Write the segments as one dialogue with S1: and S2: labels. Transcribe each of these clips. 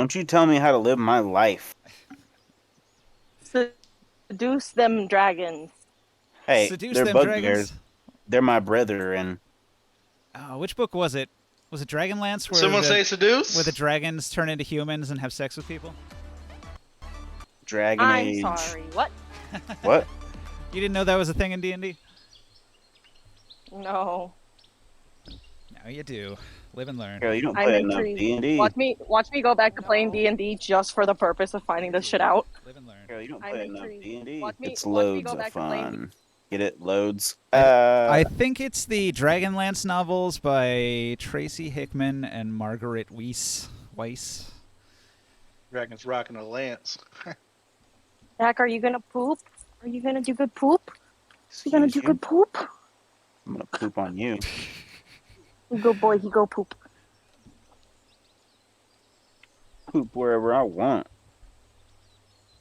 S1: Don't you tell me how to live my life.
S2: Seduce them dragons.
S1: Hey,
S3: Seduce
S1: they're
S3: them dragons.
S1: bugbears. They're my brethren.
S3: Which book was it? Was it Dragonlance
S4: Did someone say seduce?
S3: where the dragons turn into humans and have sex with people?
S1: Dragon
S2: I'm
S1: Age.
S2: sorry, what?
S1: What?
S3: You didn't know that was a thing in D&D?
S2: No.
S3: Now you do. Live and learn.
S1: Girl, you don't
S2: I'm
S1: play enough
S2: intrigued.
S1: D&D.
S2: Watch me go back to playing D&D just for the purpose of finding this shit out.
S3: Live and learn.
S1: Girl, you don't
S2: I'm
S1: play enough
S2: intrigued.
S1: D&D.
S2: Watch me
S1: It's
S2: go
S1: loads
S2: back
S1: of
S2: to playing
S1: fun. Get it? Loads.
S3: I think it's the Dragonlance novels by Tracy Hickman and Margaret Weiss.
S4: Dragon's rocking a lance.
S2: Jack, are you gonna poop? Are you gonna do good poop? You gonna do
S1: Excuse you?
S2: good poop?
S1: I'm gonna poop on you.
S2: You go boy, you go poop.
S1: Poop wherever I want.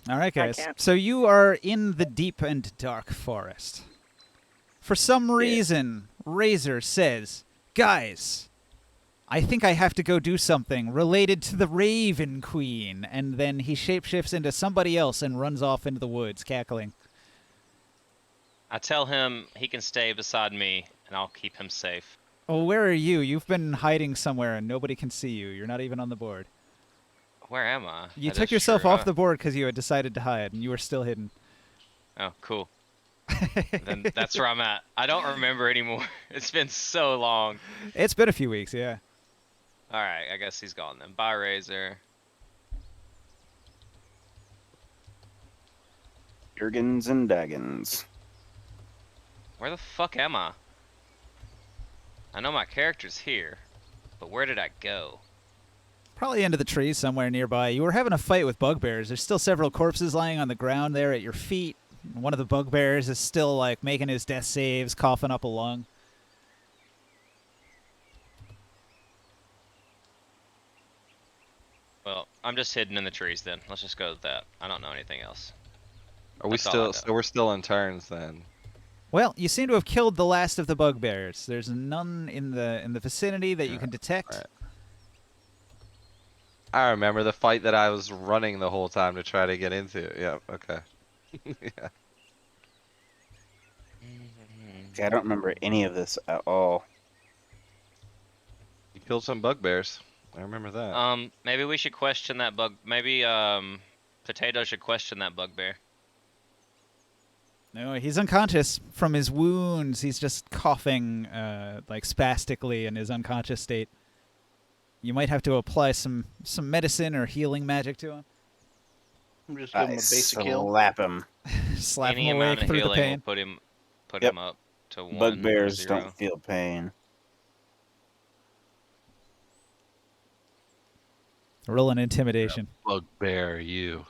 S3: All right, guys.
S2: can't.
S3: So you are in the deep and dark forest. For some reason, Razor says, "Guys, I think I have to go do something related to the Raven Queen," and then he shapeshifts into somebody else and runs off into the woods, cackling.
S5: I tell him he can stay beside me, and I'll keep him safe.
S3: Oh, where are you? You've been hiding somewhere and nobody can see you. You're not even on the board.
S5: Where am I?
S3: You
S5: That
S3: took
S5: is
S3: yourself
S5: true,
S3: off
S5: huh?
S3: the board because you had decided to hide, and you were still hidden.
S5: Oh, cool. Then that's where I'm at. I don't remember anymore. It's been so long.
S3: It's been a few weeks, yeah.
S5: All right, I guess he's gone then. Bye, Razor.
S1: Jurgens and Daggins.
S5: Where the fuck am I? I know my character's here, but where did I go?
S3: Probably into the trees somewhere nearby. You were having a fight with bugbears. There's still several corpses lying on the ground there at your feet. One of the bugbears is still, like, making his death saves, coughing up a lung.
S5: Well, I'm just hidden in the trees then. Let's just go with that. I don't know anything else.
S6: Are we
S5: That's all I
S6: still?
S5: know.
S6: So we're still in turns then.
S3: Well, you seem to have killed the last of the bugbears. There's none in the vicinity that you can detect.
S6: Right. I remember the fight that I was running the whole time to try to get into. Yeah. Okay. Yeah.
S1: See, I don't remember any of this at all.
S6: You killed some bugbears. I remember that.
S5: Maybe we should question that bug. Maybe Potato should question that bugbear.
S3: No, he's unconscious from his wounds. He's just coughing, like spastically in his unconscious state. You might have to apply some medicine or healing magic to him.
S4: I'm just giving him a
S1: I
S4: basic heal.
S1: slap him.
S3: Slap
S5: Any
S3: him
S5: amount
S3: awake
S5: of
S3: through the
S5: healing
S3: pain.
S5: will put
S1: Yep.
S5: him up to 1 or
S1: Bugbears
S5: 0.
S1: don't feel pain.
S3: Roll an intimidation.
S6: Bugbear, you.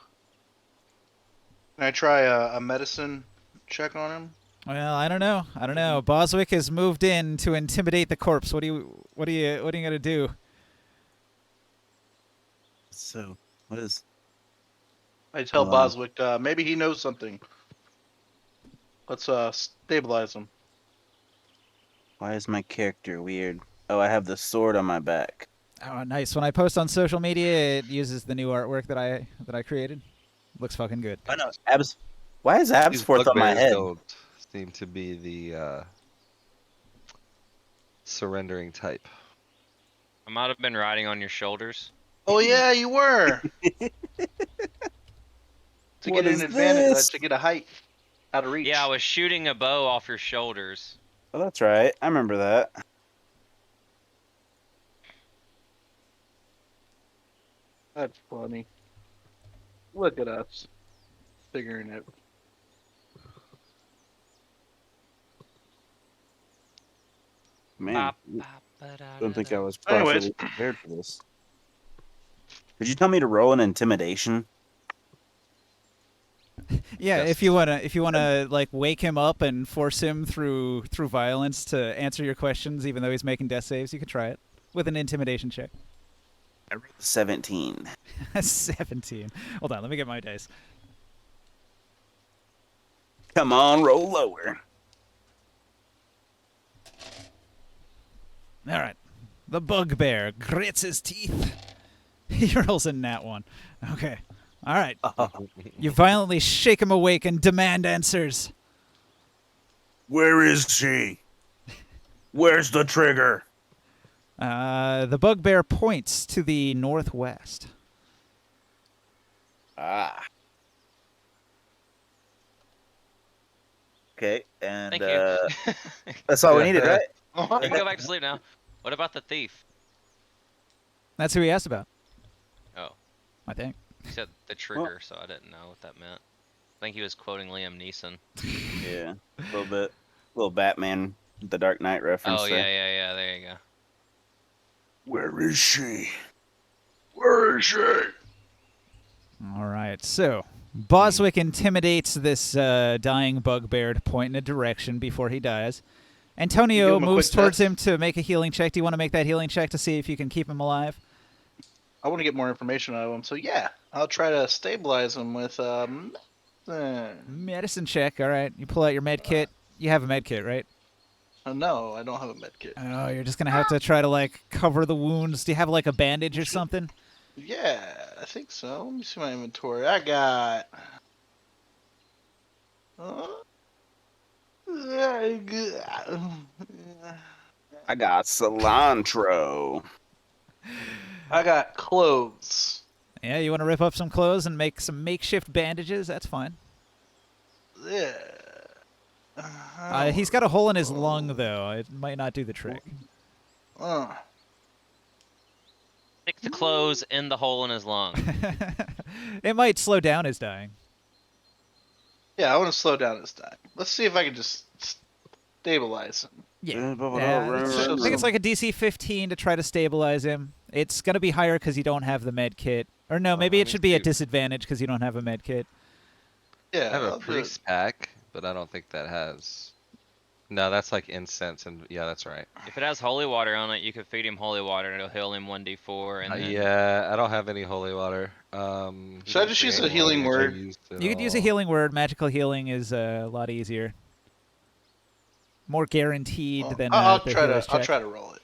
S4: Can I try a medicine check on him?
S3: Well, I don't know. Boswick has moved in to intimidate the corpse. What are you gonna do?
S1: So, what is...
S4: I tell
S1: Hold on.
S4: Boswick, maybe he knows something. Let's stabilize him.
S1: Why is my character weird? Oh, I have the sword on my back.
S3: Oh, nice. When I post on social media, it uses the new artwork that I created. Looks fucking good.
S1: I know. Abs... Why is Abs
S6: These
S1: fourth on my
S6: bugbears
S1: head?
S6: don't seem to be the surrendering type.
S5: I might have been riding on your shoulders.
S4: Oh yeah, you were. To
S1: What
S4: get
S1: is
S4: an advantage,
S1: this?
S4: to get a height out of reach.
S5: Yeah, I was shooting a bow off your shoulders.
S1: Oh, that's right. I remember that.
S4: That's funny. Look at us figuring it.
S1: Man, don't think I was
S4: Anyways.
S1: properly prepared for this. Did you tell me to roll an intimidation?
S3: Yeah,
S6: Yes.
S3: if you wanna like wake him up and force him through violence to answer your questions, even though he's making death saves, you can try it with an intimidation check.
S1: I rolled 17.
S3: 17. Hold on, let me get my dice.
S1: Come on, roll lower.
S3: All right. The bugbear grits his teeth He rolls a nat 1. Okay. All right. You violently shake him awake and demand answers.
S1: Where is she? Where's the trigger?
S3: The bugbear points to the northwest.
S1: Ah. Okay, and
S5: Thank you.
S1: that's all we needed, right?
S5: You can go back to sleep now. What about the thief?
S3: That's who he asked about,
S5: Oh,
S3: I think.
S5: you said the trigger, so I didn't know what that meant. I think he was quoting Liam Neeson.
S1: Yeah, a little bit. Little Batman, The Dark Knight reference
S5: Oh,
S1: there.
S5: yeah. There you go.
S1: Where is she?
S4: Where is she?
S3: All right. So, Boswick intimidates this dying bugbear to point in a direction before he dies.
S4: You
S3: Antonio
S4: give him a
S3: moves
S4: quick
S3: towards
S4: test?
S3: him to make a healing check. Do you want to make that healing check to see if you can keep him alive?
S4: I want to get more information out of him, so yeah, I'll try to stabilize him with
S3: Medicine check. All right. You pull out your med kit. You have a med kit, right?
S4: no, I don't have a med kit.
S3: Oh, you're just going to have to try to, like, cover the wounds. Do you have, like, a bandage or something?
S4: Yeah, I think so. Let me see my inventory. I got.
S1: I got cilantro.
S4: I got clothes.
S3: Yeah, you want to rip up some clothes and make some makeshift bandages? That's fine.
S4: Yeah.
S3: He's got a hole in his lung, though. It might not do the trick.
S5: Stick the clothes in the hole in his lung.
S3: It might slow down his dying.
S4: Yeah, I want to slow down this time. Let's see if I can just stabilize him.
S3: Yeah.
S1: Yeah,
S3: I think it's like a DC 15 to try to stabilize him. It's going to be higher because you don't have the med kit. Or no, maybe it should be a disadvantage because you don't have a med kit.
S4: Yeah,
S6: I have a
S4: I'll do it.
S6: priest pack, but I don't think that has. No, that's like incense, and yeah, that's right.
S5: If it has holy water on it, you could feed him holy water and it'll heal him 1d4. And then
S6: Yeah, I don't have any holy water.
S4: Should I just use a healing word?
S3: You could use a healing word. Magical healing is a lot easier. More guaranteed than
S4: I'll
S3: the
S4: try
S3: healer's
S4: to.
S3: check.
S4: I'll try to roll it.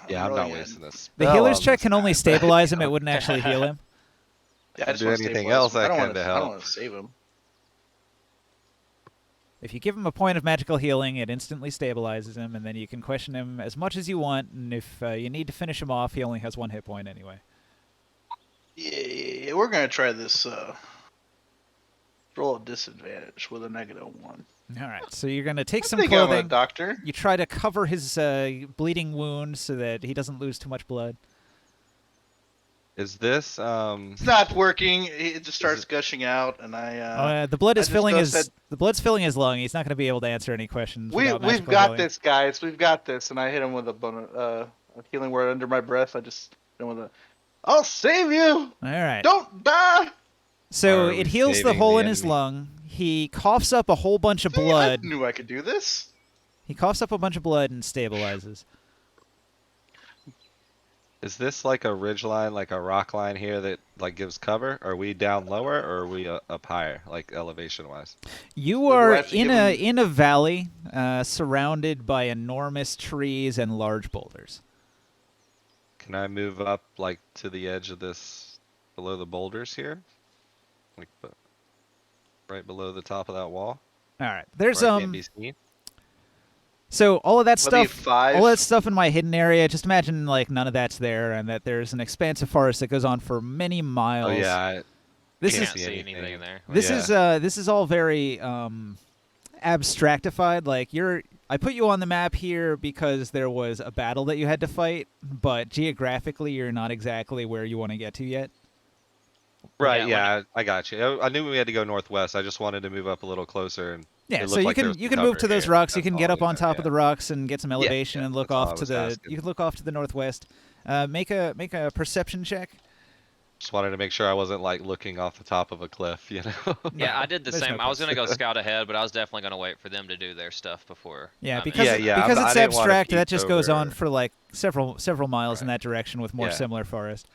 S6: Yeah, I'm not
S4: rolling it.
S6: wasting this.
S3: The
S6: spell
S3: healer's
S6: on
S3: check
S6: this
S3: can only
S6: guy.
S3: stabilize him. It wouldn't actually heal him.
S4: Yeah, I
S6: I'll
S4: just
S6: do
S4: want to
S6: anything
S4: stabilize
S6: else
S4: him.
S6: I
S4: don't
S6: can
S4: want
S6: to
S4: I don't
S6: help.
S4: want to save him.
S3: If you give him a point of magical healing, it instantly stabilizes him, and then you can question him as much as you want. And if you need to finish him off, he only has 1 hit point anyway.
S4: Yeah, we're gonna try this. Roll a disadvantage with a -1.
S3: All right, so you're gonna take
S4: I
S3: some
S4: think I'm a
S3: clothing.
S4: doctor.
S3: You try to cover his bleeding wound so that he doesn't lose too much blood.
S6: Is this
S4: It's not working. It just starts gushing out, and
S3: The blood is
S4: just
S3: filling
S4: noticed
S3: his
S4: that-
S3: the blood's filling his lung. He's not gonna be able to answer any questions.
S4: we've
S3: without magical
S4: got
S3: healing.
S4: this, guys. We've got this. And I hit him with a healing word under my breath. I just hit him with I'll save you.
S3: All right.
S4: Don't die.
S3: So
S6: Are
S3: it
S6: we
S3: heals the
S6: saving
S3: hole
S6: the
S3: in his
S6: enemy?
S3: lung. He coughs up a whole bunch of
S4: See,
S3: blood.
S4: I knew I could do this.
S3: He coughs up a bunch of blood and stabilizes.
S6: Is this like a ridge line, like a rock line here that like gives cover? Are we down lower or are we up higher, like elevation wise?
S3: You
S4: do I
S3: are
S4: have to
S3: in
S4: give
S3: a
S4: him-
S3: in a valley, surrounded by enormous trees and large boulders.
S6: Can I move up like to the edge of this, below the boulders here, like right below the top of that wall?
S3: All right. There's
S6: Where I can't be seen?
S3: So all of that
S4: What do you,
S3: stuff,
S4: 5?
S3: all that stuff in my hidden area. Just imagine like none of that's there, and that there's an expansive forest that goes on for many miles.
S6: Oh yeah,
S3: this
S5: Can't
S3: is
S6: see
S5: see
S6: anything.
S5: anything in there.
S3: this is all very abstractified. Like I put you on the map here because there was a battle that you had to fight, but geographically you're not exactly where you want to get to yet.
S6: right.
S5: Yeah,
S6: Yeah, I got you. I knew we had to go northwest. I just wanted to move up a little closer and.
S3: Yeah,
S6: It
S3: so
S6: looked
S3: you
S6: like there
S3: can
S6: was
S3: you
S6: some
S3: can move
S6: cover
S3: to those
S6: here.
S3: rocks. You
S6: That's
S3: can
S6: all
S3: get
S6: I
S3: up on
S6: meant,
S3: top
S6: yeah.
S3: of the rocks and get some elevation
S6: yeah,
S3: and look
S6: that's all
S3: off
S6: I
S3: to
S6: was
S3: the.
S6: asking.
S3: You can look off to the northwest. Make a perception check.
S6: Just wanted to make sure I wasn't like looking off the top of a cliff, you know.
S5: Yeah, I did the
S3: There's
S5: same.
S3: no
S5: I was
S3: question.
S5: gonna go scout ahead, but I was definitely gonna wait for them to do their stuff before.
S3: Yeah,
S5: I'm
S3: because
S5: in.
S6: Yeah,
S3: because
S6: I
S3: it's
S6: didn't wanna
S3: abstract. That
S6: peek
S3: just goes on
S6: over.
S3: for like several miles in
S6: Right.
S3: that direction with more
S6: Yeah.
S3: similar forest.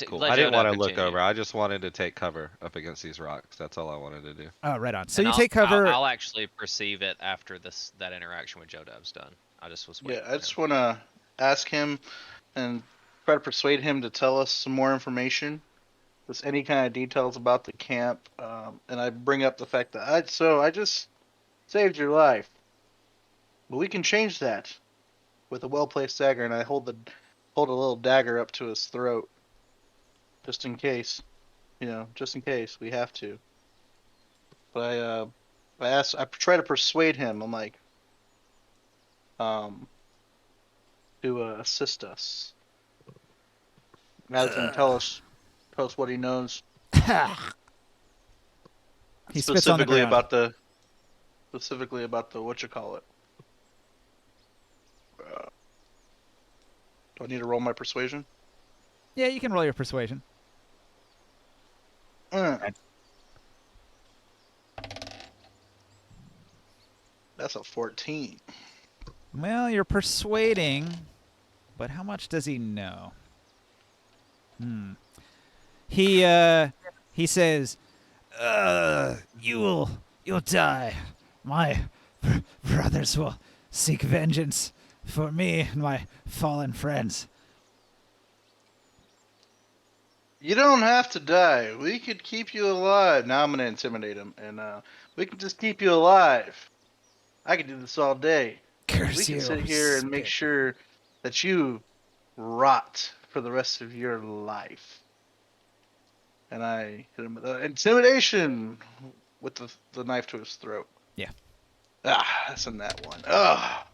S6: Cool.
S5: Let
S6: I didn't
S5: Joe
S6: want to
S5: continue.
S6: look over. I just wanted to take cover up against these rocks. That's all I wanted to do.
S3: Oh, right on. So
S5: And
S3: you take cover.
S5: I'll actually perceive it after that interaction with Joe Dub's done. I just was
S4: Yeah,
S5: waiting.
S4: I just want to ask him and try to persuade him to tell us some more information, just any kind of details about the camp. And I bring up the fact that I just saved your life, but we can change that with a well-placed dagger. And I hold a little dagger up to his throat, just in case, just in case we have to. But I try to persuade him. I'm like, to assist us. Now he's gonna tell us what he knows
S3: He spits on the ground.
S4: specifically about the what you call it. Do I need to roll my persuasion?
S3: Yeah, you can roll your persuasion.
S4: That's a 14.
S3: Well, you're persuading, but how much does he know? He says, you'll die. My brothers will seek vengeance for me and my fallen friends.
S4: You don't have to die. We could keep you alive. Now I'm gonna intimidate him, and we can just keep you alive. I could do this all day.
S3: Curse
S4: We
S3: you,
S4: can sit here and make
S3: spit.
S4: sure that you rot for the rest of your life. And I hit him with intimidation with the knife to his throat.
S3: Yeah.
S4: That's in that one. Ugh.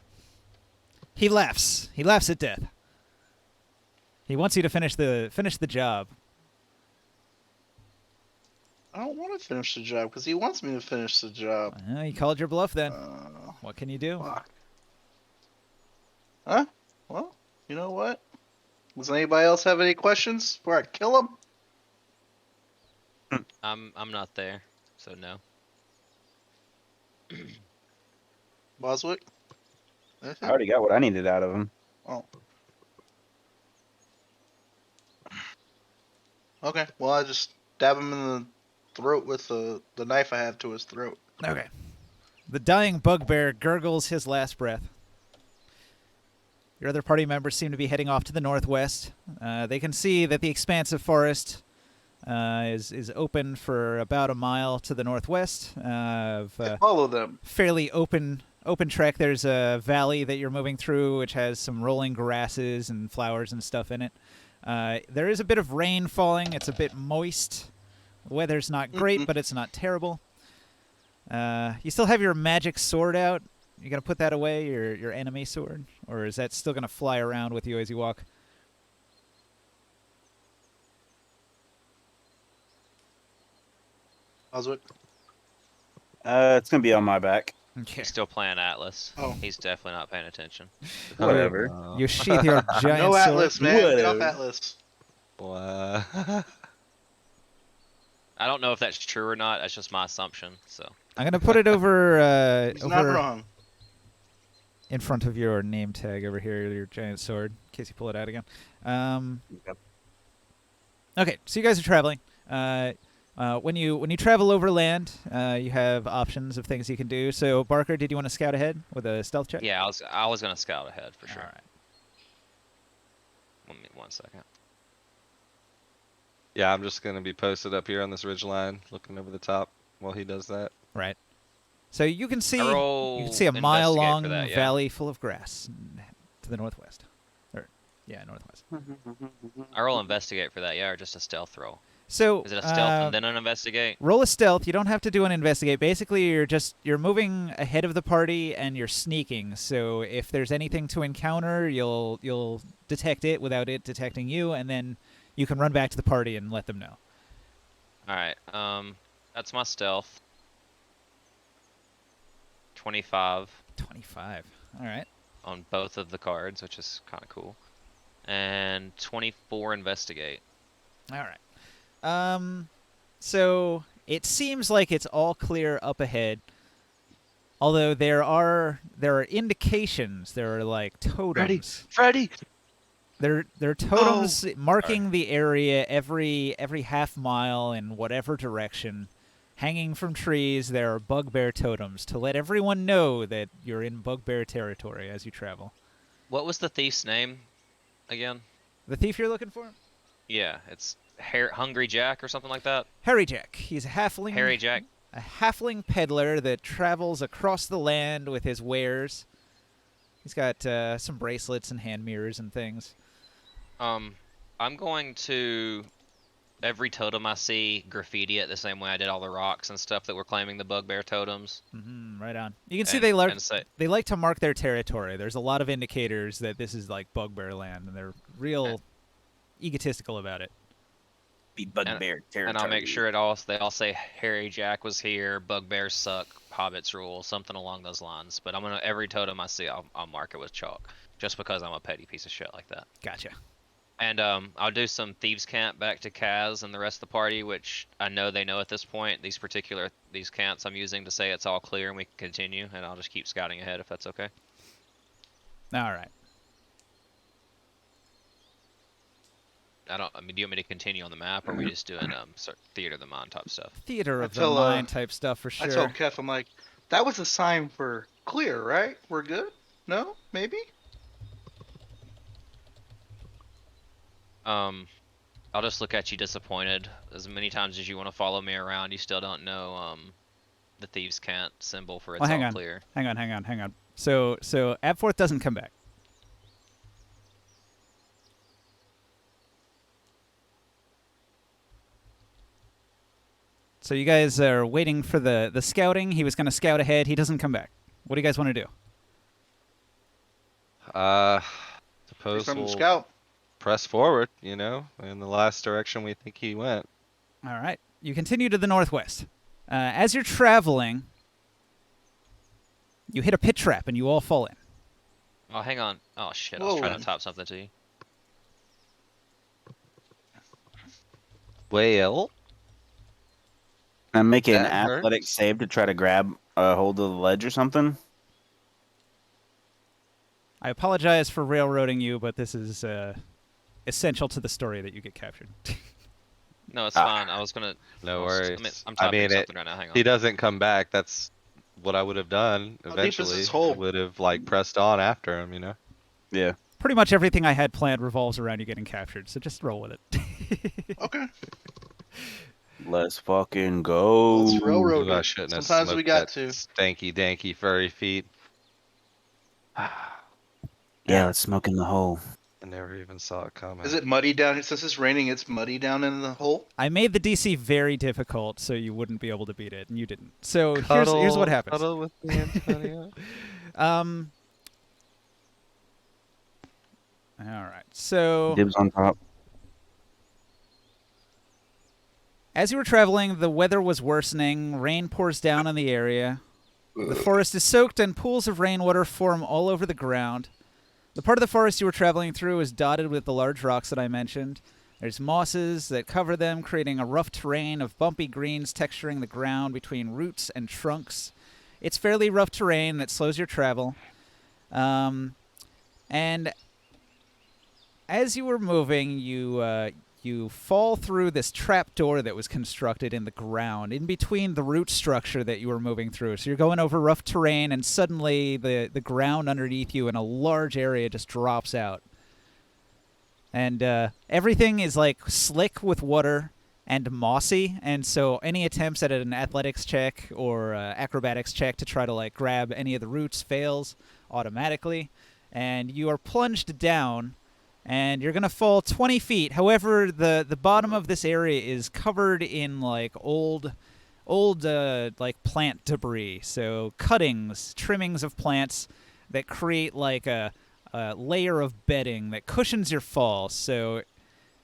S3: He laughs. He laughs at death. He wants you to finish the job.
S4: I don't want to finish the job because he wants me to finish the job.
S3: He called your bluff then. What can you do?
S4: Fuck. Huh? Well, you know what? Does anybody else have any questions before I kill him?
S5: I'm not there, so no.
S4: Boswick?
S1: I already got what I needed out of him.
S4: Oh. Okay, well, I just stab him in the throat with the knife I have to his throat.
S3: Okay. The dying bugbear gurgles his last breath. Your other party members seem to be heading off to the northwest. They can see that the expanse of forest is open for about a mile to the northwest.
S4: Follow them.
S3: Fairly open track. There's a valley that you're moving through, which has some rolling grasses and flowers and stuff in it. There is a bit of rain falling. It's a bit moist. The weather's not great, but it's not terrible. You still have your magic sword out. You gonna put that away, your enemy sword, or is that still gonna fly around with you as you walk?
S4: Boswick?
S1: It's gonna be on my back.
S3: Okay.
S5: He's still playing Atlas.
S4: Oh.
S5: He's definitely not paying attention.
S1: Whatever.
S3: You sheath your giant
S4: No
S3: sword.
S4: Atlas, man. Get off
S1: Whatever.
S4: Atlas.
S5: I don't know if that's true or not. That's just my assumption. So
S3: I'm gonna put it over
S4: He's not wrong.
S3: in front of your name tag over here, your giant sword, in case you pull it out again.
S1: Yep.
S3: Okay, so you guys are traveling. When you travel overland, you have options of things you can do. So, Barker, did you want to scout ahead with a stealth check?
S5: yeah, I was gonna scout ahead for sure.
S3: All right.
S5: Let me 1 second.
S6: Yeah, I'm just gonna be posted up here on this ridge line, looking over the top while he does that.
S3: Right. So you can see
S5: roll
S3: a
S5: investigate
S3: mile-long
S5: for that, yeah.
S3: valley full of grass to the northwest. Northwest.
S5: I roll investigate for that, yeah, or just a stealth roll.
S3: So
S5: Is it a stealth and then an investigate?
S3: roll a stealth. You don't have to do an investigate. Basically, you're moving ahead of the party and you're sneaking. So if there's anything to encounter, you'll detect it without it detecting you, and then you can run back to the party and let them know.
S5: All right. That's my stealth. 25
S3: 25. All right.
S5: on both of the cards, which is kind of cool, and 24 investigate.
S3: All right. So it seems like it's all clear up ahead. Although there are indications, there are like totems.
S4: Freddy!
S3: There are totems marking the area every half mile in whatever direction. Hanging from trees, there are bugbear totems to let everyone know that you're in bugbear territory as you travel.
S5: What was the thief's name again?
S3: The thief you're looking for?
S5: Yeah, it's Hungry Jack or something like that.
S3: Harry Jack. He's a halfling.
S5: Harry Jack.
S3: A halfling peddler that travels across the land with his wares. He's got some bracelets and hand mirrors and things.
S5: I'm going to every totem I see graffiti it the same way I did all the rocks and stuff that were claiming the bugbear totems.
S3: Right on. You can see
S5: And-
S3: they
S5: and say,
S3: like to mark their territory. There's a lot of indicators that this is like bugbear land, and they're real egotistical about it.
S1: Be bugbear territory.
S5: and I'll make sure they all say Harry Jack was here, bugbears suck, hobbits rule, something along those lines. But I'm gonna every totem I see, I'll mark it with chalk, just because I'm a petty piece of shit like that.
S3: Gotcha.
S5: And I'll do some thieves camp back to Kaz and the rest of the party, which I know they know at this point. These camps I'm using to say it's all clear and we can continue, and I'll just keep scouting ahead if that's okay.
S3: All right.
S5: Do you want me to continue on the map, or are we just doing theater of the mind type stuff?
S3: Theater of the
S4: tell,
S3: mind type stuff for
S4: I
S3: sure.
S4: told Kef, I'm like, that was a sign for clear, right? We're good? No? Maybe?
S5: I'll just look at you disappointed. As many times as you want to follow me around, you still don't know the thieves' can't symbol for it's
S3: Well, hang
S5: all
S3: on.
S5: clear.
S3: Hang on. So Abforth doesn't come back. So you guys are waiting for the scouting. He was going to scout ahead. He doesn't come back. What do you guys want to do?
S6: Suppose
S4: From the
S6: we'll
S4: scout.
S6: press forward, in the last direction we think he went.
S3: All right. You continue to the northwest. As you're traveling, you hit a pit trap and you all fall in.
S5: Oh, hang on. Oh shit! I was
S4: Whoa.
S5: trying to type something to you.
S6: Well,
S1: I'm making an
S6: That hurts.
S1: athletic save to try to grab a hold of the ledge or something.
S3: I apologize for railroading you, but this is essential to the story that you get captured.
S5: No, it's fine. I was gonna.
S6: no
S5: I was-
S6: worries.
S5: I'm
S6: I
S5: typing
S6: mean,
S5: something right now. Hang on.
S6: he doesn't come back. That's what I would have done
S4: How deep is
S6: eventually.
S4: this hole?
S6: I would have pressed on after him.
S1: Yeah.
S3: Pretty much everything I had planned revolves around you getting captured, so just roll with it.
S4: Okay.
S1: Let's fucking go.
S4: Let's railroad
S6: Ooh, I
S4: it.
S6: shouldn't have
S4: Sometimes we
S6: smoked
S4: got
S6: that
S4: to.
S6: stanky danky furry feet.
S1: Yeah, let's smoke in the hole.
S6: I never even saw it coming.
S4: Is it muddy down? Since it's raining, it's muddy down in the hole?
S3: I made the DC very difficult so you wouldn't be able to beat it, and you didn't. So here's what happens.
S6: Cuddle with me, Antonio.
S3: All right. So
S1: Dibs on top.
S3: as you were traveling, the weather was worsening. Rain pours down on the area. The forest is soaked, and pools of rainwater form all over the ground. The part of the forest you were traveling through is dotted with the large rocks that I mentioned. There's mosses that cover them, creating a rough terrain of bumpy greens texturing the ground between roots and trunks. It's fairly rough terrain that slows your travel. And as you were moving, you fall through this trap door that was constructed in the ground, in between the root structure that you were moving through. So you're going over rough terrain, and suddenly the ground underneath you in a large area just drops out. And everything is like slick with water and mossy, and so any attempts at an athletics check or acrobatics check to try to like grab any of the roots fails automatically, and you are plunged down, and you're gonna fall 20 feet. However, the bottom of this area is covered in like old like plant debris, so cuttings, trimmings of plants that create like a layer of bedding that cushions your fall. So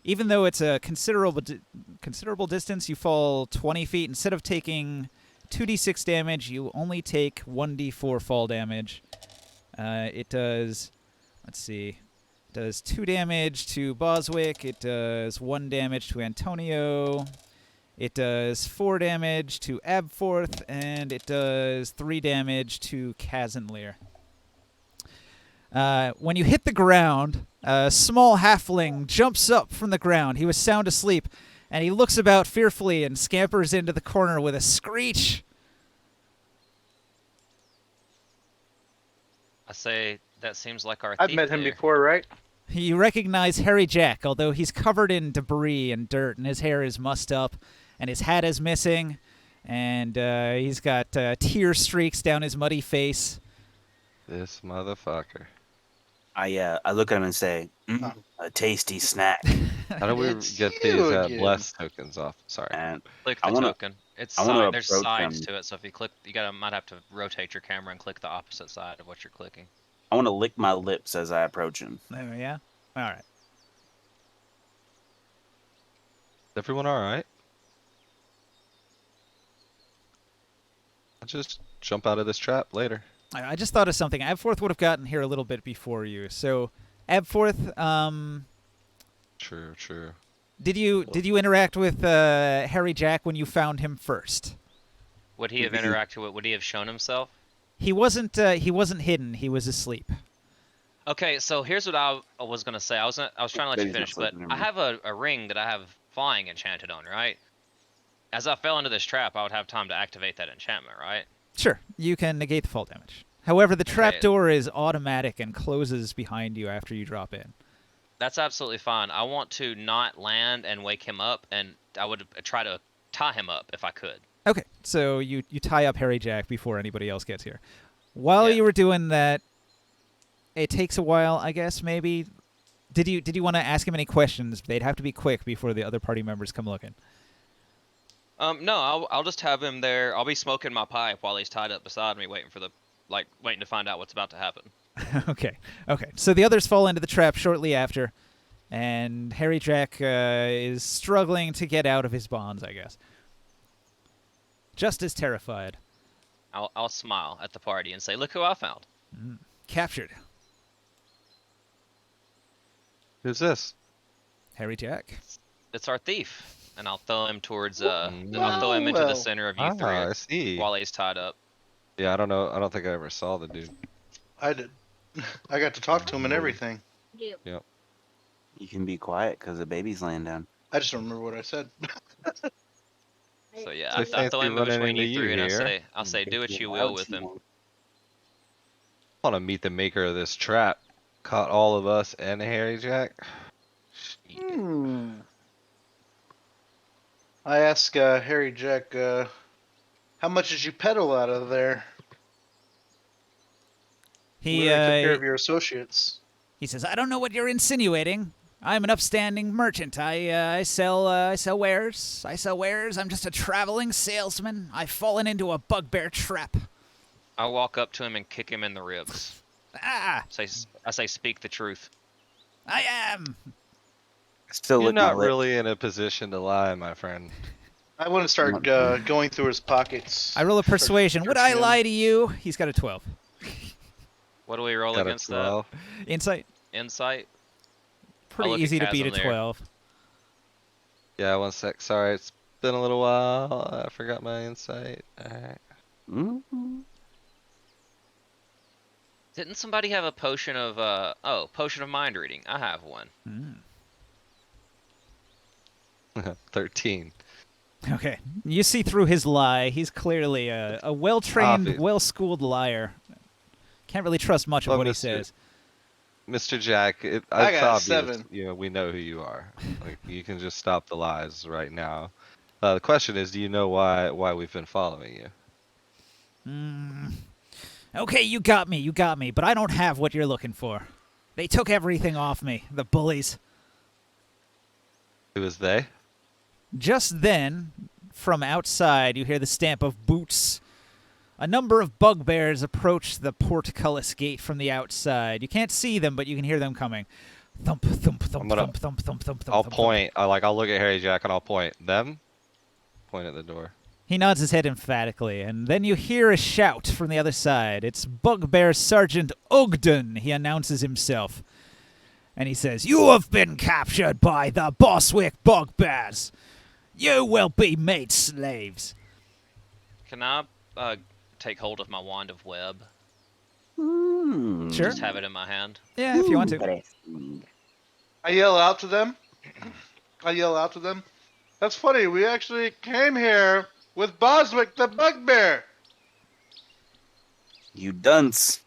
S3: even though it's a considerable distance, you fall 20 feet. Instead of taking 2d6 damage, you only take 1d4 fall damage. It does, let's see, it does 2 damage to Boswick. It does 1 damage to Antonio. It does 4 damage to Abforth, and it does 3 damage to Kazanlir. When you hit the ground, a small halfling jumps up from the ground. He was sound asleep, and he looks about fearfully and scampers into the corner with a screech.
S5: I say that seems like our
S4: I've
S5: thief
S4: met him
S5: there.
S4: before, right?
S3: You recognize Harry Jack, although he's covered in debris and dirt, and his hair is mussed up, and his hat is missing, and he's got tear streaks down his muddy face.
S6: This motherfucker.
S1: I look at him and say, a tasty snack.
S6: How do we
S4: It's
S6: get
S4: you
S6: these
S4: again.
S6: blessed tokens off? Sorry.
S1: And
S5: Click
S1: I
S5: the
S1: wanna-
S5: token. It's
S1: I wanna
S5: side, there's
S1: approach
S5: sides
S1: him.
S5: to it, so if you click, might have to rotate your camera and click the opposite side of what you're clicking.
S1: I want to lick my lips as I approach him.
S3: Oh, yeah? All right.
S6: Is everyone alright? I'll just jump out of this trap later.
S3: I just thought of something. Abforth would have gotten here a little bit before you. So, Abforth,
S6: True.
S3: did you interact with Harry Jack when you found him first?
S5: Would he have interacted with? Would he have shown himself?
S3: He wasn't hidden. He was asleep.
S5: Okay, so here's what I was gonna say. I was trying to let you
S1: Baby's not
S5: finish, but
S1: sleeping,
S5: I have a ring that I have flying enchanted on, right? As I fell into this trap, I would have time to activate that enchantment, right?
S3: Sure, you can negate the fall damage. However, the
S5: Okay.
S3: trapdoor is automatic and closes behind you after you drop in.
S5: That's absolutely fine. I want to not land and wake him up, and I would try to tie him up if I could.
S3: Okay, so you tie up Harry Jack before anybody else gets here. While
S5: Yeah.
S3: you were doing that, it takes a while, I guess, maybe. Did you want to ask him any questions? They'd have to be quick before the other party members come looking.
S5: No, I'll just have him there. I'll be smoking my pipe while he's tied up beside me, waiting to find out what's about to happen.
S3: Okay. So the others fall into the trap shortly after, and Harry Jack is struggling to get out of his bonds, I guess. Just as terrified.
S5: I'll smile at the party and say, "Look who I found."
S3: Captured.
S6: Who's this?
S3: Harry Jack.
S5: It's our thief, and I'll throw him towards I'll throw him into the
S4: Well.
S5: center of you
S6: Ah,
S5: three
S6: I see.
S5: while he's tied up.
S6: Yeah, I don't know. I don't think I ever saw the dude.
S4: I did. I got to talk to him and everything.
S1: You can be quiet because the baby's laying down.
S4: I just don't remember what I said.
S5: So yeah,
S6: Say
S5: I throw
S6: fancy
S5: him in
S6: running
S5: between
S6: into
S5: you three,
S6: you
S5: and
S6: here.
S5: I'll say, do what you will with him.
S6: I want to meet the maker of this trap. Caught all of us and Harry Jack.
S4: I asked Harry Jack, how much did you peddle out of there?
S3: He
S4: We already took care of your associates.
S3: he says, "I don't know what you're insinuating. I'm an upstanding merchant. I sell wares. I'm just a traveling salesman. I've fallen into a bugbear trap."
S5: I walk up to him and kick him in the ribs.
S3: Ah,
S5: I say, "Speak the truth."
S3: I am.
S1: Still
S6: You're
S1: lick my
S6: not
S1: lips.
S6: really in a position to lie, my friend.
S4: I want to start going through his pockets.
S3: I roll a
S4: Start
S3: persuasion. Would I
S4: searching him.
S3: lie to you? He's got a 12.
S5: What do we roll
S6: Got a
S5: against that?
S6: 12.
S3: Insight.
S5: Insight.
S3: Pretty
S5: look at
S3: easy to
S5: Kaz
S3: beat a
S5: on there.
S3: 12.
S6: Yeah, 1 sec. Sorry, it's been a little while. I forgot my insight. Alright.
S1: Mhm.
S5: Didn't somebody have a potion of potion of mind reading? I have one.
S6: 13.
S3: Okay. You see through his lie. He's clearly a well-trained,
S6: Obvious.
S3: well-schooled liar. Can't really trust much of
S6: Well,
S3: what he
S6: Mr.
S3: says.
S6: Mr. Jack,
S4: I
S6: it's
S4: got a
S6: obvious.
S4: 7.
S6: You know, we know who you are. Like, you can just stop the lies right now. The question is, do you know why we've been following you?
S3: Okay, you got me, but I don't have what you're looking for. They took everything off me, the bullies.
S6: Who is they?
S3: Just then, from outside, you hear the stamp of boots. A number of bugbears approach the portcullis gate from the outside. You can't see them, but you can hear them coming. Thump, thump, thump,
S6: I'm gonna-
S3: thump, thump, thump, thump,
S6: I'll
S3: thump,
S6: point. I'll look at Harry Jack and I'll point. Them? Point at the door.
S3: He nods his head emphatically, and then you hear a shout from the other side. It's Bugbear Sergeant Ogden, he announces himself. And he says, "You have been captured by the Boswick Bugbears. You will be made slaves."
S5: Can I take hold of my wand of web?
S3: Sure.
S5: Just have it in my hand.
S3: Yeah, if you want to.
S4: I yell out to them. That's funny. We actually came here with Boswick the Bugbear.
S1: You dunce.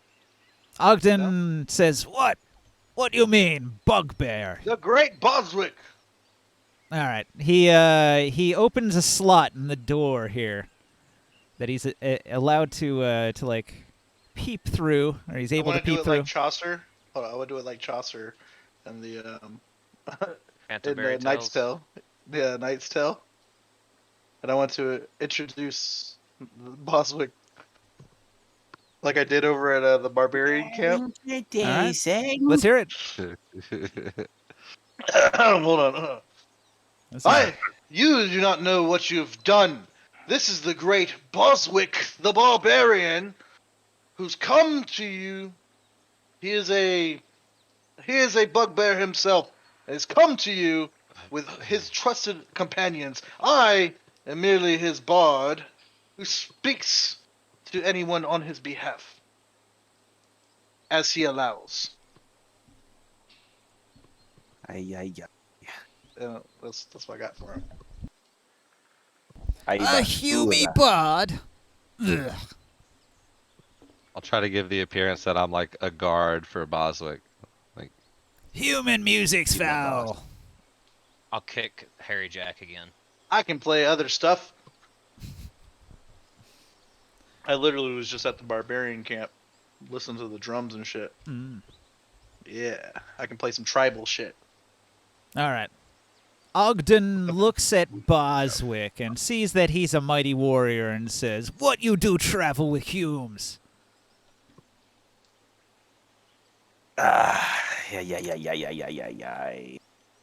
S3: Ogden says, "What? What do you mean, Bugbear?
S4: The Great Boswick.
S3: All right. He opens a slot in the door here that he's allowed to like peep through, or he's
S4: I
S3: able to
S4: want to do
S3: peep
S4: it
S3: through.
S4: like Chaucer. Hold on, I want to do it like Chaucer and the in
S5: Canterbury
S4: the Knight's
S5: Tales.
S4: Tale. Yeah, Knight's Tale. And I want to introduce Boswick like I did over at the Barbarian camp.
S3: All right. Let's hear it.
S4: Hold on.
S3: Let's hear it.
S4: You do not know what you've done. This is the great Boswick the Barbarian who's come to you. He is a bugbear himself and has come to you with his trusted companions. I am merely his bard who speaks to anyone on his behalf as he allows. That's what I got for him.
S3: A Hume bard. Ugh.
S6: I'll try to give the appearance that I'm like a guard for Boswick. Like,
S3: Human music's foul.
S5: I'll kick Harry Jack again.
S4: I can play other stuff. I literally was just at the barbarian camp, listening to the drums and shit.
S3: Mm.
S4: Yeah, I can play some tribal shit.
S3: All right. Ogden looks at Boswick and sees that he's a mighty warrior and says, "What you do travel with Humes?"
S1: Yeah.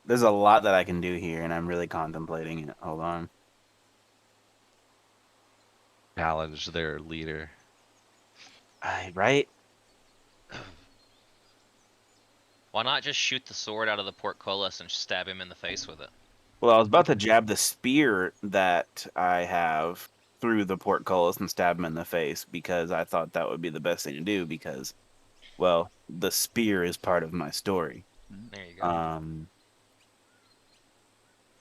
S1: There's a lot that I can do here, and I'm really contemplating it. Hold on.
S6: challenge their leader.
S1: Right?
S5: Why not just shoot the sword out of the portcullis and stab him in the face with it?
S1: Well, I was about to jab the spear that I have through the portcullis and stab him in the face because I thought that would be the best thing to do because, well, the spear is part of my story.
S5: There you go.
S1: Um,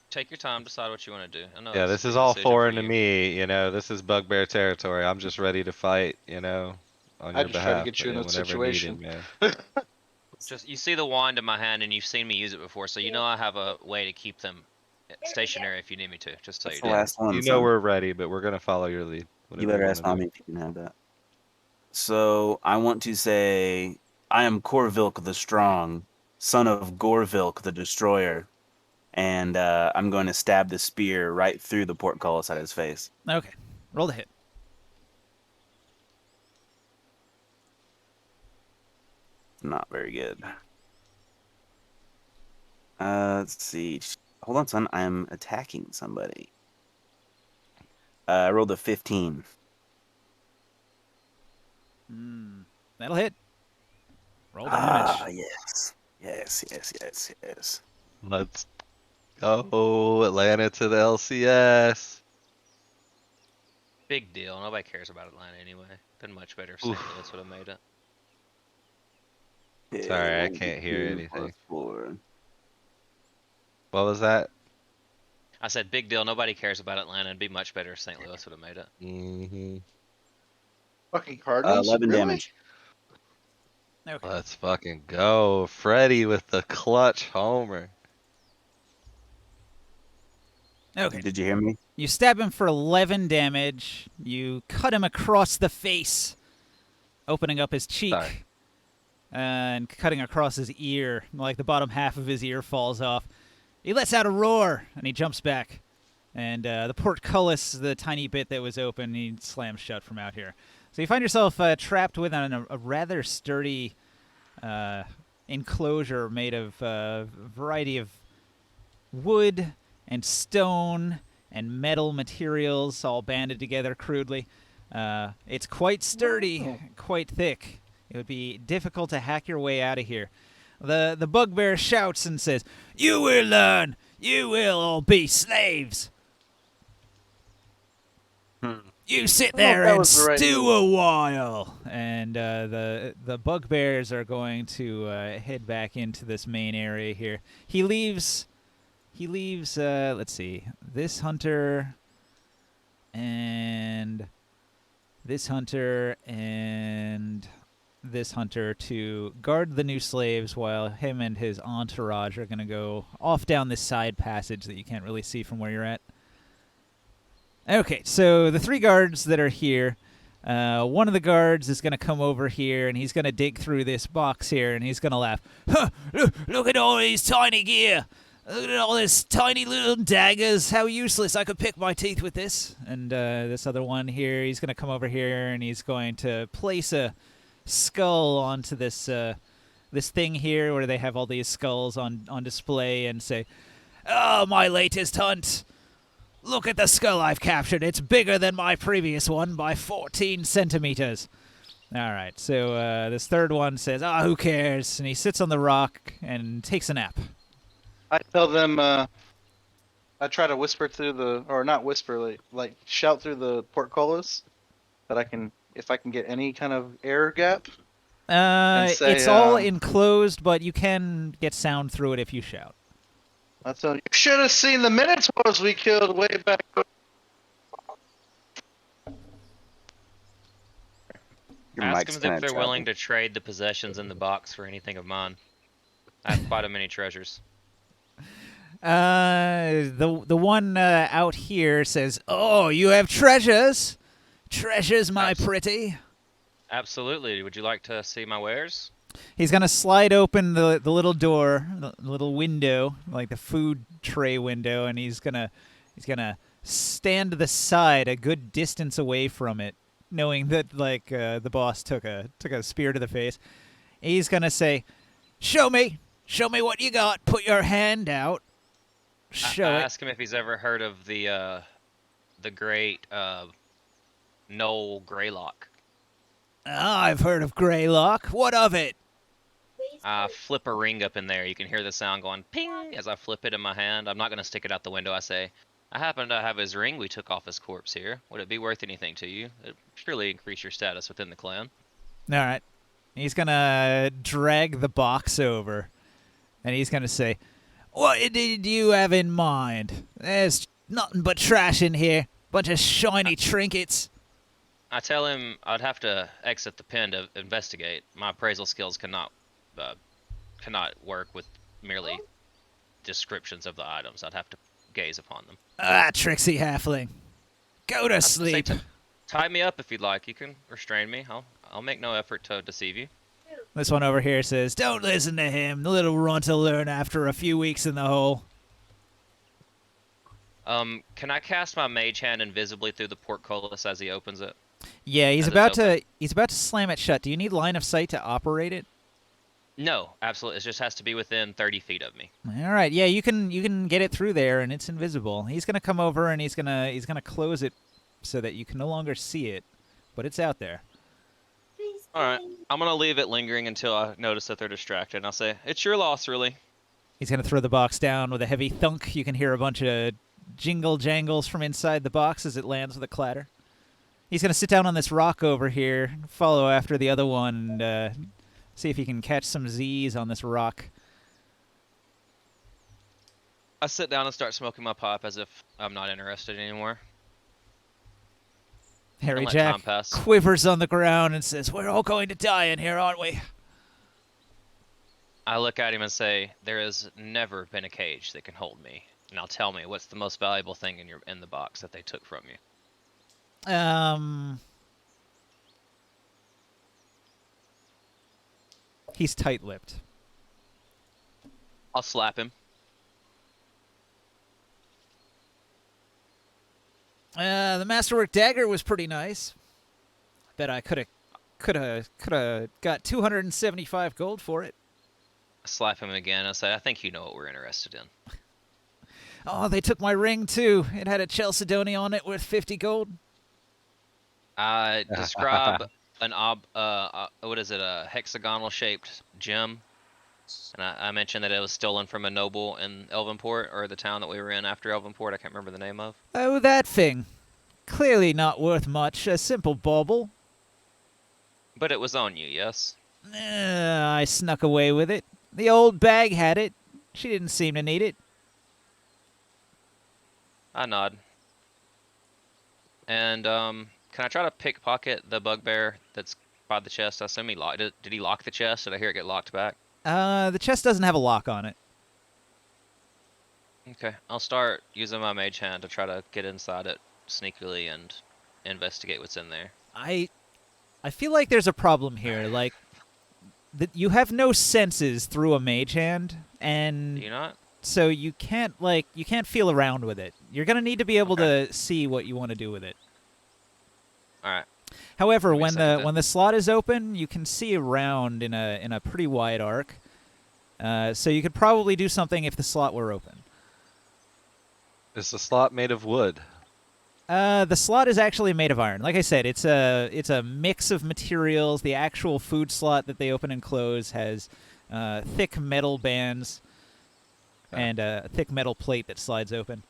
S5: Take your time, decide what you want to do. I know
S6: Yeah,
S5: it's
S6: this
S5: a
S6: is
S5: big
S6: all
S5: decision for
S6: foreign to
S5: you.
S6: me. You know, this is Bugbear territory. I'm just ready to fight. You know, on
S4: I
S6: your
S4: just try to
S6: behalf,
S4: get you in a
S6: whenever
S4: situation.
S6: needed, man.
S5: Just you see the wand in my hand, and you've seen me use it before, so you know I have a way to keep them stationary if you need me to. Just so
S1: that's
S5: you
S1: the
S5: know.
S1: last one,
S6: You know
S1: son.
S6: we're ready, but we're gonna follow your lead.
S1: You
S6: Whatever you
S1: better
S6: want
S1: ask
S6: to do.
S1: mommy if you can have that. So I want to say, I am Corvilk the Strong, son of Gorvilk the Destroyer, and I'm going to stab the spear right through the portcullis at his face.
S3: Okay. Roll the hit.
S1: Not very good. Let's see. Hold on, son. I'm attacking somebody. I rolled a 15.
S3: That'll hit. Roll damage.
S1: Yes.
S6: Let's go, Atlanta to the LCS.
S5: Big deal. Nobody cares about Atlanta anyway. Been much better if St. Louis would have made it.
S1: Okay,
S6: Sorry, I
S1: 1
S6: can't hear
S1: 2
S6: anything.
S1: plus 4.
S6: What was that?
S5: I said big deal. Nobody cares about Atlanta. It'd be much better if St. Louis would have made it.
S6: Mm-hmm.
S4: Fucking Cardinals?
S1: 11
S4: Really?
S1: damage.
S3: Okay.
S6: Let's fucking go, Freddie with the clutch homer.
S3: Okay.
S1: Did you hear me?
S3: You stab him for 11 damage. You cut him across the face, opening up his cheek
S6: Sorry.
S3: and cutting across his ear. Like the bottom half of his ear falls off. He lets out a roar and he jumps back. And the portcullis, the tiny bit that was open, he slams shut from out here. So you find yourself trapped within a rather sturdy enclosure made of a variety of wood and stone and metal materials all banded together crudely. It's quite sturdy, quite thick. It would be difficult to hack your way out of here. The bugbear shouts and says, "You will learn! You will all be slaves! You sit there
S4: that
S3: and
S4: was the right
S3: stew
S4: move.
S3: a while." And the bugbears are going to head back into this main area here. He leaves. Let's see. This hunter and this hunter and this hunter to guard the new slaves while him and his entourage are going to go off down this side passage that you can't really see from where you're at. Okay, so the 3 guards that are here, one of the guards is going to come over here and he's going to dig through this box here and he's going to laugh. Huh, look at all these tiny gear. Look at all this tiny little daggers. How useless. I could pick my teeth with this. And this other one here, he's going to come over here and he's going to place a skull onto this this thing here where they have all these skulls on display and say, "Oh, my latest hunt. Look at the skull I've captured. It's bigger than my previous one by 14 centimeters." All right, so this third one says, "Ah, who cares?" And he sits on the rock and takes a nap.
S4: I tell them, I try to whisper through the, or not whisper, like shout through the portcullis that if I can get any kind of air gap. Say,
S3: it's all enclosed, but you can get sound through it if you shout.
S4: I tell you should have seen the minotaurs we killed way back.
S1: Your
S5: Ask
S1: mic's
S5: them
S1: kinda
S5: if they're
S1: choppy.
S5: willing to trade the possessions in the box for anything of mine. I have quite a many treasures.
S3: The one out here says, "Oh, you have treasures? Treasures, my pretty."
S5: Absolutely. Would you like to see my wares?
S3: He's gonna slide open the little door, the little window, like the food tray window, and he's gonna stand to the side a good distance away from it, knowing that the boss took a spear to the face. He's gonna say, show me what you got. Put your hand out. Show
S5: I
S3: it."
S5: ask him if he's ever heard of the great Noel Greylock.
S3: "Ah, I've heard of Greylock. What of it?"
S5: I flip a ring up in there. You can hear the sound going ping as I flip it in my hand. I'm not going to stick it out the window. I say, "I happen to have his ring we took off his corpse here. Would it be worth anything to you? It'd surely increase your status within the clan."
S3: All right. He's gonna drag the box over, and he's gonna say, "What did you have in mind? There's nothing but trash in here. Bunch of shiny trinkets."
S5: I tell him I'd have to exit the pen to investigate. My appraisal skills cannot work with merely descriptions of the items. I'd have to gaze upon them.
S3: "Ah, tricksy halfling. Go to
S5: I'd say
S3: sleep."
S5: tie me up if you'd like. You can restrain me. I'll make no effort to deceive you.
S3: This one over here says, "Don't listen to him. The little runt will learn after a few weeks in the hole."
S5: Can I cast my mage hand invisibly through the portcullis as he opens it?
S3: Yeah, he's
S5: As it's
S3: about
S5: open.
S3: to slam it shut. Do you need line of sight to operate it?
S5: No, absolutely. It just has to be within 30 feet of me.
S3: All right, yeah, you can get it through there, and it's invisible. He's gonna come over and he's gonna close it so that you can no longer see it, but it's out there.
S5: All right, I'm gonna leave it lingering until I notice that they're distracted. And I'll say, "It's your loss, really."
S3: He's gonna throw the box down with a heavy thunk. You can hear a bunch of jingle jangles from inside the box as it lands with a clatter. He's gonna sit down on this rock over here, follow after the other one, and see if he can catch some Z's on this rock.
S5: I sit down and start smoking my pipe as if I'm not interested anymore.
S3: Harry
S5: let
S3: Jack
S5: time pass.
S3: quivers on the ground and says, "We're all going to die in here, aren't we?"
S5: I look at him and say, "There has never been a cage that can hold me." Now tell me, what's the most valuable thing in the box that they took from you?
S3: He's tight-lipped.
S5: I'll slap him.
S3: The masterwork dagger was pretty nice. Bet I could have got 275 gold for it.
S5: I slap him again. I say, "I think you know what we're interested in."
S3: Oh, they took my ring too. It had a chalcedony on it worth 50 gold.
S5: I describe what is it, a hexagonal shaped gem. And I mentioned that it was stolen from a noble in Elvenport, or the town that we were in after Elvenport. I can't remember the name of.
S3: Oh, that thing. Clearly not worth much. A simple bauble.
S5: But it was on you, yes?
S3: I snuck away with it. The old bag had it. She didn't seem to need it.
S5: I nod. And can I try to pickpocket the bugbear that's verified the chest. I assume he locked it. Did he lock the chest? Did I hear it get locked back?
S3: The chest doesn't have a lock on it.
S5: Okay, I'll start using my mage hand to try to get inside it sneakily and investigate what's in there.
S3: I feel like there's a problem here. Like, you have no senses through a mage hand,
S5: Do
S3: and
S5: you not?
S3: so you can't feel around with it. You're gonna need to be able to see what you want to do with it.
S5: All right.
S3: However,
S5: Give me a
S3: when
S5: second
S3: the
S5: then.
S3: when the slot is open, you can see around in a pretty wide arc. So you could probably do something if the slot were open.
S6: Is the slot made of wood?
S3: The slot is actually made of iron. Like I said, it's a mix of materials. The actual food slot that they open and close has thick metal bands and a thick metal plate that slides open.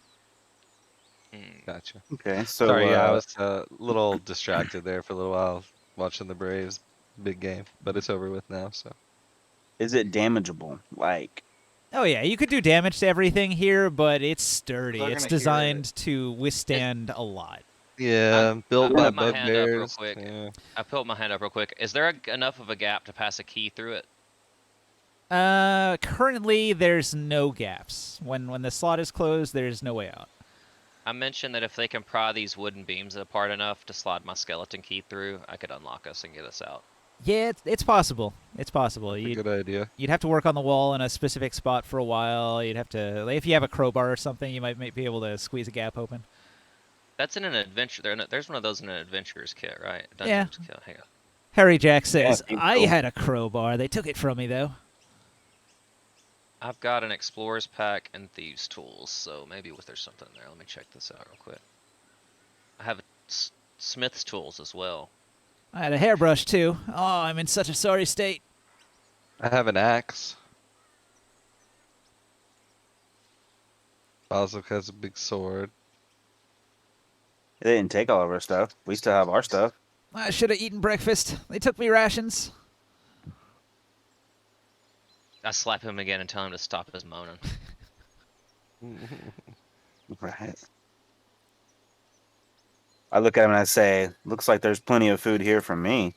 S6: Gotcha.
S1: Okay, so
S6: Sorry, yeah, I was a little distracted there for a little while watching the Braves big game, but it's over with now. So
S1: is it damageable? Like,
S3: Oh yeah, you could do damage to everything here, but it's sturdy.
S4: They're
S3: It's
S4: gonna hear
S3: designed to withstand a lot.
S6: yeah, built
S5: I
S6: by
S5: put my hand up real
S6: bugbears.
S5: quick.
S6: Yeah.
S5: I put my hand up real quick. Is there enough of a gap to pass a key through it?
S3: Currently there's no gaps. When the slot is closed, there's no way out.
S5: I mentioned that if they can pry these wooden beams apart enough to slide my skeleton key through, I could unlock us and get us out.
S3: Yeah, it's possible. It's possible.
S6: That's a good idea.
S3: You'd have to work on the wall in a specific spot for a while. You'd have to, if you have a crowbar or something, you might be able to squeeze a gap open.
S5: That's in an adventure. There's one of those in an adventurer's kit, right?
S3: Yeah.
S5: Kit. Hang on.
S3: Harry Jack says,
S1: I think
S3: I
S1: so.
S3: had a crowbar. They took it from me, though.
S5: I've got an explorer's pack and thieves tools, so maybe there's something in there. Let me check this out real quick. I have smith's tools as well.
S3: I had a hairbrush, too. Oh, I'm in such a sorry state.
S6: I have an axe. Boswick has a big sword.
S1: they didn't take all of our stuff. We still have our stuff.
S3: I should have eaten breakfast. They took me rations.
S5: I slap him again and tell him to stop his moaning.
S1: Right. I look at him and I say, "Looks like there's plenty of food here for me."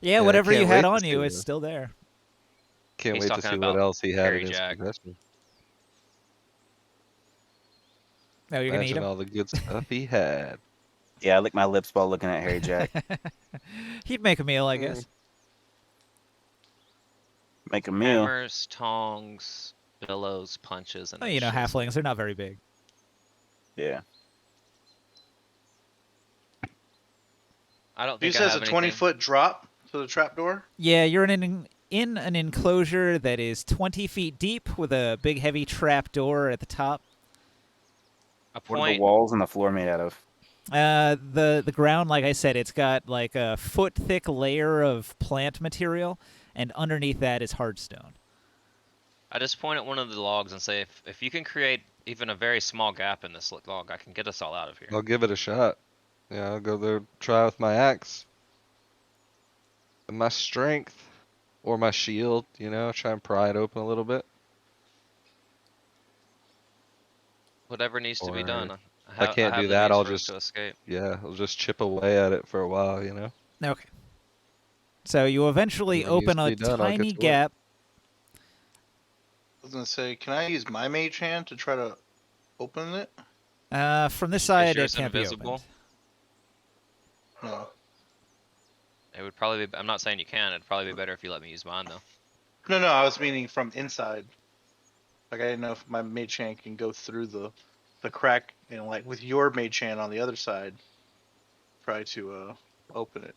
S3: Yeah,
S6: I
S3: whatever you
S6: can't
S3: had
S6: wait to
S3: on
S6: see
S3: you,
S6: what-
S3: it's still there.
S6: Can't
S5: He's
S6: wait to
S5: talking
S6: see what
S5: about
S6: else he had
S5: Harry
S6: in his
S5: Jack.
S6: possession.
S3: Oh, you're going to eat
S6: Imagine
S3: him?
S6: all the good stuff he had.
S1: Yeah, I lick my lips while looking at Harry Jack.
S3: He'd make a meal, I guess.
S1: Make a meal.
S5: Hammers, tongs, billows, punches, and
S3: Oh, you know,
S5: ashes.
S3: halflings, they're not very big.
S1: Yeah.
S5: I don't
S4: You
S5: think I
S4: says a
S5: have anything.
S4: 20-foot drop to the trapdoor?
S3: Yeah, you're in an enclosure that is 20 feet deep with a big, heavy trap door at the top.
S5: A
S1: What are the
S5: point.
S1: walls and the floor made out of?
S3: The ground, like I said, it's got like a foot-thick layer of plant material, and underneath that is hard stone.
S5: I just point at one of the logs and say, if you can create even a very small gap in this log, I can get us all out of here.
S6: I'll give it a shot. Yeah, I'll go there, try with my axe. And my strength. Or my shield, you know, try and pry it open a little bit.
S5: Whatever needs to be
S6: Or
S5: done.
S6: I can't
S5: have
S6: do
S5: the
S6: that,
S5: means
S6: I'll
S5: for us
S6: just-
S5: to escape.
S6: Yeah, I'll just chip away at it for a while, you know.
S3: Okay. So you eventually
S6: Whatever needs
S3: open
S6: to
S3: a
S6: be done, I'll get
S3: tiny
S6: to work.
S3: gap.
S4: I was gonna say, can I use my mage hand to try to open it?
S3: From this
S5: Is
S3: side, it
S5: yours
S3: can't be
S5: invisible?
S3: opened.
S4: No.
S5: It would probably be. I'm not saying you can. It'd probably be better if you let me use mine though.
S4: No, I was meaning from inside. Like I didn't know if my mage hand can go through the crack, you know, like with your mage hand on the other side. Try to open it.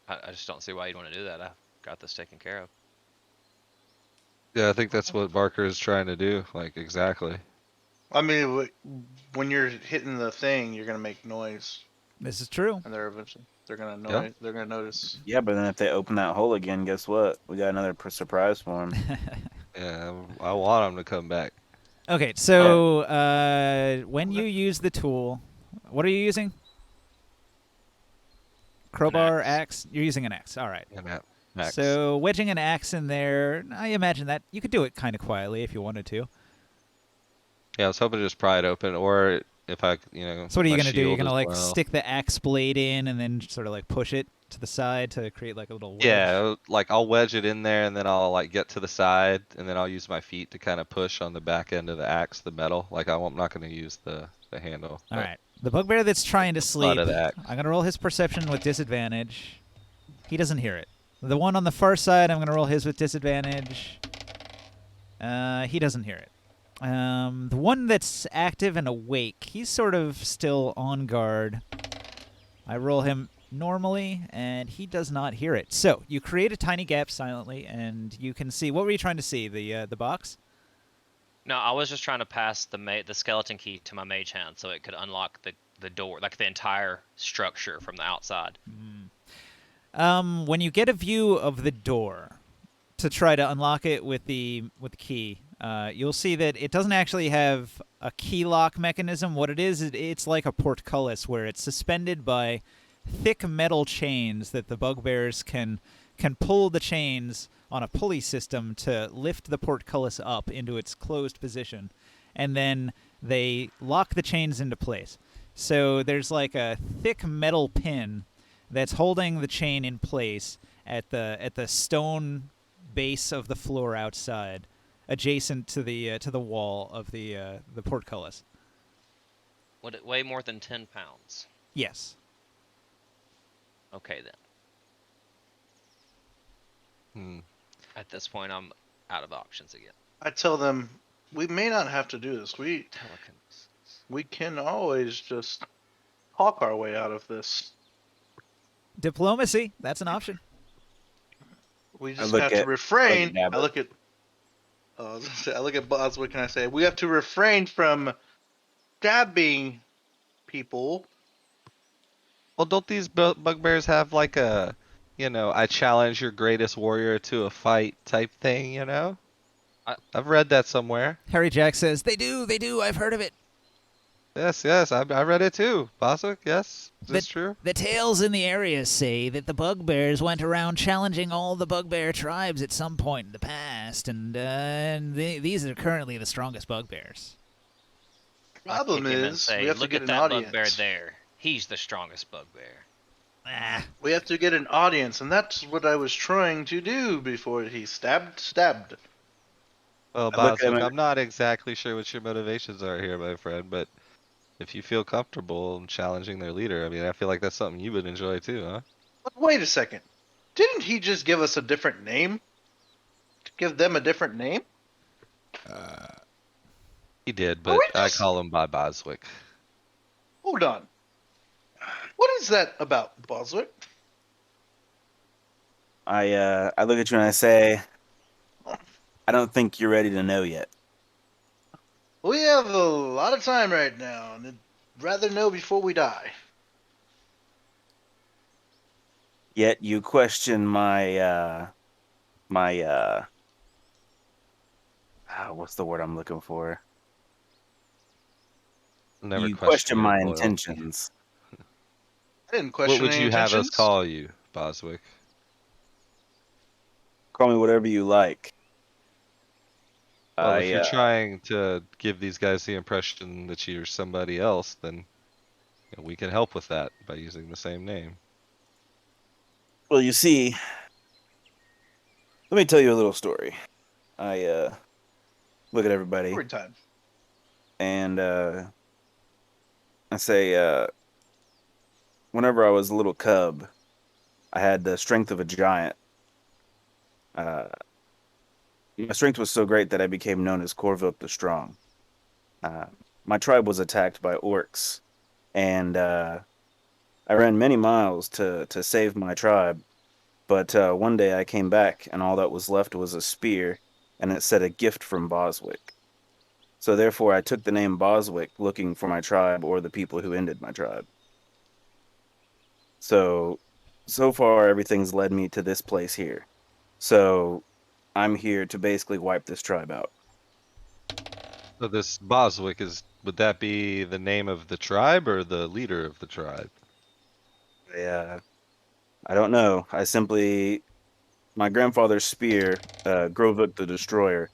S5: I just don't see why you'd want to do that. I've got this taken care of.
S6: Yeah, I think that's what Barker is trying to do. Like, exactly.
S4: I mean, when you're hitting the thing, you're gonna make noise,
S3: This is true.
S4: and they're gonna know
S6: Yeah.
S4: it. They're gonna notice.
S1: Yeah, but then if they open that hole again, guess what? We got another surprise for them.
S6: Yeah, I want him to come back.
S3: Okay, so when you use the tool, what are you using? Crowbar, axe? You're using an axe. All right.
S6: And axe.
S3: So wedging an axe in there, I imagine that you could do it kind of quietly if you wanted to.
S6: Yeah, I was hoping to just pry it open, or if I, you know,
S3: So what are you
S6: my
S3: gonna do? You're
S6: shield
S3: gonna
S6: as
S3: like
S6: well.
S3: stick the axe blade in and then sort of like push it to the side to create like a little wedge.
S6: Yeah, like I'll wedge it in there and then I'll like get to the side and then I'll use my feet to kind of push on the back end of the axe, the metal. Like I'm not going to use the handle.
S3: All
S6: but
S3: right. The bugbear that's trying to
S6: the butt
S3: sleep.
S6: of the axe.
S3: I'm gonna roll his perception with disadvantage. He doesn't hear it. The one on the far side, I'm gonna roll his with disadvantage. He doesn't hear it. The one that's active and awake, he's sort of still on guard. I roll him normally, and he does not hear it. So you create a tiny gap silently, and you can see. What were you trying to see? The box?
S5: No, I was just trying to pass the skeleton key to my mage hand so it could unlock the door, like the entire structure from the outside.
S3: When you get a view of the door to try to unlock it with the key, you'll see that it doesn't actually have a key lock mechanism. What it is, it's like a portcullis where it's suspended by thick metal chains that the bugbears can pull the chains on a pulley system to lift the portcullis up into its closed position, and then they lock the chains into place. So there's like a thick metal pin that's holding the chain in place at the stone base of the floor outside, adjacent to the wall of the portcullis.
S5: Would it weigh more than 10 pounds?
S3: Yes.
S5: Okay then.
S6: Hmm.
S5: At this point, I'm out of options again.
S4: I tell them we may not have to do this.
S5: Telekinesis.
S4: We can always just talk our way out of this.
S3: Diplomacy, that's an option.
S4: We
S1: I
S4: just
S1: look
S4: have to
S1: at-
S4: refrain.
S1: Abbott.
S4: I look at Boz. What can I say? We have to refrain from stabbing people.
S6: Well, don't these bugbears have like a, you know, I challenge your greatest warrior to a fight type thing, you know? I've read that somewhere.
S3: Harry Jack says, they do, I've heard of it.
S6: Yes, I read it too. Boswick, yes? Is this true?
S3: The tales in the area say that the bugbears went around challenging all the bugbear tribes at some point in the past, and these are currently the strongest bugbears.
S4: Problem
S5: I kick him and
S4: is,
S5: say,
S4: we have to
S5: look
S4: get
S5: at
S4: an
S5: that
S4: audience.
S5: bugbear there. He's the strongest bugbear.
S4: We have to get an audience, and that's what I was trying to do before he stabbed.
S6: Well,
S1: I look at him
S6: Boswick,
S1: and-
S6: I'm not exactly sure what your motivations are here, my friend, but if you feel comfortable in challenging their leader, I mean, I feel like that's something you would enjoy too, huh?
S4: But wait a second. Didn't he just give us a different name? To give them a different name?
S6: He did,
S4: Are
S6: but
S4: we
S6: I
S4: just-
S6: call him by Boswick.
S4: Hold on. What is that about, Boswick?
S1: I look at you and I say, I don't think you're ready to know yet.
S4: We have a lot of time right now, and I'd rather know before we die.
S1: Yet you question what's the word I'm looking for?
S6: Never
S1: You question
S6: your
S1: my
S6: loyalty.
S1: intentions.
S4: I didn't question
S6: What would
S4: any
S6: you have us
S4: intentions.
S6: call you, Boswick?
S1: Call me whatever you like.
S6: Well, if you're
S1: I
S6: trying to give these guys the impression that you're somebody else, then you know, we can help with that by using the same name.
S1: well, you see, let me tell you a little story. I look at everybody
S4: Every time.
S1: and I say, whenever I was a little cub, I had the strength of a giant. My strength was so great that I became known as Corvilk the Strong. My tribe was attacked by orcs, and I ran many miles to save my tribe. But one day I came back, and all that was left was a spear, and it said a gift from Boswick. So therefore, I took the name Boswick, looking for my tribe or the people who ended my tribe. So far, everything's led me to this place here. So I'm here to basically wipe this tribe out.
S6: So this Boswick would that be the name of the tribe or the leader of the tribe?
S1: I don't know. My grandfather's spear, Grovuk the Destroyer,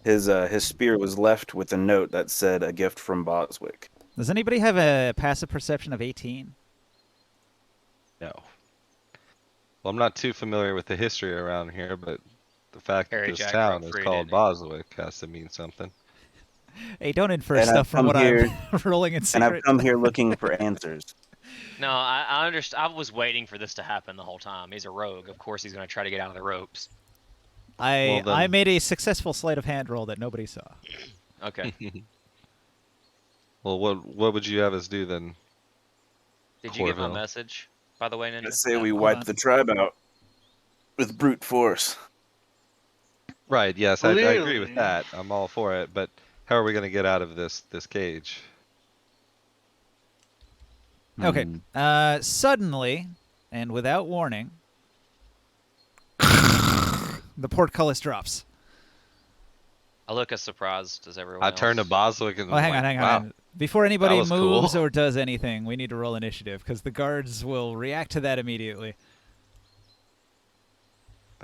S1: his spear was left with a note that said a gift from Boswick.
S3: Does anybody have a passive perception of 18?
S6: No. Well, I'm not too familiar with the history around here, but the fact that
S5: Harry
S6: this
S5: Jack
S6: town
S5: wrote
S6: is
S5: free,
S6: called
S5: didn't he?
S6: Boswick has to mean something.
S3: Hey, don't infer
S1: And
S3: stuff
S1: I've
S3: from
S1: come
S3: what
S1: here,
S3: I'm rolling in
S1: and I've
S3: secret.
S1: come here looking for answers.
S5: No, I understand. I was waiting for this to happen the whole time. He's a rogue. Of course, he's gonna try to get out of the ropes.
S3: I
S6: Well, then-
S3: made a successful sleight of hand roll that nobody saw.
S5: Okay.
S6: Well, what would you have us do then?
S5: Did you get my
S6: Corville?
S5: message, by the way,
S1: I
S5: Ninja?
S1: say we
S3: Hold
S1: wipe
S3: on.
S1: the tribe out with brute force.
S6: Right, yes, I agree with
S4: Clearly.
S6: that. I'm all for it, but how are we going to get out of this cage?
S3: Okay.
S1: Hmm.
S3: Suddenly, and without warning, the portcullis drops.
S5: I look as surprised as everyone
S6: I
S5: else.
S6: turn to Boswick and
S3: Oh, hang on, hang on.
S6: wow.
S3: hang on. Before anybody
S6: was
S3: moves
S6: cool.
S3: or does anything, we need to roll initiative because the guards will react to that immediately.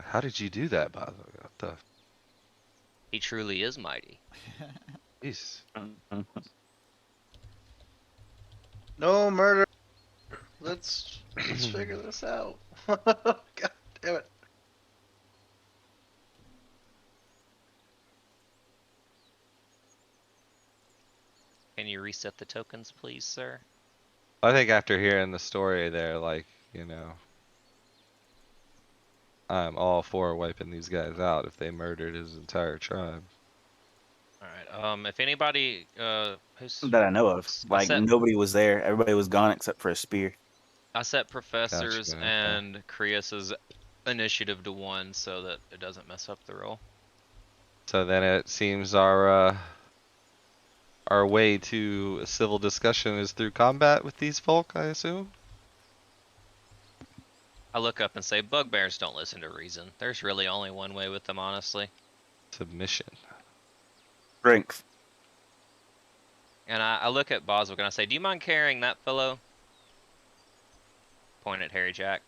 S6: How did you do that, Boswick? What the?
S5: He truly is mighty.
S6: Jeez.
S4: No murder. Let's figure this out. God damn it.
S5: Can you reset the tokens, please, sir?
S6: I think after hearing the story there, like, I'm all for wiping these guys out if they murdered his entire tribe.
S5: All right. If anybody, who's
S1: That I know of.
S5: I
S1: Like,
S5: set
S1: nobody was there. Everybody was gone except for a spear.
S5: I set professors
S6: okay.
S5: and Krius's initiative to 1 so that it doesn't mess up the roll.
S6: So then it seems our way to a civil discussion is through combat with these folk, I assume?
S5: I look up and say, bugbears don't listen to reason. There's really only one way with them, honestly.
S6: Submission.
S1: Strength.
S5: And I look at Boswick and I say, do you mind carrying that fellow? Point at Harry Jack.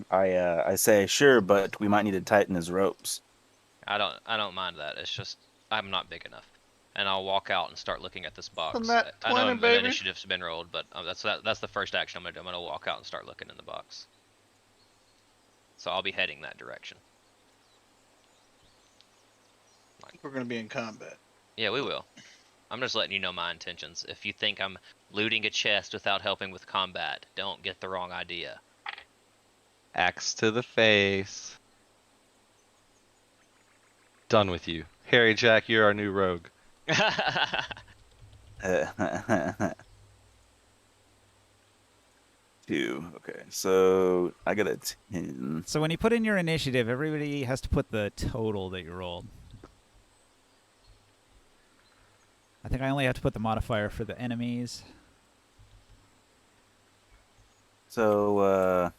S1: I say sure, but we might need to tighten his ropes.
S5: I don't mind that. It's just I'm not big enough. And I'll walk out and start looking at this box.
S4: On that
S5: I know
S4: 20,
S5: an
S4: baby.
S5: initiative's been rolled, but that's the first action I'm gonna do. I'm gonna walk out and start looking in the box. So I'll be heading that direction.
S4: We're gonna be in combat.
S5: Yeah, we will. I'm just letting you know my intentions. If you think I'm looting a chest without helping with combat, don't get the wrong idea.
S6: Axe to the face. Done with you. Harry Jack, you're our new rogue.
S1: Two. Okay, so I got a 10.
S3: So when you put in your initiative, everybody has to put the total that you rolled. I think I only have to put the modifier for the enemies.
S1: So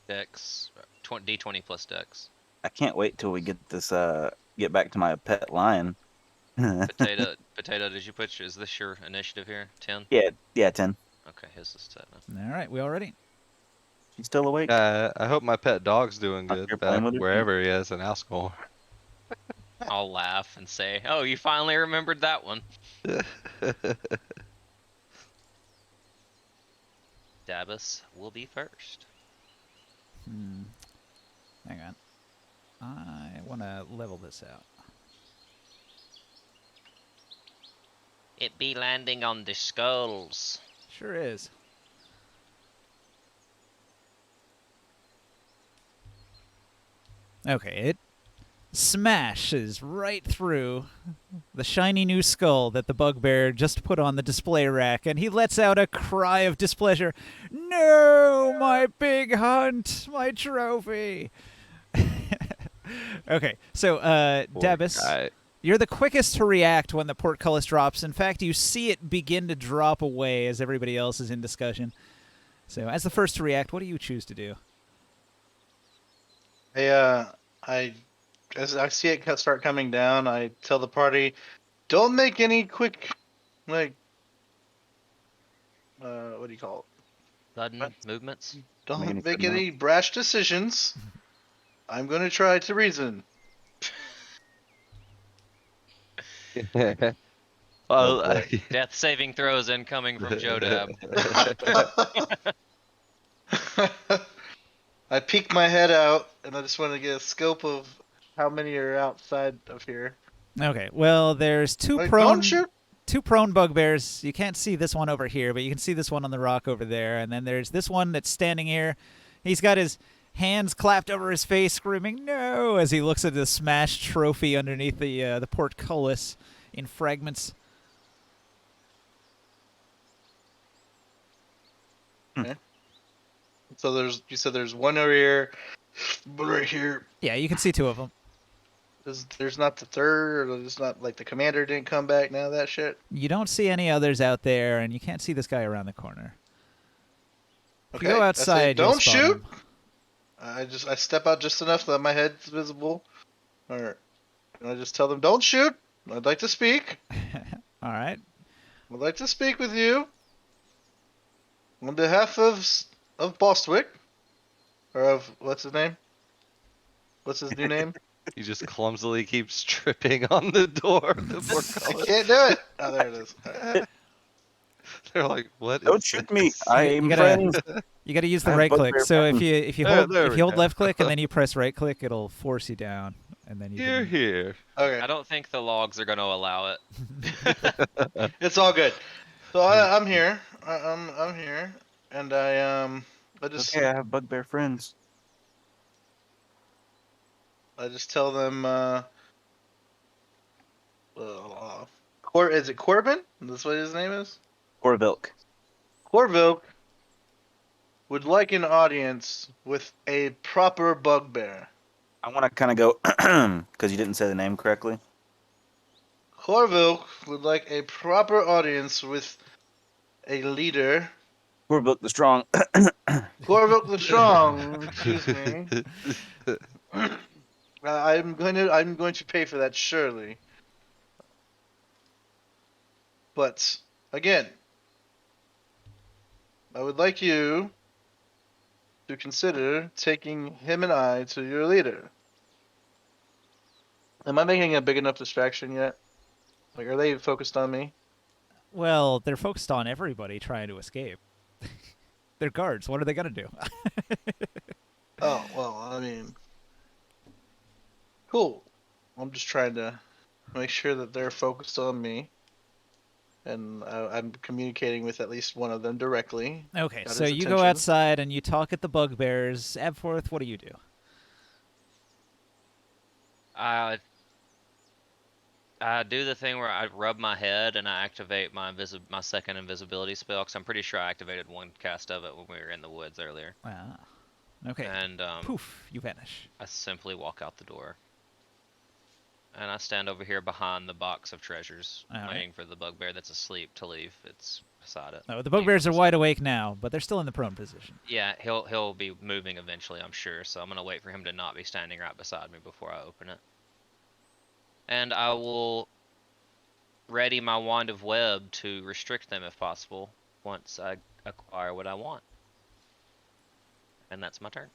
S5: Dex, D20 plus Dex.
S1: I can't wait till we get this get back to my pet lion.
S5: Potato, did you put is this your initiative here? 10?
S1: Yeah, 10.
S5: Okay, his is 10.
S3: All right, we all ready?
S1: She's still awake.
S6: I hope my pet dog's doing
S1: Out
S6: good
S1: here
S6: back
S1: playing with her?
S6: wherever he is in Alscor.
S5: I'll laugh and say, "Oh, you finally remembered that one." Dabus will be first.
S3: Hang on. I want to level this out.
S5: It be landing on the skulls.
S3: Sure is. Okay, it smashes right through the shiny new skull that the bugbear just put on the display rack, and he lets out a cry of displeasure. No, my big hunt, my trophy. Okay, so Dabus, you're the quickest to react when the portcullis drops. In fact, you see it begin to drop away as everybody else is in discussion. So as the first to react, what do you choose to do?
S4: As I see it start coming down, I tell the party, don't make any quick, what do you call it?
S5: Sudden movements.
S4: Don't make any brash decisions. I'm going to try to reason.
S6: Well,
S4: boy.
S5: Death saving throws incoming from Jodab.
S4: I peek my head out, and I just want to get a scope of how many are outside of here.
S3: Okay. Well, there's
S4: Like, don't shoot.
S3: two prone bugbears. You can't see this one over here, but you can see this one on the rock over there. And then there's this one that's standing here. He's got his hands clapped over his face, screaming "No!" as he looks at the smashed trophy underneath the portcullis in fragments.
S4: So you said there's one over here, one right here.
S3: Yeah, you can see two of them.
S4: There's not the third, or there's not like the commander didn't come back. None of that shit.
S3: You don't see any others out there, and you can't see this guy around the corner. If
S4: Okay.
S3: you go
S4: I say,
S3: outside, you'll
S4: don't
S3: spot
S4: shoot.
S3: him.
S4: I step out just enough that my head's visible, and I just tell them, don't shoot. I'd like to speak.
S3: All right.
S4: I'd like to speak with you on behalf of Bostwick, or of what's his name? What's his new name?
S6: he just clumsily keeps tripping on the door. The
S4: I
S6: portcullis.
S4: can't do it. Oh, there it is.
S6: They're like, what?
S1: Don't
S6: is
S1: shoot
S6: this?
S1: me. I'm
S3: you gotta-
S1: friends.
S3: You got to use
S1: I
S3: the
S1: have
S3: right click.
S1: bugbear
S3: So
S1: friends.
S3: if you
S6: There
S3: hold
S6: we go.
S3: left click and then you press right click, it'll force you down, and then you
S6: Here,
S3: can...
S6: here.
S4: Okay,
S5: I don't think the logs are going to allow it.
S4: it's all good. So I'm here. I'm here, and I just
S1: Okay, I have bugbear friends.
S4: I just tell them is it Corbin? That's what his name is.
S1: Corvilk.
S4: Corvilk would like an audience with a proper bugbear.
S1: I want to kind of go because you didn't say the name correctly.
S4: Corvilk would like a proper audience with a leader.
S1: Corvilk the Strong.
S4: Corvilk the Strong, excuse me. I'm going to pay for that surely. But again, I would like you to consider taking him and I to your leader. Am I making a big enough distraction yet? Like, are they focused on me?
S3: Well, they're focused on everybody trying to escape. They're guards. What are they gonna do?
S4: Oh, well, I mean, cool. I'm just trying to make sure that they're focused on me. And I'm communicating with at least one of them directly.
S3: Okay,
S4: Got
S3: so
S4: his
S3: you go
S4: attention.
S3: outside and you talk at the bugbears. Abforth, what do you do?
S5: I do the thing where I rub my head and I activate my second invisibility spell, because I'm pretty sure I activated one cast of it when we were in the woods earlier.
S3: Ah, okay.
S5: And
S3: Poof, you vanish.
S5: I simply walk out the door. And I stand over here behind the box of treasures,
S3: All right.
S5: waiting for the bugbear that's asleep to leave. It's beside it.
S3: No, the bugbears are wide awake now, but they're still in the prone position.
S5: Yeah, he'll be moving eventually, I'm sure. So I'm gonna wait for him to not be standing right beside me before I open it. And I will ready my wand of web to restrict them if possible once I acquire what I want. And that's my turn.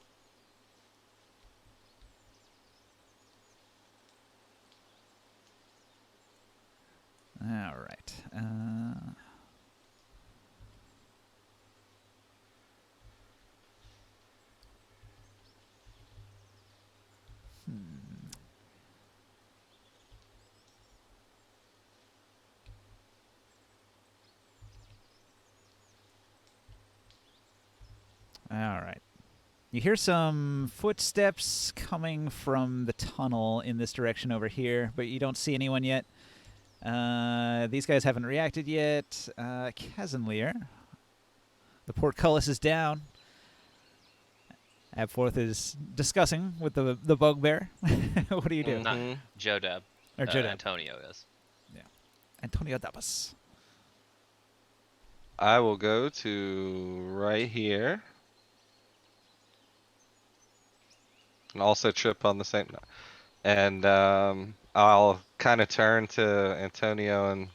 S3: All right. All right. You hear some footsteps coming from the tunnel in this direction over here, but you don't see anyone yet. These guys haven't reacted yet. Kazanlir. The portcullis is down. Abforth is discussing with the bugbear. What do you do?
S5: Not Jodab.
S3: Or Jodab.
S5: Antonio is.
S3: Antonio Dabas.
S6: I will go to right here. And also trip on the same. And I'll kind of turn to Antonio and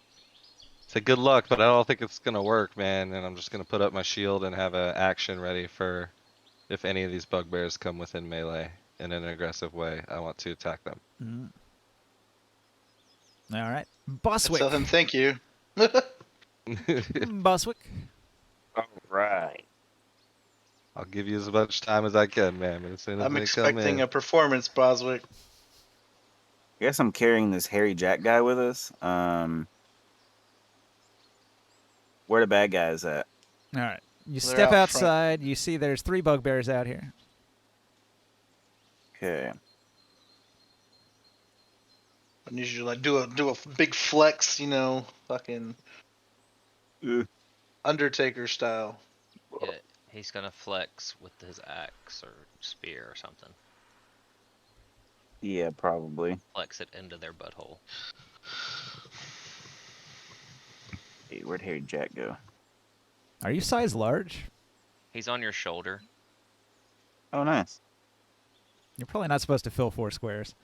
S6: say, good luck, but I don't think it's going to work, man. And I'm just going to put up my shield and have an action ready for if any of these bugbears come within melee in an aggressive way. I want to attack them.
S3: All right.
S4: I tell him
S3: Boswick.
S4: thank you.
S3: Boswick.
S1: All right.
S6: I'll give you as much time as I can, man. But as soon as
S4: I'm
S6: they come
S4: expecting
S6: in,
S4: a performance, Boswick.
S1: I guess I'm carrying this hairy Jack guy with us. Where the bad guys at?
S3: All right. You
S4: They're
S3: step
S4: out front.
S3: outside. You see there's 3 bugbears out here.
S1: Okay.
S4: I need you to like do a big flex, fucking Undertaker style.
S5: Yeah, he's gonna flex with his axe or spear or something.
S1: Yeah, probably.
S5: Flex it into their butthole.
S1: Hey, where'd hairy Jack go?
S3: Are you size large?
S5: He's on your shoulder.
S1: Oh, nice.
S3: You're probably not supposed to fill 4 squares.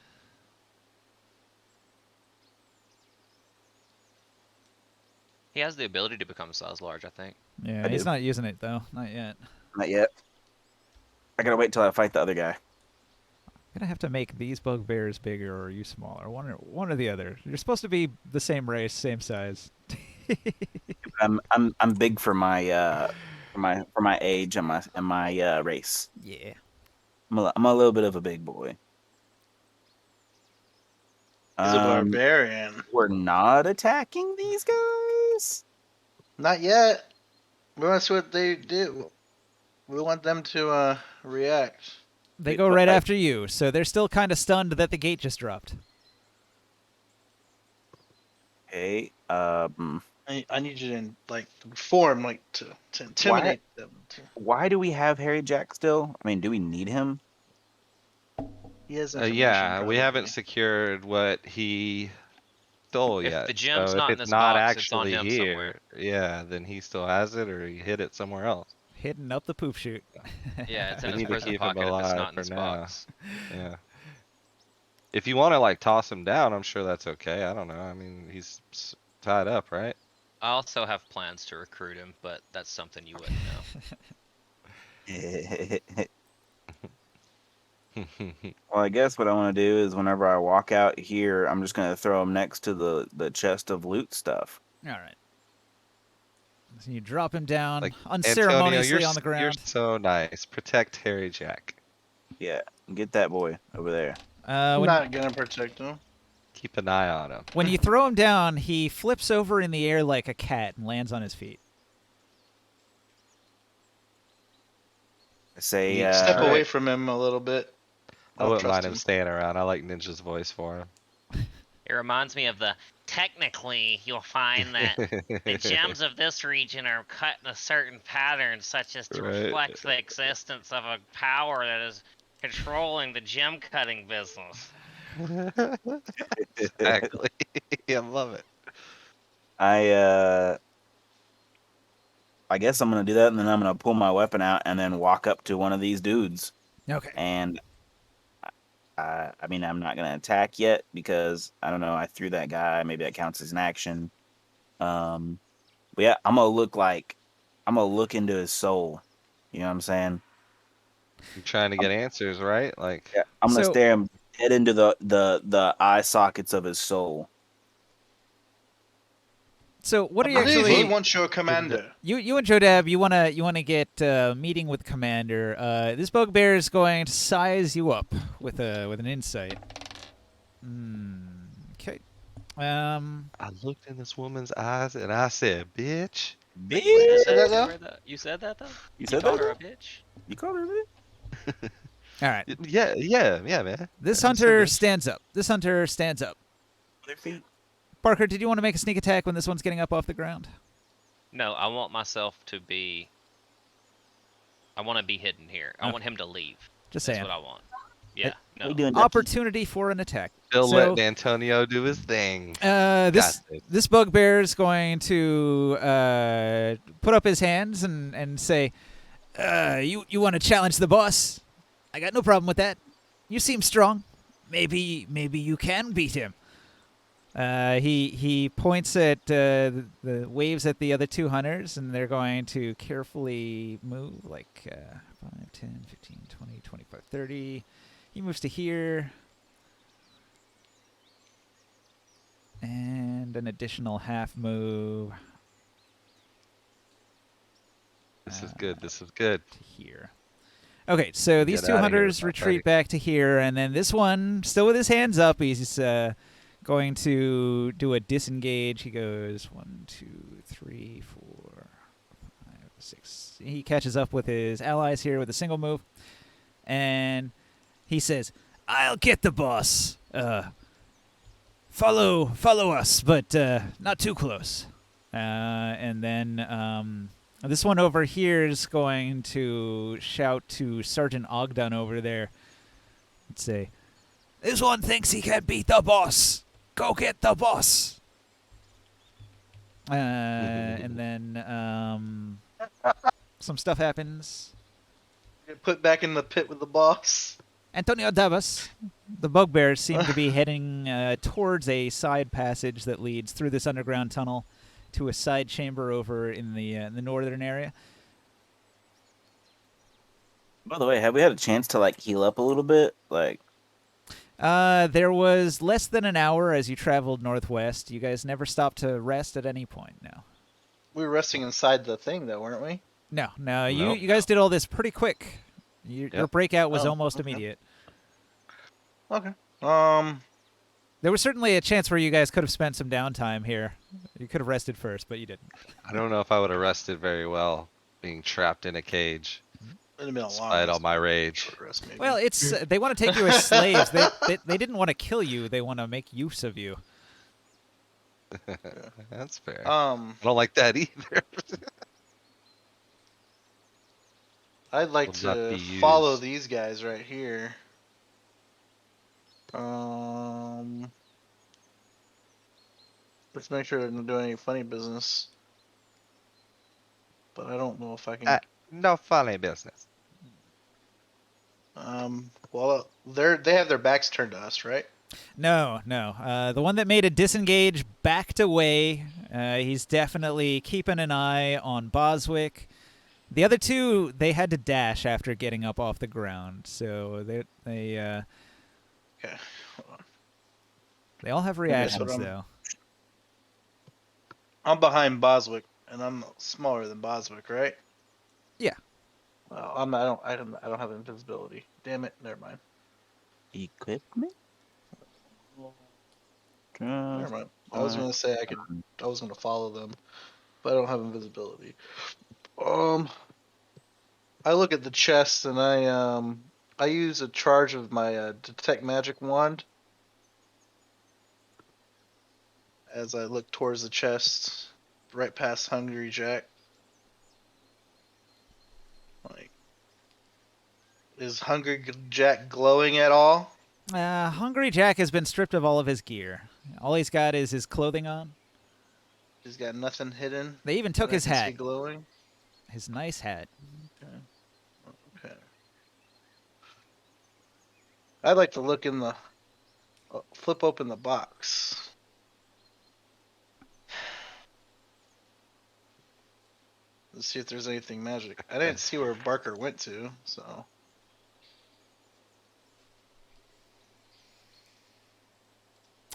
S5: He has the ability to become size large, I think.
S3: Yeah,
S1: I
S3: he's
S1: do.
S3: not using it though. Not yet.
S1: Not yet. I gotta wait till I fight the other guy.
S3: I'm gonna have to make these bugbears bigger or you smaller. One or the other. You're supposed to be the same race, same size.
S1: I'm big for my age and my race.
S3: Yeah.
S1: I'm a little bit of a big boy.
S4: He's a barbarian.
S1: We're not attacking these guys.
S4: Not yet. We want to see what they do. We want them to react.
S3: They
S1: Wait,
S3: go
S1: but
S3: right
S1: I-
S3: after you, so they're still kind of stunned that the gate just dropped.
S1: Okay.
S4: I need you to like form like to intimidate them.
S1: Why do we have Harry Jack still? I mean, do we need him?
S4: He has information.
S6: yeah, we
S4: probably.
S6: haven't secured what he stole
S5: If
S6: yet.
S5: the gem's
S6: so
S5: not
S6: if
S5: in
S6: it's
S5: this
S6: not
S5: box, it's on
S6: actually
S5: him
S6: here,
S5: somewhere.
S6: yeah, then he still has it, or he hid it somewhere else.
S3: Hidden up the poop chute.
S5: Yeah, it's in
S6: We
S5: his
S6: need to
S5: prison
S6: keep him
S5: pocket if it's
S6: alive
S5: not in
S6: for
S5: this
S6: now.
S5: box.
S6: Yeah. If you want to like toss him down, I'm sure that's okay. I don't know. I mean, he's tied up, right?
S5: I also have plans to recruit him, but that's something you wouldn't know.
S1: Well, I guess what I want to do is whenever I walk out here, I'm just gonna throw him next to the chest of loot stuff.
S3: All right. So you drop him down
S6: Like,
S3: unceremoniously
S6: Antonio,
S3: on the
S6: you're
S3: ground.
S6: so nice. Protect Harry Jack.
S1: Yeah, get that boy over there.
S4: I'm
S3: When,
S4: not gonna protect him.
S6: Keep an eye on him.
S3: when you throw him down, he flips over in the air like a cat and lands on his feet.
S1: I say,
S6: You
S4: Step
S6: Alright.
S4: away from him a little bit.
S6: I
S4: Don't
S6: wouldn't
S4: trust
S6: mind him staying around. I like Ninja's voice for
S5: It reminds me of the technically you'll find that the
S6: him.
S5: gems of this region are cut in a certain pattern such as to
S6: Right.
S5: reflect the existence of a power that is controlling the gem cutting business.
S6: Exactly. I love it.
S1: I guess I'm gonna do that, and then I'm gonna pull my weapon out and then walk up to one of these dudes.
S3: Okay.
S1: And I mean, I'm not gonna attack yet because I don't know. I threw that guy. Maybe that counts as an action. But yeah, I'm gonna look into his soul. You know what I'm saying?
S6: You're trying to get answers, right? Like,
S1: Yeah, I'm gonna
S3: So-
S1: stare him dead into the eye sockets of his soul.
S3: So what are you
S4: I believe he
S3: actually?
S4: wants your commander.
S3: You and Jodab, you wanna get meeting with Commander. This bugbear is going to size you up with an insight. Okay.
S6: I looked in this woman's eyes and I said, "Bitch."
S5: You
S1: Bitch!
S4: said that,
S5: said
S4: though?
S5: that? You said that though?
S1: You said
S5: called
S1: that?
S5: her a bitch?
S1: You called her a bitch?
S3: All right.
S6: Yeah, man.
S3: This
S6: I said
S3: hunter
S6: bitch.
S3: stands up. This hunter stands up.
S1: Their feet.
S3: Parker, did you want to make a sneak attack when this one's getting up off the ground?
S5: No, I want myself to be. I want to be hidden here. I
S3: Okay.
S5: want him to leave.
S3: Just
S5: That's
S3: saying.
S5: what I want. Yeah. No.
S1: We doing Dutchie?
S3: Opportunity for an attack.
S6: Still
S3: So-
S6: letting Antonio do his thing.
S3: This
S6: Got this.
S3: this bugbear is going to put up his hands and say, "You want to challenge the boss? I got no problem with that. You seem strong. Maybe you can beat him." He points at the waves at the other 2 hunters, and they're going to carefully move like 5, 10, 15, 20, 25, 30. He moves to here. And and an additional half move.
S6: This is good. This is good.
S3: To here. Okay, so these
S6: Get
S3: two
S6: outta here
S3: hunters
S6: with my
S3: retreat
S6: party.
S3: back to here, and then this one, still with his hands up, he's going to do a disengage. He goes 1, 2, 3, 4, 5, 6. He catches up with his allies here with a single move, and he says, "I'll get the boss. Follow us, but not too close." And then this one over here is going to shout to Sergeant Ogden over there and say, "This one thinks he can beat the boss. Go get the boss." And then some stuff happens.
S4: Get put back in the pit with the boss.
S3: Antonio Davos, the bugbears seem to be heading towards a side passage that leads through this underground tunnel to a side chamber over in the northern area.
S1: By the way, have we had a chance to like heal up a little bit? Like,
S3: There was less than an hour as you traveled northwest. You guys never stopped to rest at any point. No,
S4: We were resting inside the thing, though, weren't we?
S3: no.
S6: Nope.
S3: You guys did all this pretty quick. Your
S6: Yep.
S3: breakout was
S4: Oh,
S3: almost
S4: okay.
S3: immediate.
S4: Okay.
S3: There was certainly a chance where you guys could have spent some downtime here. You could have rested first, but you didn't.
S6: I don't know if I would have rested very well being trapped in a cage,
S4: It'd have been a long
S6: despite all
S4: rest.
S6: my rage.
S4: Short rest, maybe.
S3: Well, it's they want to take you as slaves. They didn't want to kill you. They want to make use of you.
S6: That's fair.
S4: Um,
S6: I don't like that either.
S4: I'd like
S6: Will not
S4: to
S6: be
S4: follow
S6: used.
S4: these guys right here. Let's make sure they're not doing any funny business. But I don't know if I can.
S6: No funny business.
S4: Well, they have their backs turned to us, right?
S3: No. The one that made a disengage backed away. He's definitely keeping an eye on Boswick. The other two, they had to dash after getting up off the ground. So they
S4: Okay. Hold on.
S3: they all have
S4: Maybe that's
S3: reactions
S4: what
S3: though.
S4: I'm behind Boswick, and I'm smaller than Boswick, right?
S3: Yeah.
S4: Well, I'm not. I don't have invisibility. Damn it. Never mind.
S1: equipment?
S4: Never mind. I was gonna say I was gonna follow them, but I don't have invisibility. I look at the chest and I use a charge of my detect magic wand as I look towards the chest, right past Hungry Jack. Like, is Hungry Jack glowing at all?
S3: Hungry Jack has been stripped of all of his gear. All he's got is his clothing on.
S4: He's got nothing hidden.
S3: They even took
S4: that I
S3: his
S4: can see
S3: hat.
S4: glowing.
S3: His nice hat.
S4: Okay. I'd like to look in the flip open the box. Let's see if there's anything magic. I didn't see where Barker went to, so.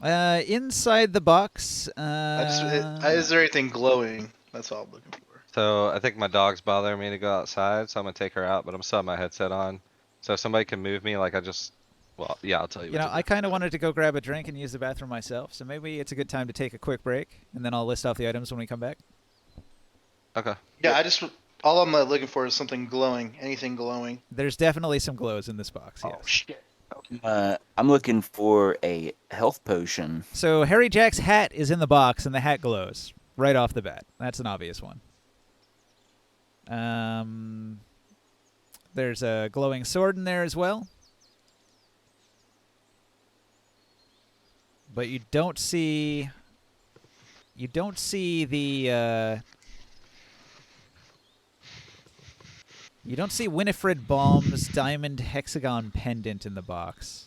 S3: Inside the box.
S4: Is there anything glowing? That's all I'm looking for.
S6: So I think my dog's bothering me to go outside, so I'm gonna take her out, but I'm still have my headset on. So if somebody can move me, like well, yeah, I'll tell you.
S3: You
S6: what
S3: know,
S6: to
S3: I
S6: do.
S3: kind of wanted to go grab a drink and use the bathroom myself, so maybe it's a good time to take a quick break, and then I'll list off the items when we come back.
S6: Okay.
S4: Yeah, all I'm looking for is something glowing. Anything glowing.
S3: There's definitely some glows in this box, yes.
S4: Oh shit.
S1: I'm looking for a health potion.
S3: So Harry Jack's hat is in the box, and the hat glows right off the bat. That's an obvious one. There's a glowing sword in there as well. But you don't see the you don't see Winifred Baum's diamond hexagon pendant in the box.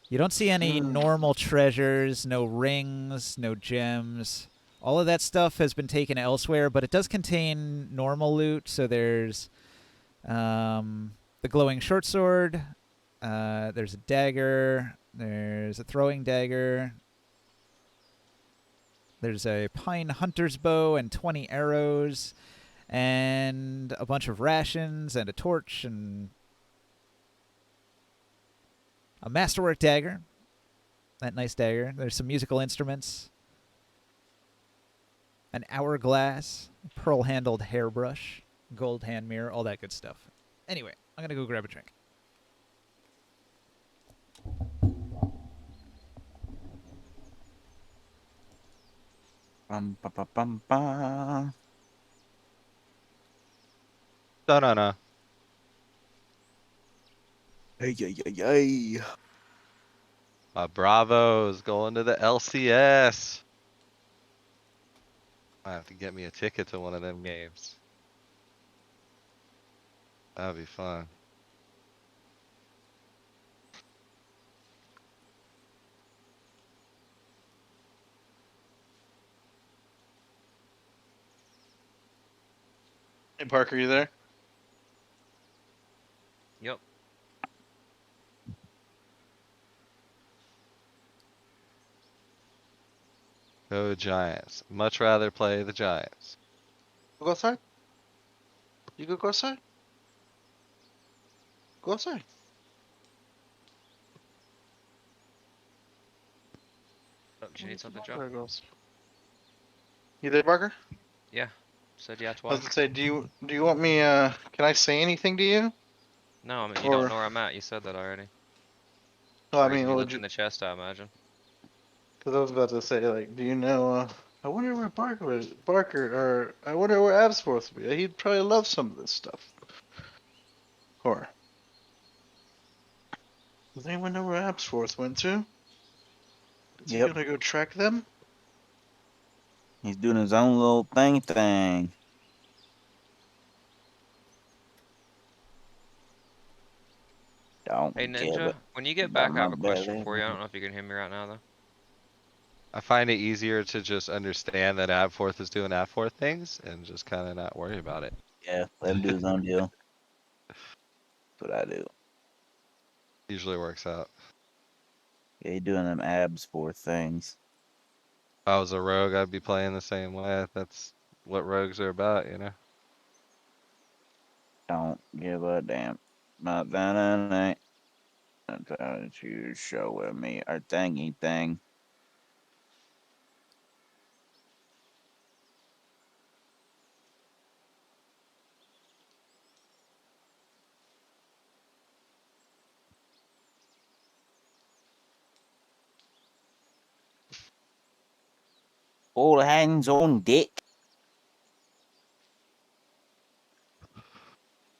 S3: You don't see any normal treasures, no rings, no gems. All of that stuff has been taken elsewhere, but it does contain normal loot. So there's the glowing short sword. There's a dagger. There's a throwing dagger. There's a pine hunter's bow and 20 arrows and a bunch of rations and a torch and a masterwork dagger. That nice dagger. There's some musical instruments, an hourglass, pearl-handled hairbrush, gold hand mirror, all that good stuff. Anyway, I'm going to go grab a drink.
S1: Bum, ba, ba, bum, ba.
S6: Da-na-na.
S1: Hey, yeah, yeah, yeah.
S6: My Bravo is going to the LCS. I have to get me a ticket to one of them games. That'd be fun.
S4: Hey, Parker, you there?
S5: Yep.
S6: Go Giants. Much rather play the Giants.
S4: Go outside. You go outside. Go outside.
S5: Oh, did you need something, Joe?
S4: There it goes. You there, Parker?
S5: Yeah. Said yeah
S4: I was
S5: twice.
S4: gonna say, do you want me? Can I say anything to you?
S5: No, I mean you don't
S4: Or
S5: know where I'm at. You said that already.
S4: no, I
S5: Or
S4: mean,
S5: you lived in
S4: legit.
S5: the chest, I imagine.
S4: Because I was about to say, like, do you know? I wonder where Parker is. Parker, or I wonder where Absworth would be. He'd probably love some of this stuff. Or does anyone know where Absworth went to? Is he
S1: Yep.
S4: gonna go track them?
S1: He's doing his own little thing. Don't
S5: Hey
S1: give
S5: Ninja,
S1: it
S5: when you get
S1: by
S5: back, I
S1: my
S5: have a question
S1: belly.
S5: for you. I don't know if you can hear me right now though.
S6: I find it easier to just understand that Abforth is doing Abforth things and just kind of not worry about it.
S1: Yeah, let him do his own deal. That's what I do.
S6: Usually works out.
S1: Yeah, he doing them abs for things.
S6: If I was a rogue, I'd be playing the same way. That's what rogues are about, you know?
S1: Don't give a damn. Not that I ain't. I'm trying to show with me our thingy thing. All hands on deck.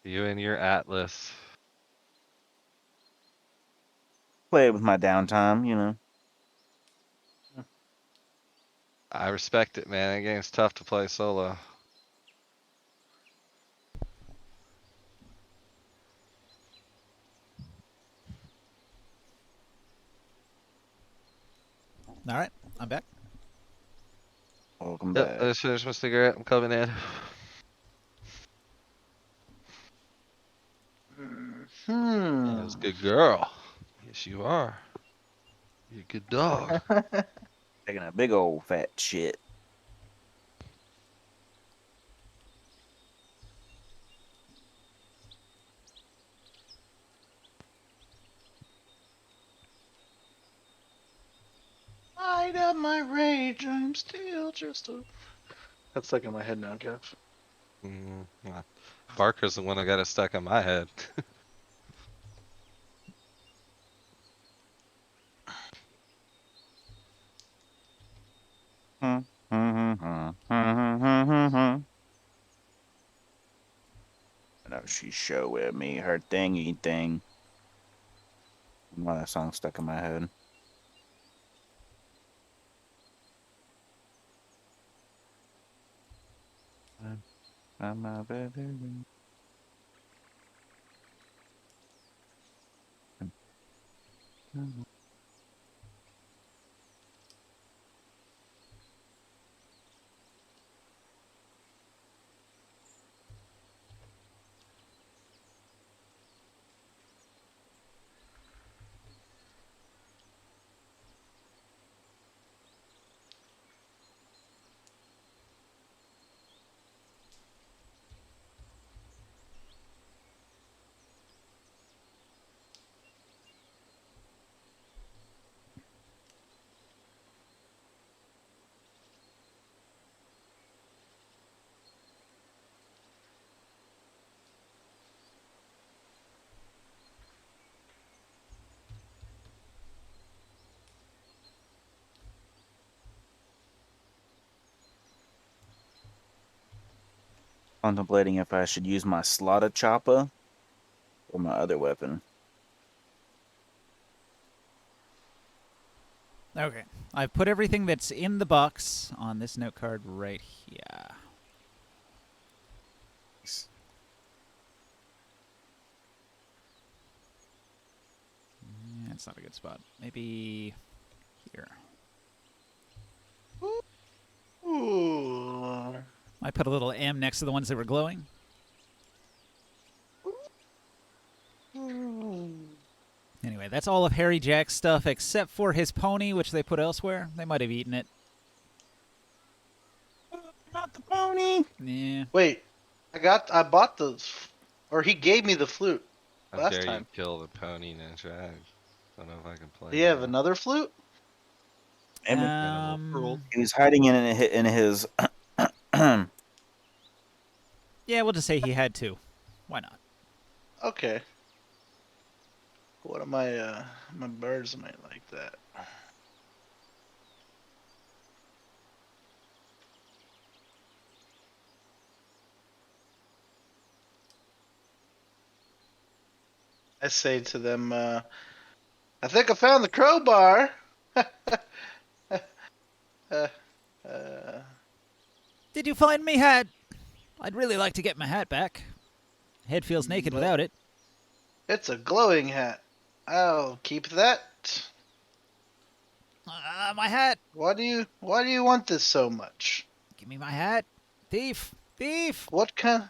S6: You and your Atlas.
S1: Play it with my downtime, you know.
S6: I respect it, man. That game's tough to play solo.
S3: All right, I'm back.
S1: Welcome
S6: Yep, I
S1: back.
S6: just finished my cigarette. I'm coming in. Yeah, it's a good girl. Yes, you are. You're a good dog.
S1: Taking a big old fat shit.
S4: Light up my rage, I'm still just a. That's stuck in my head now, Kev.
S6: Barker's the one that got it stuck in my head.
S1: I know she's showing me her thingy thing. Why that song stuck in my head. I'm my baby. Contemplating if I should use my slaughter chopper or my other weapon.
S3: Okay. I've put everything that's in the box on this note card right here. That's not a good spot. Maybe here.
S4: Ooh.
S3: I put a little M next to the ones that were glowing. Anyway, that's all of Harry Jack's stuff except for his pony, which they put elsewhere. They might have eaten it.
S1: Not the pony.
S3: Yeah.
S4: Wait, I bought the, or he gave me the flute
S6: How
S4: last
S6: dare you
S4: time.
S6: kill the pony ninja? I don't know if I can play.
S4: Do you have
S6: now.
S4: another flute?
S1: He was hiding in his.
S3: Yeah, we'll just say he had to. Why not?
S4: Okay. What am my birds might like that. I say to them, I think I found the crowbar.
S3: Did you find me hat? I'd really like to get my hat back. Head feels naked
S4: No.
S3: without it.
S4: It's a glowing hat. I'll keep that.
S3: My hat.
S4: Why do you want this so much?
S3: Give me my hat. Thief. Thief.
S4: What kind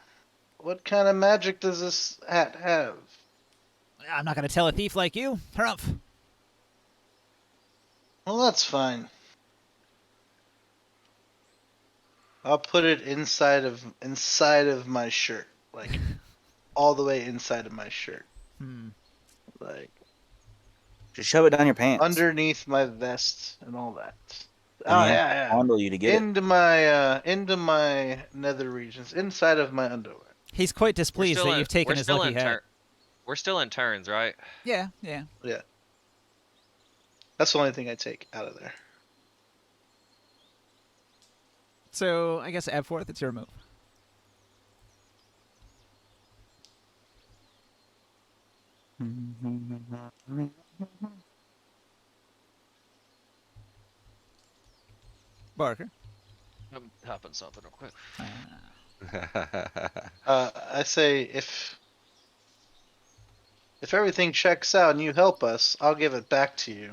S4: of magic does this hat have?
S3: I'm not going to tell a thief like you. Harumph.
S4: Well, that's fine. I'll put it inside of my shirt, like all the way inside of my shirt, like
S1: Just shove it down your pants.
S4: underneath my vest and all that.
S1: And
S4: Oh
S1: he has to
S4: yeah.
S1: fondle you to get it.
S4: Into my nether regions, inside of my underwear.
S3: He's quite displeased that you've taken
S5: we're
S3: his
S5: still
S3: lucky
S5: in
S3: hat.
S5: We're still in turns, right?
S3: Yeah, yeah.
S4: Yeah. That's the only thing I take out of there.
S3: So, I guess Abforth, it's your move. Barker.
S5: I'm tapping something real quick.
S4: I say if everything checks out and you help us, I'll give it back to you,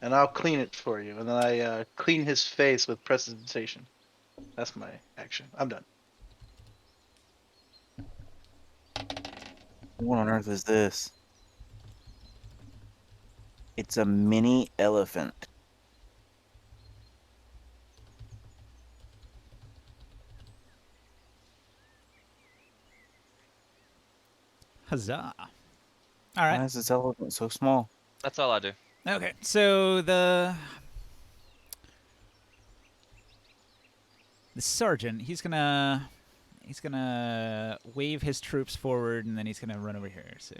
S4: and I'll clean it for you. And then I clean his face with prestidigitation. That's my action. I'm done.
S1: What on earth is this? It's a mini elephant.
S3: Huzzah. All
S1: Why
S3: right.
S1: is this elephant so small?
S5: That's all I do.
S3: Okay, so the sergeant, he's gonna wave his troops forward, and then he's gonna run over here. So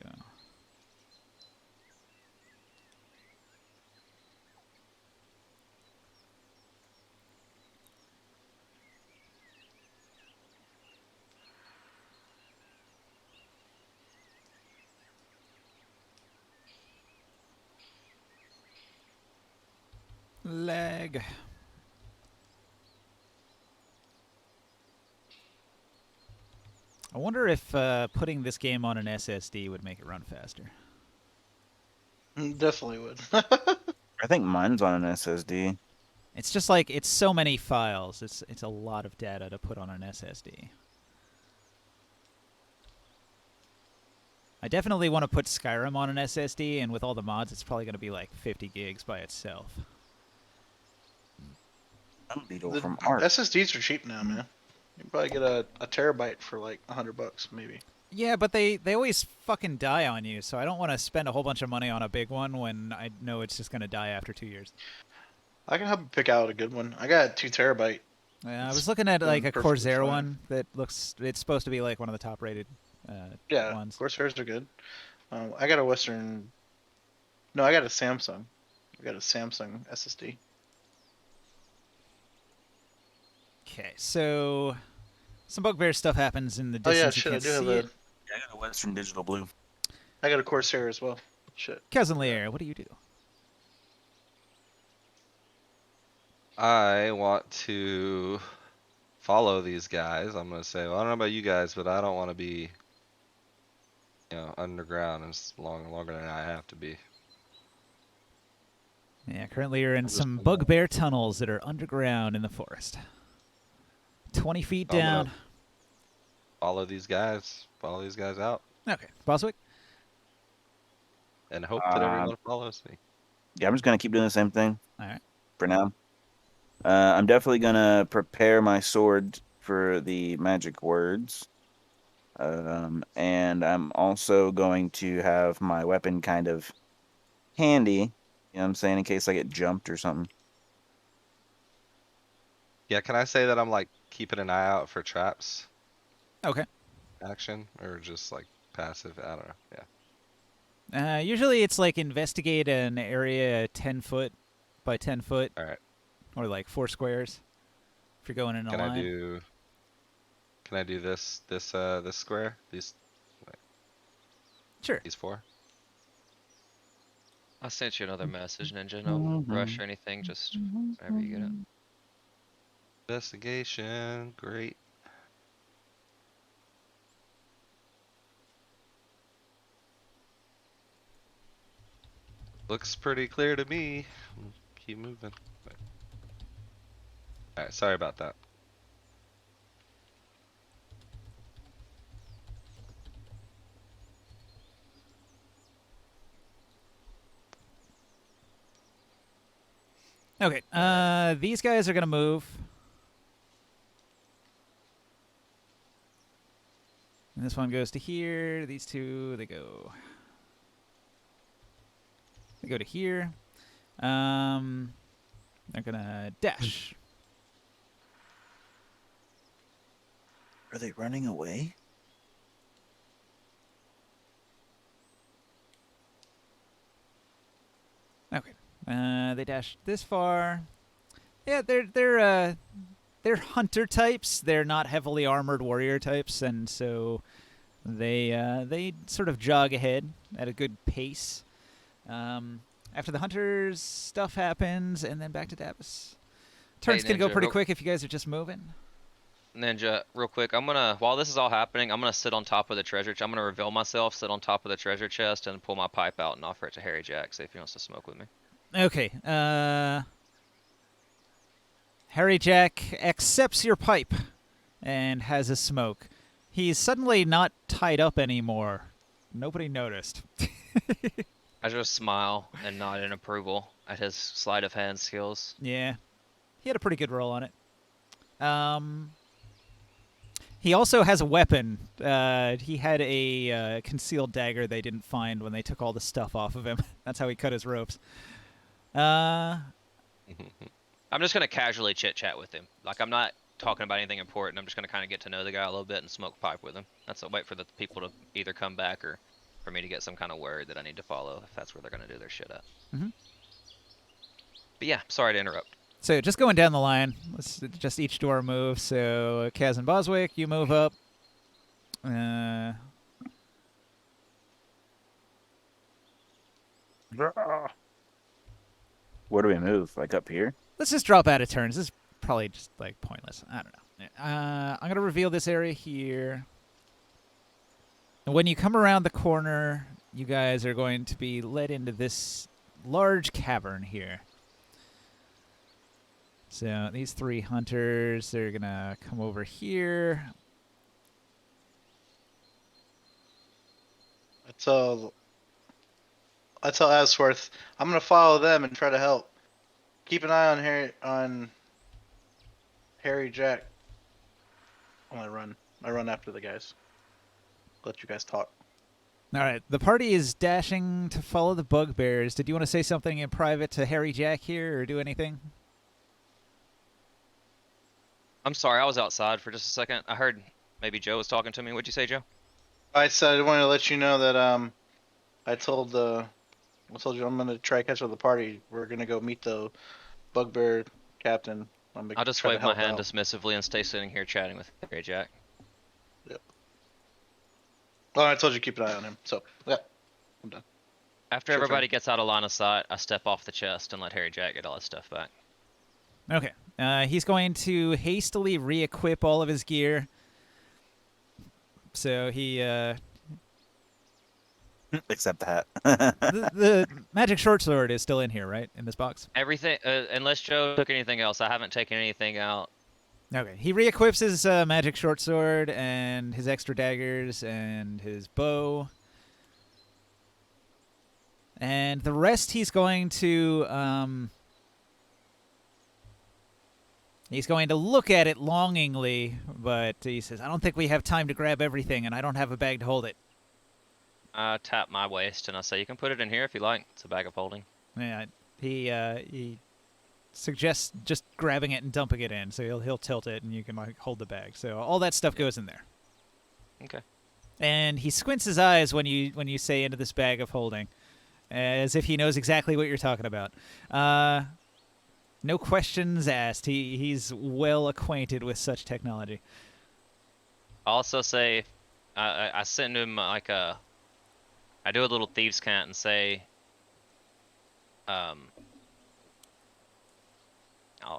S3: leg. I wonder if putting this game on an SSD would make it run faster.
S4: Definitely would.
S1: I think mine's on an SSD.
S3: It's just like it's so many files. It's a lot of data to put on an SSD. I definitely want to put Skyrim on an SSD, and with all the mods, it's probably going to be like 50 gigs by itself.
S1: Beetle
S4: The
S1: from art.
S4: SSDs are cheap now, man. You can probably get a terabyte for like $100, maybe.
S3: Yeah, but they always fucking die on you, so I don't want to spend a whole bunch of money on a big one when I know it's just going to die after 2 years.
S4: I can help you pick out a good one. I got a 2 terabyte.
S3: I was looking at like a
S4: perfectly
S3: Corsair
S4: fine.
S3: one that looks. It's supposed to be like one of the top rated
S4: Yeah,
S3: ones.
S4: Corsairs are good. I got a Western. No, I got a Samsung. I got a Samsung SSD.
S3: Okay, so Some Bugbear stuff happens in the
S4: Oh yeah,
S3: distance. You
S4: shit. I
S3: can't
S4: do have
S3: see it.
S1: Yeah, I got a Western Digital Blue.
S4: I got a Corsair as well. Shit.
S3: Cousin Lear, what do you do?
S6: I want to follow these guys. I'm gonna say, well, I don't know about you guys, but I don't want to be, underground as longer than I have to be.
S3: Yeah, currently you're in
S6: I'm just
S3: some
S6: gonna-
S3: Bugbear tunnels that are underground in the forest. 20 feet
S6: I'm
S3: down.
S6: gonna follow these guys. Follow these guys out,
S3: Okay, Boswick.
S6: and hope that everyone follows me.
S1: Yeah, I'm just gonna keep doing the same thing
S3: All right.
S1: for now. I'm definitely gonna prepare my sword for the magic words. And I'm also going to have my weapon kind of handy, you know what I'm saying, in case I get jumped or something.
S6: Yeah, can I say that I'm like keeping an eye out for traps
S3: Okay.
S6: action, or just like passive? I don't know. Yeah.
S3: Usually it's like investigate an area 10 foot by 10 foot,
S6: All right.
S3: or like 4 squares if you're going in a
S6: Can I
S3: line.
S6: do? Can I do this square?
S3: Sure.
S6: These 4?
S5: I sent you another message, Ninja. No rush or anything. Just whenever you get it.
S6: Investigation. Great. Looks pretty clear to me. Keep moving. Alright, sorry about that.
S3: Okay. These guys are gonna move. And this one goes to here. These two, they go to here. They're gonna dash.
S1: Are they running away?
S3: Okay. They dash this far. Yeah, they're hunter types. They're not heavily armored warrior types, and so they sort of jog ahead at a good pace. After the hunters, stuff happens, and then back to Davis. Turn's
S5: Hey,
S3: gonna go
S5: Ninja,
S3: pretty
S5: real-
S3: quick if you guys are just moving.
S5: Ninja, real quick, while this is all happening, I'm gonna sit on top of the treasure. I'm gonna reveal myself, sit on top of the treasure chest, and pull my pipe out and offer it to Harry Jack. See if he wants to smoke with me.
S3: Okay. Harry Jack accepts your pipe and has a smoke. He's suddenly not tied up anymore. Nobody noticed.
S5: I just smile and nod in approval at his sleight of hand skills.
S3: Yeah. He had a pretty good roll on it. He also has a weapon. He had a concealed dagger they didn't find when they took all the stuff off of him. That's how he cut his ropes.
S5: I'm just gonna casually chit chat with him. Like I'm not talking about anything important. I'm just gonna kind of get to know the guy a little bit and smoke pipe with him. That's a wait for the people to either come back or for me to get some kind of word that I need to follow if that's where they're gonna do their shit at.
S3: Mhm.
S5: But yeah, sorry to interrupt.
S3: So just going down the line, let's just each door move. So Kaz and Boswick, you move up.
S1: Where do we move? Like up here?
S3: Let's just drop out of turns. This is probably just like pointless. I don't know. I'm gonna reveal this area here. And when you come around the corner, you guys are going to be led into this large cavern here. So these 3 hunters, they're gonna come over here.
S4: I tell Asworth, I'm gonna follow them and try to help. Keep an eye on Harry Jack. I run after the guys. Let you guys talk.
S3: All right, the party is dashing to follow the bugbears. Did you want to say something in private to Harry Jack here, or do anything?
S5: I'm sorry, I was outside for just a second. I heard maybe Joe was talking to me. What'd you say, Joe?
S4: I said I wanted to let you know that I told you I'm gonna try to catch up with the party. We're gonna go meet the Bugbear Captain
S5: I'll just
S4: try to
S5: wave my
S4: help
S5: hand
S4: out.
S5: dismissively and stay sitting here chatting with Harry Jack.
S4: Yep. Well, I told you keep an eye on him. So yeah, I'm done.
S5: After
S4: Sure,
S5: everybody gets out of line of sight, I step off the chest and let Harry Jack get all his stuff back.
S3: Okay. He's going to hastily re-equip all of his gear. So he
S1: Except that.
S3: the magic short sword is still in here, right? In this box.
S5: Everything, unless Joe took anything else, I haven't taken anything out.
S3: Okay. He re-equips his magic short sword and his extra daggers and his bow. And the rest he's going to look at it longingly, but he says, "I don't think we have time to grab everything, and I don't have a bag to hold it."
S5: I tap my waist and I say, "You can put it in here if you like. It's a bag of holding."
S3: Yeah, he suggests just grabbing it and dumping it in, so he'll tilt it and you can like hold the bag. So all that stuff goes in there.
S5: Okay.
S3: And he squints his eyes when you say into this bag of holding, as if he knows exactly what you're talking about. No questions asked. He's well acquainted with such technology.
S5: I also say, I send him like I do a little thieves' cant and say, I'll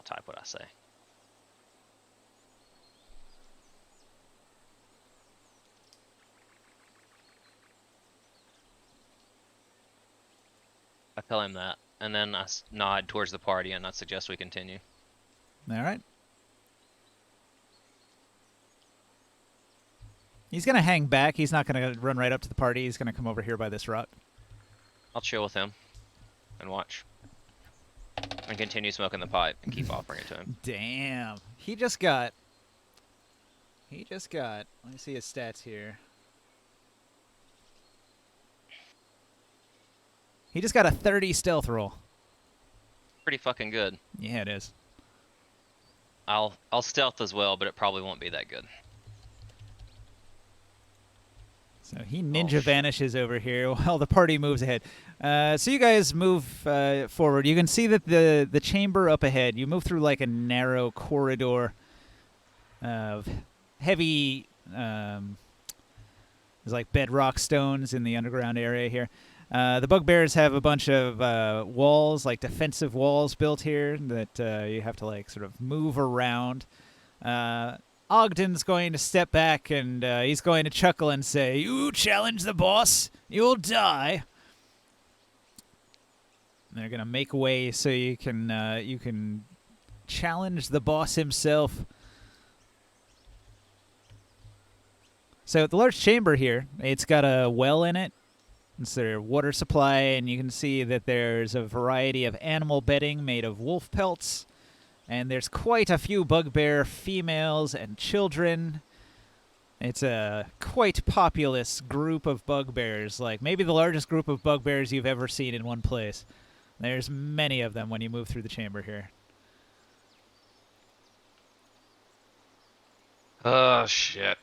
S5: type what I say. I tell him that, and then I nod towards the party and I suggest we continue.
S3: All right. He's going to hang back. He's not going to run right up to the party. He's going to come over here by this rock.
S5: I'll chill with him and watch. And continue smoking the pipe and keep offering it to him.
S3: Damn. He just got... Let me see his stats here. He just got a 30 stealth roll.
S5: Pretty fucking good.
S3: Yeah, it is.
S5: I'll stealth as well, but it probably won't be that good.
S3: So he ninja vanishes over here while the party moves ahead. So you guys move forward. You can see that the chamber up ahead, you move through like a narrow corridor of heavy, there's like bedrock stones in the underground area here. The bugbears have a bunch of walls, like defensive walls built here that you have to like sort of move around. Ogden's going to step back and he's going to chuckle and say, "You challenge the boss, you'll die." And they're going to make way so you can challenge the boss himself. So the large chamber here, it's got a well in it. It's their water supply, and you can see that there's a variety of animal bedding made of wolf pelts. And there's quite a few bugbear females and children. It's a quite populous group of bugbears, like maybe the largest group of bugbears you've ever seen in one place. There's many of them when you move through the chamber here.
S6: Oh, shit.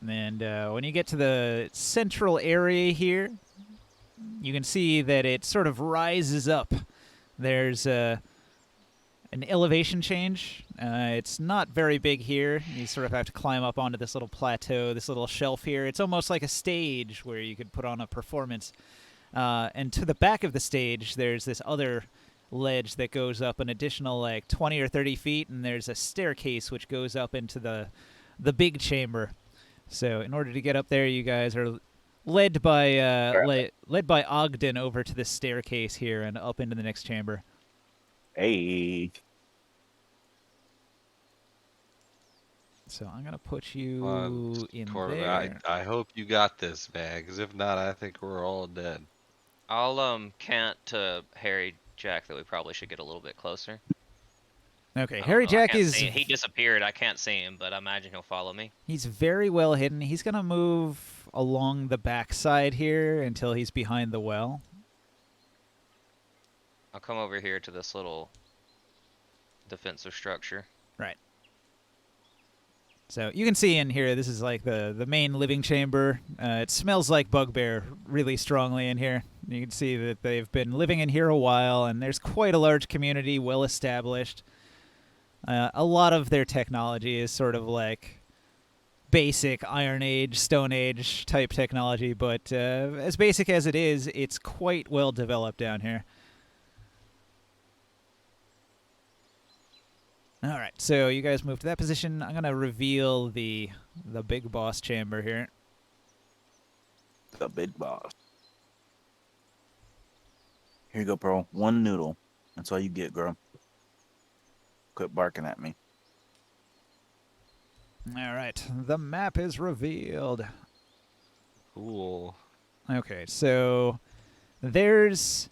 S3: And when you get to the central area here, you can see that it sort of rises up. There's an elevation change. It's not very big here. You sort of have to climb up onto this little plateau, this little shelf here. It's almost like a stage where you could put on a performance. And to the back of the stage, there's this other ledge that goes up an additional like 20 or 30 feet, and there's a staircase which goes up into the big chamber. So in order to get up there, you guys are led by Ogden over to the staircase here and up into the next chamber.
S1: Hey.
S3: So I'm gonna put you in
S6: Corbin,
S3: there.
S6: I hope you got this, man, because if not, I think we're all dead.
S5: I'll cant to Harry Jack that we probably should get a little bit closer.
S3: Okay,
S5: I don't
S3: Harry
S5: know, I
S3: Jack
S5: can't
S3: is...
S5: see- He disappeared. I can't see him, but I imagine he'll follow me.
S3: He's very well hidden. He's going to move along the backside here until he's behind the well.
S5: I'll come over here to this little defensive structure.
S3: Right. So you can see in here, this is like the main living chamber. It smells like Bugbear really strongly in here. You can see that they've been living in here a while, and there's quite a large community, well established. A lot of their technology is sort of like basic Iron Age, Stone Age type technology, but as basic as it is, it's quite well developed down here. All right, so you guys move to that position. I'm gonna reveal the big boss chamber here.
S1: The big boss. Here you go, Pearl. One noodle. That's all you get, girl. Quit barking at me.
S3: All right, the map is revealed.
S6: Cool.
S3: Okay, so there's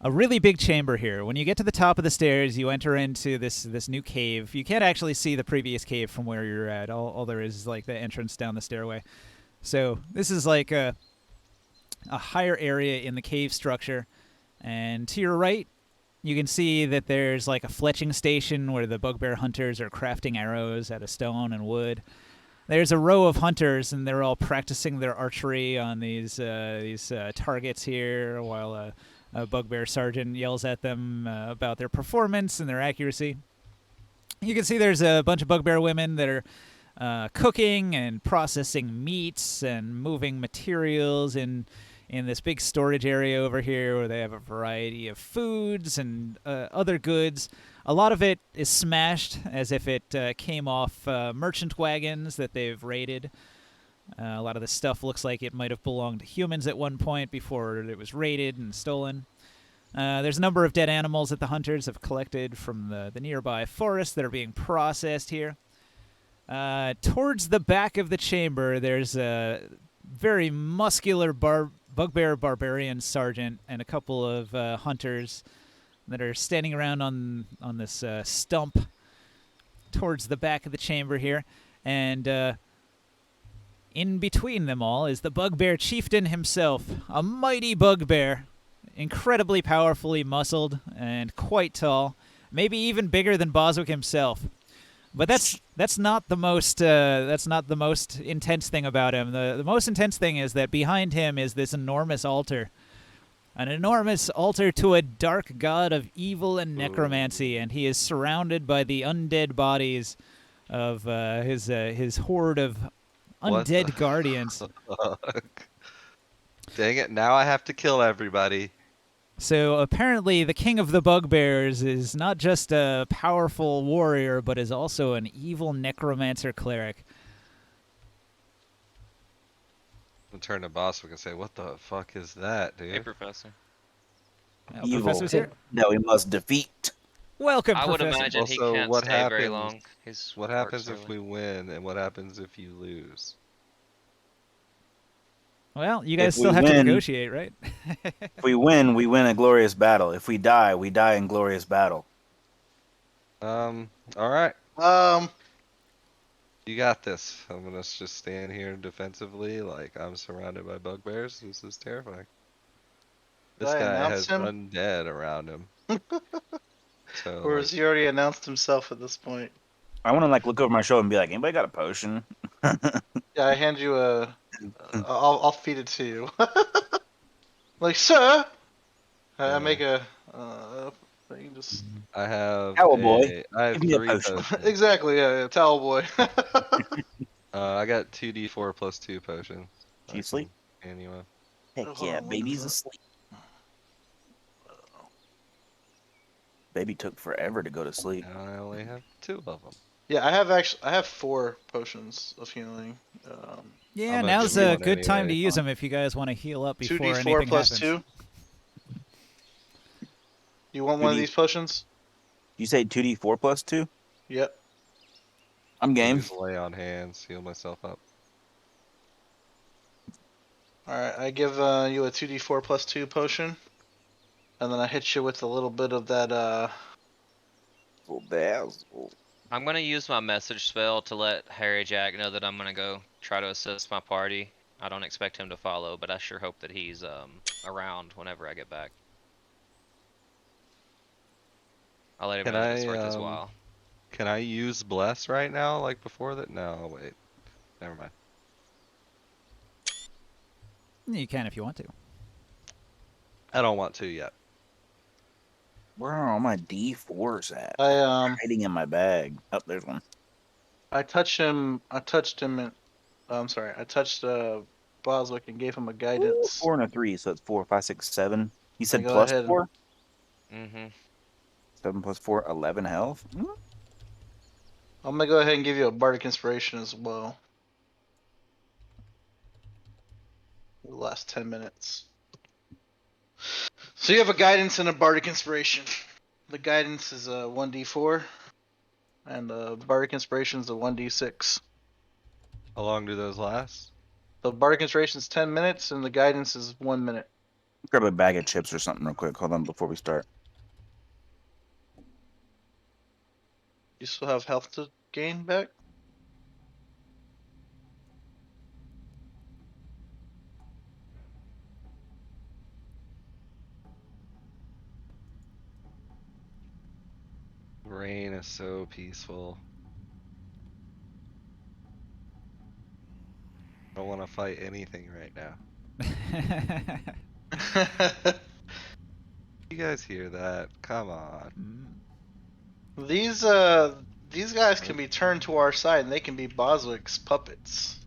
S3: a really big chamber here. When you get to the top of the stairs, you enter into this new cave. You can't actually see the previous cave from where you're at. All there is like the entrance down the stairway. So this is like a higher area in the cave structure. And to your right, you can see that there's like a fletching station where the bugbear hunters are crafting arrows out of stone and wood. There's a row of hunters, and they're all practicing their archery on these targets here, while a bugbear sergeant yells at them about their performance and their accuracy. You can see there's a bunch of bugbear women that are cooking and processing meats and moving materials in this big storage area over here, where they have a variety of foods and other goods. A lot of it is smashed, as if it came off merchant wagons that they've raided. A lot of the stuff looks like it might have belonged to humans at one point before it was raided and stolen. There's a number of dead animals that the hunters have collected from the nearby forest that are being processed here. Towards the back of the chamber, there's a very muscular bugbear barbarian sergeant and a couple of hunters that are standing around on this stump towards the back of the chamber here. And in between them all is the Bugbear Chieftain himself, a mighty bugbear, incredibly powerfully muscled and quite tall, maybe even bigger than Boswick himself. But that's not the most intense thing about him. The most intense thing is that behind him is this enormous altar. An enormous altar to a dark god of evil and necromancy, and he is surrounded by the undead bodies of his horde of undead guardians.
S6: Fuck. Dang it, now I have to kill everybody.
S3: So apparently the king of the bugbears is not just a powerful warrior, but is also an evil necromancer cleric.
S6: I'll turn to boss. We can say, "What the fuck is that,
S5: Hey,
S6: dude?"
S5: Professor.
S1: Evil.
S3: Professor's here.
S1: No, we must defeat.
S3: Welcome,
S5: I would
S3: Professor.
S5: imagine he
S6: Also,
S5: can't
S6: what
S5: stay very
S6: happens-
S5: long. His
S6: What
S5: work's
S6: happens if
S5: early.
S6: we win, and what happens if you lose?
S3: Well, you guys
S1: If we
S3: still have to
S1: win-
S3: negotiate, right?
S1: If we win a glorious battle. If we die in glorious battle.
S6: All right,
S4: Um,
S6: you got this. I'm gonna just stand here defensively, like I'm surrounded by bugbears. This is terrifying. This
S4: Did I
S6: guy
S4: announce
S6: has
S4: him?
S6: undead around him. So,
S4: or
S6: like,
S4: has he already announced himself at this point?
S1: I want to like look over my shoulder and be like, anybody got a potion?
S4: Yeah, I hand you a. I'll feed it to you. Like, sir. I
S6: Yeah.
S4: make a. Thing just.
S6: I have
S1: Cowboy,
S6: I have
S1: give me a
S6: 3
S1: potion.
S6: potions.
S4: Exactly. Yeah. Towel boy.
S6: I got 2d4 plus 2 potions.
S1: Do you sleep?
S6: Anyway.
S1: Heck
S4: Hold
S1: yeah,
S4: on, what
S1: baby's
S4: is that?
S1: asleep. Baby took forever to go to sleep.
S6: And I only have 2 of them.
S4: Yeah, I have 4 potions of healing.
S3: Yeah,
S6: I'm
S3: now's
S6: actually
S3: a
S6: one
S3: good time to
S6: anyway.
S3: use them if you guys want to heal up before
S4: 2d4
S3: anything
S4: plus
S3: happens.
S4: 2. You want one of
S1: 2D
S4: these potions?
S1: You say 2d4 plus 2?
S4: Yep.
S1: I'm game.
S6: Please lay on hands, heal myself up.
S4: Alright, I give you a 2d4 plus 2 potion. And then I hit you with a little bit of that,
S1: Full dazzle.
S5: I'm gonna use my message spell to let Harry Jack know that I'm gonna go try to assist my party. I don't expect him to follow, but I sure hope that he's around whenever I get back. I'll let him
S6: Can
S5: know that it's
S6: I,
S5: worth his while.
S6: Can I use bless right now, like before that? No, wait. Never mind.
S3: You can if you want to.
S6: I don't want to yet.
S1: Where are all my D4s at?
S4: I
S1: Hiding in my bag. Oh, there's one.
S4: I touched him. I touched him. I'm sorry. I touched Boswick and gave him a guidance.
S1: 4 and a 3, so it's 4, 5, 6, 7. You said
S4: go
S1: plus
S4: ahead.
S1: 4?
S5: Mm-hmm.
S1: 7 plus 4, 11 health.
S4: I'm gonna go ahead and give you a bardic inspiration as well. The last 10 minutes. So you have a guidance and a bardic inspiration. The guidance is a 1d4, and the bardic inspiration is a 1d6.
S6: How long do those last?
S4: The bardic inspiration is 10 minutes, and the guidance is 1 minute.
S1: Grab a bag of chips or something real quick. Hold on before we start.
S4: You still have health to gain back?
S6: Rain is so peaceful. I don't want to fight anything right now. You guys hear that? Come on.
S4: These guys can be turned to our side, and they can be Boswick's puppets.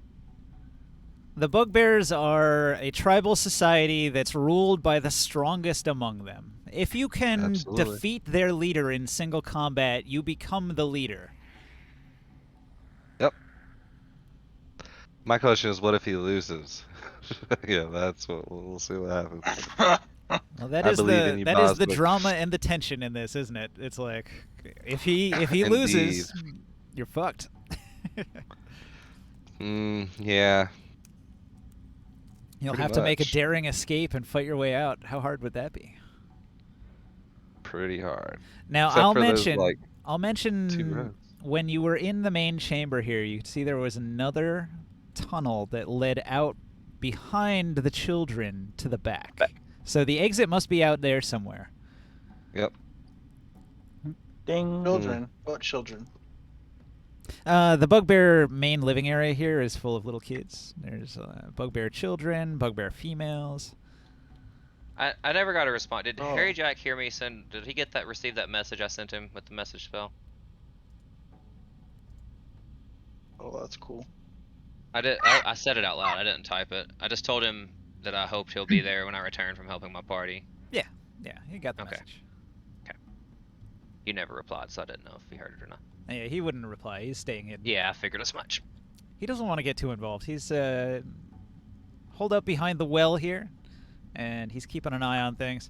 S3: The Bugbears are a tribal society that's ruled by the strongest among them. If you can
S6: Absolutely.
S3: defeat their leader in single combat, you become the leader.
S6: Yep. My question is, what if he loses? Yeah, that's what we'll see what happens.
S3: Well, that
S6: I
S3: is
S6: believe
S3: the
S6: in you,
S3: that is the
S6: Boswick.
S3: drama and the tension in this, isn't it? It's like if he
S6: Indeed.
S3: loses, you're fucked.
S6: Yeah.
S3: You'll
S6: Pretty
S3: have to make a
S6: much.
S3: daring escape and fight your way out. How hard would that be?
S6: Pretty hard.
S3: Now
S6: Except
S3: I'll
S6: for those,
S3: mention
S6: like,
S3: I'll
S6: 2
S3: mention
S6: rows.
S3: when you were in the main chamber here, you could see there was another tunnel that led out behind the children to the back. So the exit must be out there somewhere.
S6: Yep.
S1: Ding.
S4: Children? What children?
S3: The Bugbear main living area here is full of little kids. There's Bugbear children, Bugbear females.
S5: I never got a response. Did
S4: Oh.
S5: Harry Jack hear me send? Did he get that? Receive that message I sent him with the message spell?
S4: Oh, that's cool.
S5: I did. I said it out loud. I didn't type it. I just told him that I hoped he'll be there when I return from helping my party.
S3: Yeah, he got the
S5: Okay.
S3: message.
S5: He never replied, so I didn't know if he heard it or not.
S3: Yeah, he wouldn't reply. He's staying hidden.
S5: Yeah, I figured as much.
S3: He doesn't want to get too involved. He's holed up behind the well here, and he's keeping an eye on things.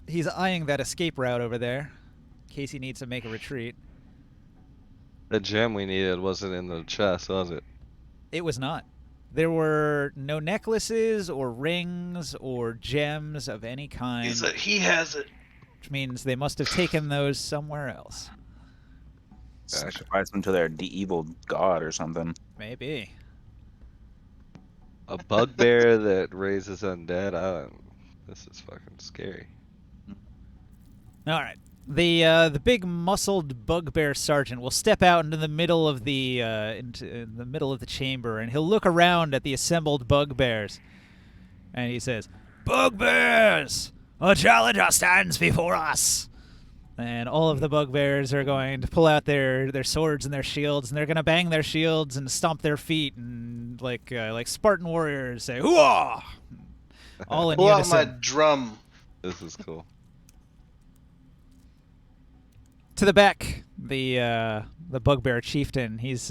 S3: He's eyeing that escape route over there, in case he needs to make a retreat.
S6: The gem we needed wasn't in the chest, was it?
S3: It was not. There were no necklaces or rings or gems of any kind,
S4: He has it.
S3: which means they must have taken those somewhere else.
S1: Sacrifice them to their evil god or something.
S3: Maybe.
S6: A bugbear that raises undead? This is fucking scary.
S3: All right. The big muscled bugbear sergeant will step out into the middle of the in the middle of the chamber, and he'll look around at the assembled bugbears, and he says, "Bugbears, a challenger stands before us." And all of the bugbears are going to pull out their swords and their shields, and they're going to bang their shields and stomp their feet, and like Spartan warriors say, "Hooah!" All in
S4: Pull out my
S3: unison.
S4: drum.
S6: This is cool.
S3: To the back, the Bugbear Chieftain, he's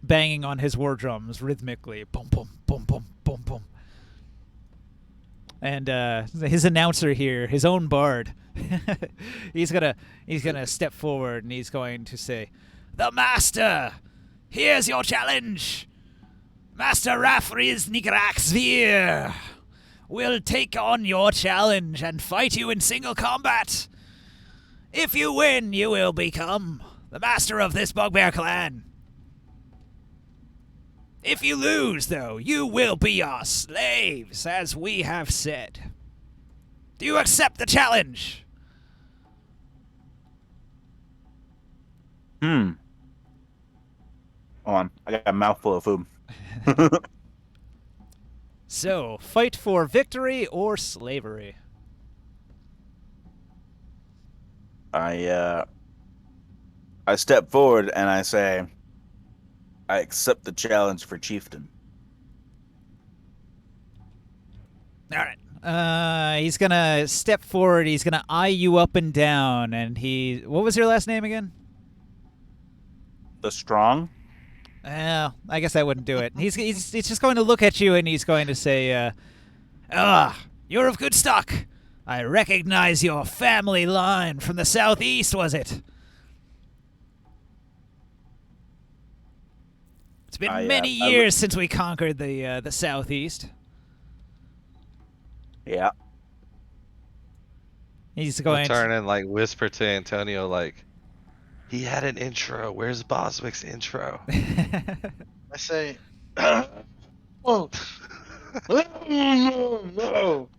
S3: banging on his war drums rhythmically. Boom, boom, boom, boom, boom, boom. And his announcer here, his own bard, he's gonna step forward and he's going to say, "The Master, here's your challenge. Master Rafriz Nigraxvir will take on your challenge and fight you in single combat. If you win, you will become the master of this Bugbear clan. If you lose, though, you will be our slaves, as we have said. Do you accept the challenge?"
S1: Hmm. Hold on. I got a mouthful of food.
S3: So, fight for victory or slavery?
S1: I step forward and I say, I accept the challenge for chieftain.
S3: All right. He's gonna step forward. He's gonna eye you up and down, and he. What was your last name again?
S1: The strong?
S3: I guess I wouldn't do it. He's just going to look at you, and he's going to say, you're of good stock. I recognize your family line from the southeast. Was it? It's been many years since we conquered the southeast.
S1: Yeah.
S3: He's
S6: I
S3: going
S6: turn
S3: to.
S6: and like whisper to Antonio like, he had an intro. Where's Boswick's intro?
S4: I say, oh, no.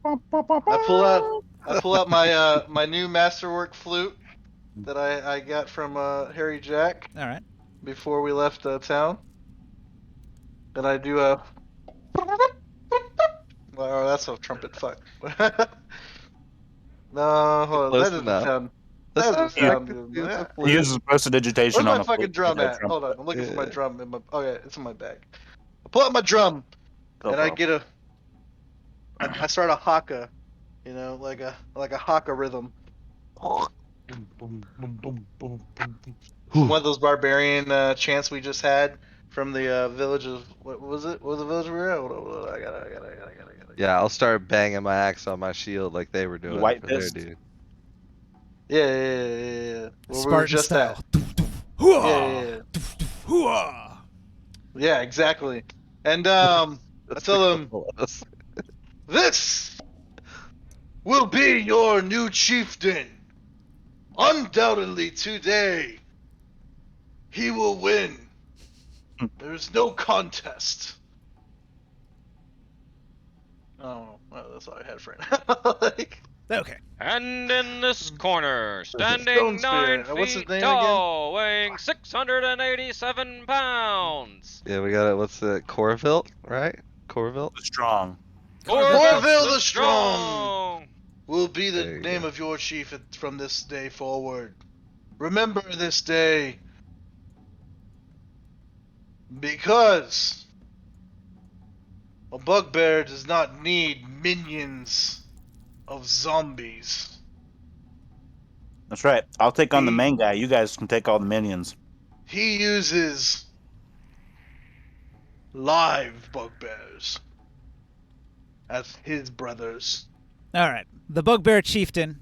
S4: I pull out my new masterwork flute that I got from Harry Jack
S3: All right.
S4: before we left town, and I do a. Oh, that's a trumpet. Fuck. No, hold on.
S6: Close
S4: That doesn't
S6: enough.
S4: sound.
S6: That's
S4: That doesn't
S6: not
S4: sound
S6: fucking
S4: good.
S6: it's a
S4: Yeah.
S1: He
S6: flute.
S1: uses prestidigitation
S4: Where's
S1: on
S4: my
S1: the
S4: fucking
S1: flute.
S4: drum
S1: No
S4: at?
S1: trumpet.
S4: Hold on, I'm looking for my
S6: Yeah.
S4: drum in my. Oh yeah, it's in my bag. I pull out my drum
S1: Go,
S4: and I
S1: bro.
S4: get a. I start a haka, like a haka rhythm. One of those barbarian chants we just had from the village of what was it? What was the village we were at? Hold on, I gotta.
S6: Yeah, I'll start banging my axe on my shield like they were doing
S1: White
S6: for their
S1: fist.
S6: dude.
S4: Yeah. Where we were
S3: Spartan
S4: just
S3: style.
S4: at. Yeah. Yeah, exactly. And I
S6: That's
S4: tell
S6: the
S4: them,
S6: goal of us.
S4: this will be your new chieftain. Undoubtedly today, he will win. There's no contest. Oh, well, that's all I had for now.
S3: Okay.
S5: And in this corner,
S4: Stone
S5: standing
S4: Spear.
S5: 9
S4: What's his
S5: feet
S4: name
S5: tall, weighing 687 pounds,
S6: Yeah, we got it. What's the Corvilt, right? Corvilt?
S1: The strong.
S4: Orville
S5: the
S4: the Strong
S5: Strong!
S4: will be the
S6: There you
S4: name
S6: go.
S4: of your chief from this day forward. Remember this day, because a bugbear does not need minions of zombies.
S1: That's right. I'll take on the
S4: He-
S1: main guy. You guys can take all the minions.
S4: He uses live bugbears as his brothers.
S3: All right. The Bugbear Chieftain.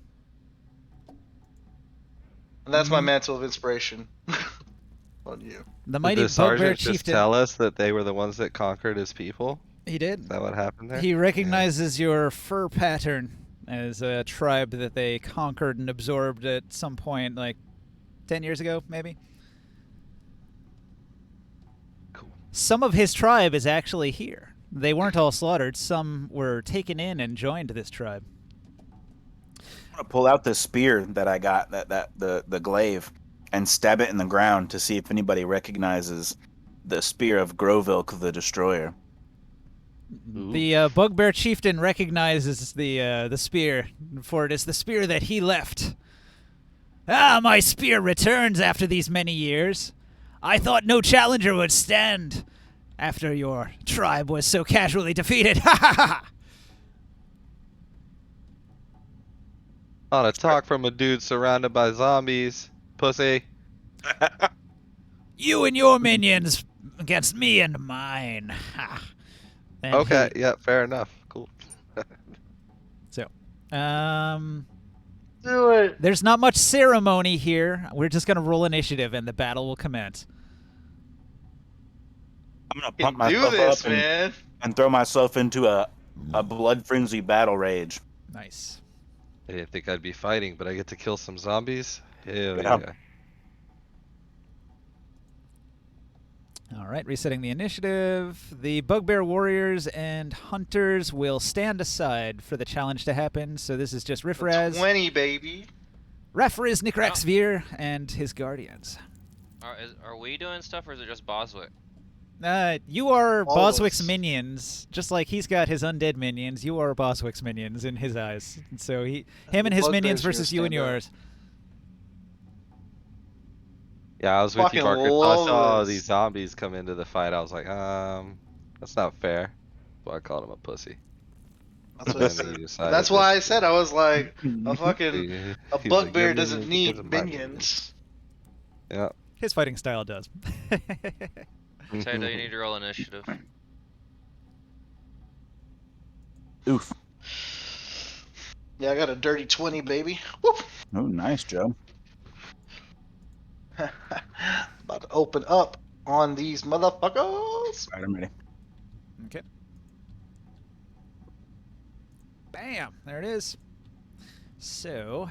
S4: And that's my mantle of inspiration on you.
S3: The
S6: Did
S3: mighty
S6: the
S3: Bugbear
S6: sergeant just
S3: Chieftain.
S6: tell us that they were the ones that conquered his people?
S3: He
S6: Is
S3: did.
S6: that what happened there?
S3: He recognizes your fur pattern as a tribe that they conquered and absorbed at some point, like 10 years ago, maybe.
S6: Cool.
S3: Some of his tribe is actually here. They weren't all slaughtered. Some were taken in and joined this tribe.
S1: I'm gonna pull out this spear that I got, the glaive, and stab it in the ground to see if anybody recognizes the spear of Grovilk the Destroyer.
S3: The Bugbear Chieftain recognizes the spear, for it is the spear that he left. Ah, my spear returns after these many years. I thought no challenger would stand after your tribe was so casually defeated. Ha ha ha!
S6: On a talk from a dude surrounded by zombies. Pussy.
S3: You and your minions against me and mine. Ha. And
S6: Okay, yeah, fair enough. Cool.
S4: Do it.
S3: There's not much ceremony here. We're just gonna roll initiative, and the battle will commence.
S1: I'm gonna
S4: You
S1: pump
S4: can do
S1: myself
S4: this,
S1: up
S4: man.
S1: and throw myself into a blood frenzy battle rage.
S3: Nice.
S6: I didn't think I'd be fighting, but I get to kill some zombies? Hell
S1: Yeah.
S6: yeah.
S3: All right, resetting the initiative. The Bugbear Warriors and Hunters will stand aside for the challenge to happen. So this is just Riffraz.
S4: 20, baby.
S3: Rafriz Nikraxvir and his guardians.
S5: Are we doing stuff, or is it just Boswick?
S3: You are
S4: All of
S3: Boswick's
S4: us.
S3: minions, just like he's got his undead minions. You are Boswick's minions in his eyes. And so him and his minions
S4: Bugbear's gonna
S3: versus you and
S4: stand up.
S3: yours.
S6: Yeah, I was with you,
S4: Fucking
S6: Barker. Until I
S4: love
S6: saw
S4: this.
S6: these zombies come into the fight. I was like, that's not fair. So I called him a pussy.
S4: That's what I
S6: And then
S4: said.
S6: he decided
S4: That's why I
S6: that
S4: said I was like, a fucking
S6: he
S4: a
S6: was like,
S4: bugbear
S6: "Your
S4: doesn't
S6: minions are
S4: need
S6: good as my
S4: minions.
S6: Yeah.
S3: His fighting style does.
S5: Potato, you need to roll initiative.
S1: Oof.
S4: Yeah, I got a dirty 20, baby. Whoop.
S1: Oh, nice, Joe.
S4: About to open up on these motherfuckers.
S1: All right, I'm ready.
S3: Okay. Bam! There it is. So,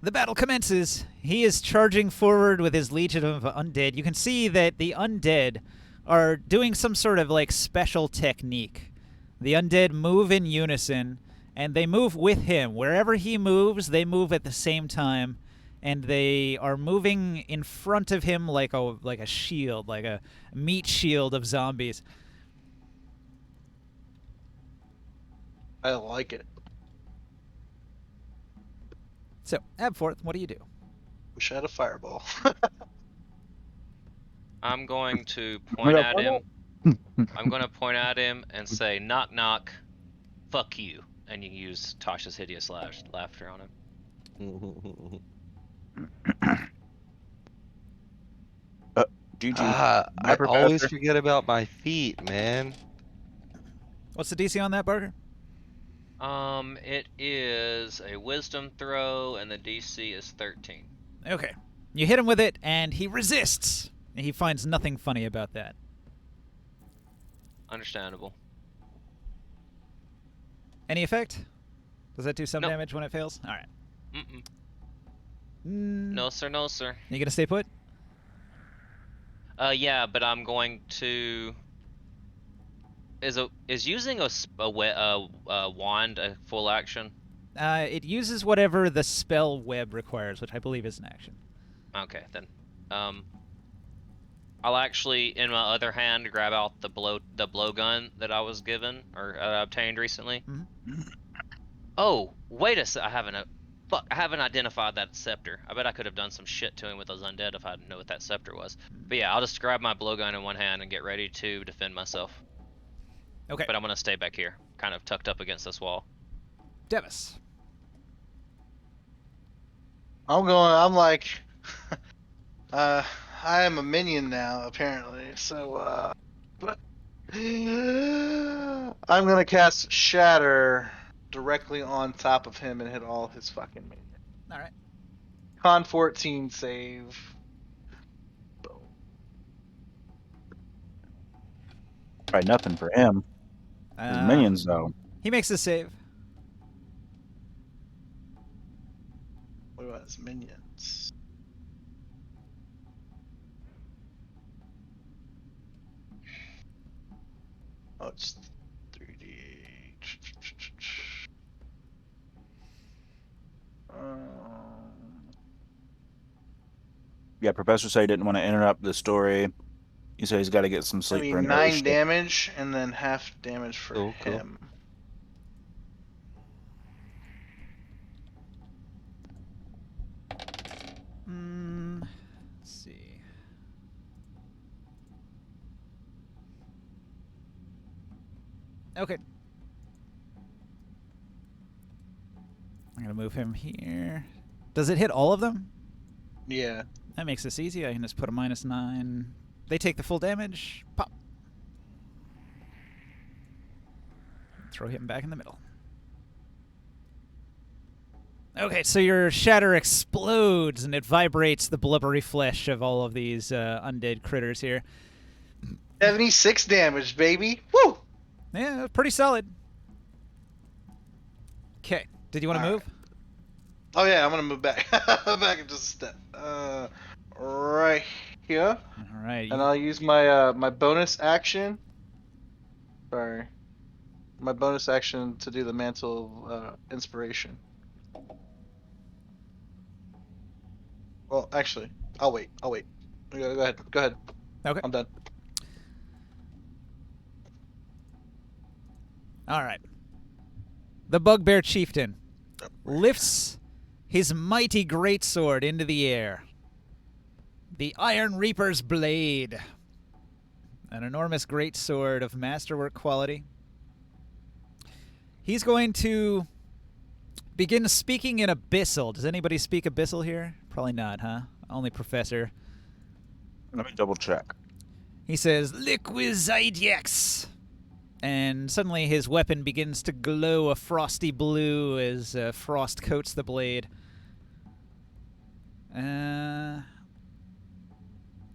S3: the battle commences. He is charging forward with his legion of undead. You can see that the undead are doing some sort of like special technique. The undead move in unison, and they move with him. Wherever he moves, they move at the same time, and they are moving in front of him like a shield, like a meat shield of zombies.
S4: I like it.
S3: So, Abforth, what do you do?
S4: Wish I had a fireball.
S5: I'm going to point at him. I'm going to point at him and say, knock, knock, fuck you. And you can use Tasha's hideous laughter on him.
S1: GG.
S6: I
S1: Professor.
S6: always forget about my feet, man.
S3: What's the DC on that, Barker?
S5: It is a wisdom throw, and the DC is 13.
S3: Okay. You hit him with it, and he resists. He finds nothing funny about that.
S5: Understandable.
S3: Any effect? Does that do some
S5: Nope.
S3: damage when it fails? All right.
S5: Mm-mm.
S3: Mm,
S5: No, sir, no, sir.
S3: You gonna stay put?
S5: Yeah, but I'm going to... Is using a wand a full action?
S3: It uses whatever the spell web requires, which I believe is an action.
S5: Okay, then. I'll actually, in my other hand, grab out the blowgun that I was given or obtained recently.
S3: Mhm.
S5: Oh, wait a sec! I haven't identified that scepter. I bet I could have done some shit to him with those undead if I didn't know what that scepter was. But yeah, I'll just grab my blowgun in one hand and get ready to defend myself.
S3: Okay.
S5: But I'm gonna stay back here, kind of tucked up against this wall.
S3: Devis.
S4: I'm like, I am a minion now, apparently. So, but I'm gonna cast Shatter directly on top of him and hit all his fucking minions.
S3: All right.
S4: Con 14 save. Boom.
S1: Probably nothing for him. His minions, though.
S3: He makes a save.
S4: What about his minions? Oh, it's 3D.
S1: Yeah, Professor said he didn't want to interrupt the story. He said he's got to get some
S4: I
S1: sleep for
S4: mean,
S1: another
S4: 9
S1: shift.
S4: damage and then half damage for
S6: Cool.
S4: him.
S3: Let's see. Okay. I'm gonna move him here. Does it hit all of them?
S4: Yeah.
S3: That makes this easy. I can just put a -9. They take the full damage. Pop. Throw him back in the middle. Okay, so your shatter explodes and it vibrates the blubbery flesh of all of these undead critters here.
S4: 76 damage, baby. Woo!
S3: Yeah, pretty solid. Okay, did you want to
S4: All
S3: move?
S4: Oh yeah, I'm gonna move back. Back in just a step. Right here,
S3: All right.
S4: and I'll use my my bonus action. Sorry, my bonus action to do the mantle of inspiration. Well, actually, I'll wait. Go ahead. Go ahead.
S3: Okay.
S4: I'm done.
S3: All right. The Bugbear Chieftain lifts his mighty greatsword into the air. The Iron Reaper's Blade. An enormous greatsword of masterwork quality. He's going to begin speaking in Abyssal. Does anybody speak Abyssal here? Probably not, huh? Only Professor.
S1: Let me double check.
S3: He says, Liquizidex! And suddenly his weapon begins to glow a frosty blue as frost coats the blade.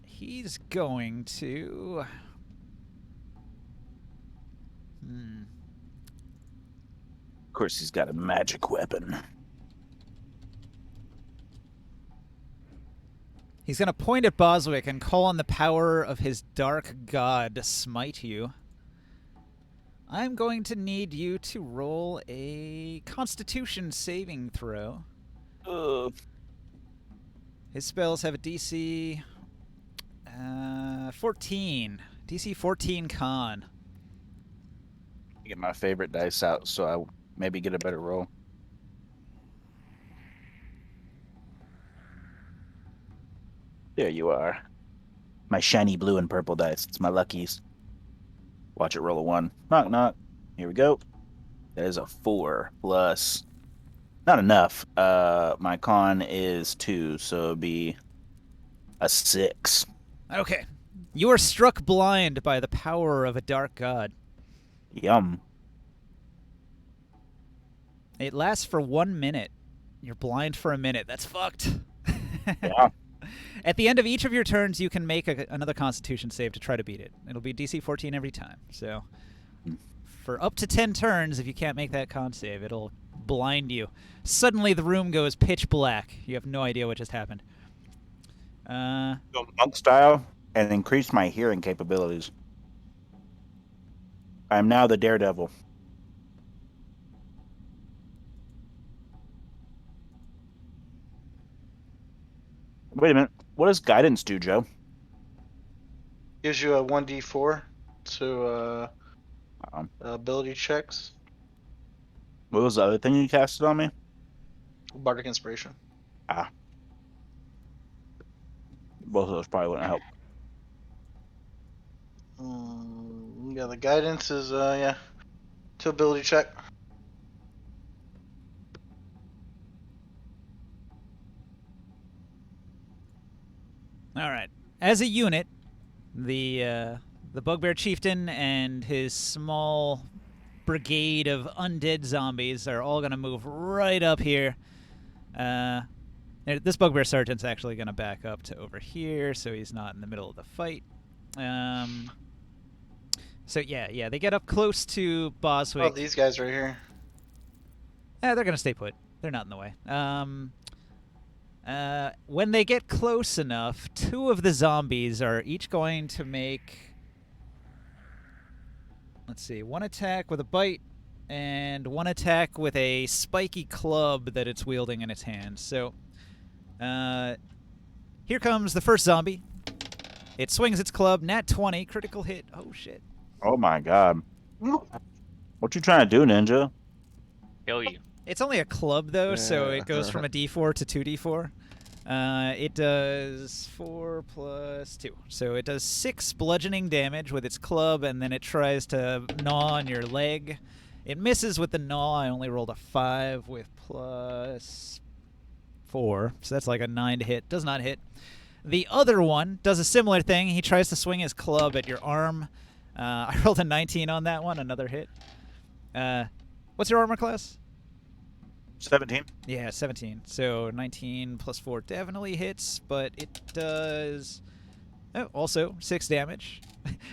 S3: He's going to...
S1: Of course, he's got a magic weapon.
S3: He's going to point at Boswick and call on the power of his dark god to smite you. I'm going to need you to roll a Constitution saving throw. His spells have a DC 14. DC 14 con.
S1: Get my favorite dice out so I maybe get a better roll. There you are. My shiny blue and purple dice. It's my luckies. Watch it roll a 1. Knock, knock. Here we go. That is a 4 plus... Not enough. My con is 2, so it'll be a 6.
S3: Okay. You are struck blind by the power of a dark god.
S1: Yum.
S3: It lasts for 1 minute. You're blind for a minute. That's fucked.
S1: Yeah.
S3: At the end of each of your turns, you can make another Constitution save to try to beat it. It'll be DC 14 every time. So, for up to 10 turns, if you can't make that con save, it'll blind you. Suddenly, the room goes pitch black. You have no idea what just happened.
S1: Go monk style and increase my hearing capabilities. I am now the daredevil. Wait a minute. What does guidance do, Joe?
S4: Gives you a 1d4 to
S1: Um,
S4: ability checks.
S1: What was the other thing you casted on me?
S4: Bardic Inspiration.
S1: Ah. Both of those probably wouldn't help.
S4: Yeah, the guidance is to ability check.
S3: All right. As a unit, the Bugbear Chieftain and his small brigade of undead zombies are all going to move right up here. This Bugbear Sergeant's actually going to back up to over here, so he's not in the middle of the fight. So yeah, they get up close to Boswick.
S4: Oh, these guys right here.
S3: They're going to stay put. They're not in the way. When they get close enough, 2 of the zombies are each going to make... Let's see, 1 attack with a bite, and 1 attack with a spiky club that it's wielding in its hand. So, here comes the first zombie. It swings its club, nat 20, critical hit. Oh, shit.
S1: Oh my god. What you trying to do, Ninja?
S5: Kill you.
S3: It's only a club, though, so
S6: Yeah.
S3: it goes from a d4 to 2d4. It does 4 plus 2. So it does 6 bludgeoning damage with its club, and then it tries to gnaw on your leg. It misses with the gnaw. I only rolled a 5 with plus 4. So that's like a 9 to hit. Does not hit. The other one does a similar thing. He tries to swing his club at your arm. I rolled a 19 on that one. Another hit. What's your armor class?
S1: 17.
S3: Yeah, 17. So 19 plus 4 definitely hits, but it does also 6 damage.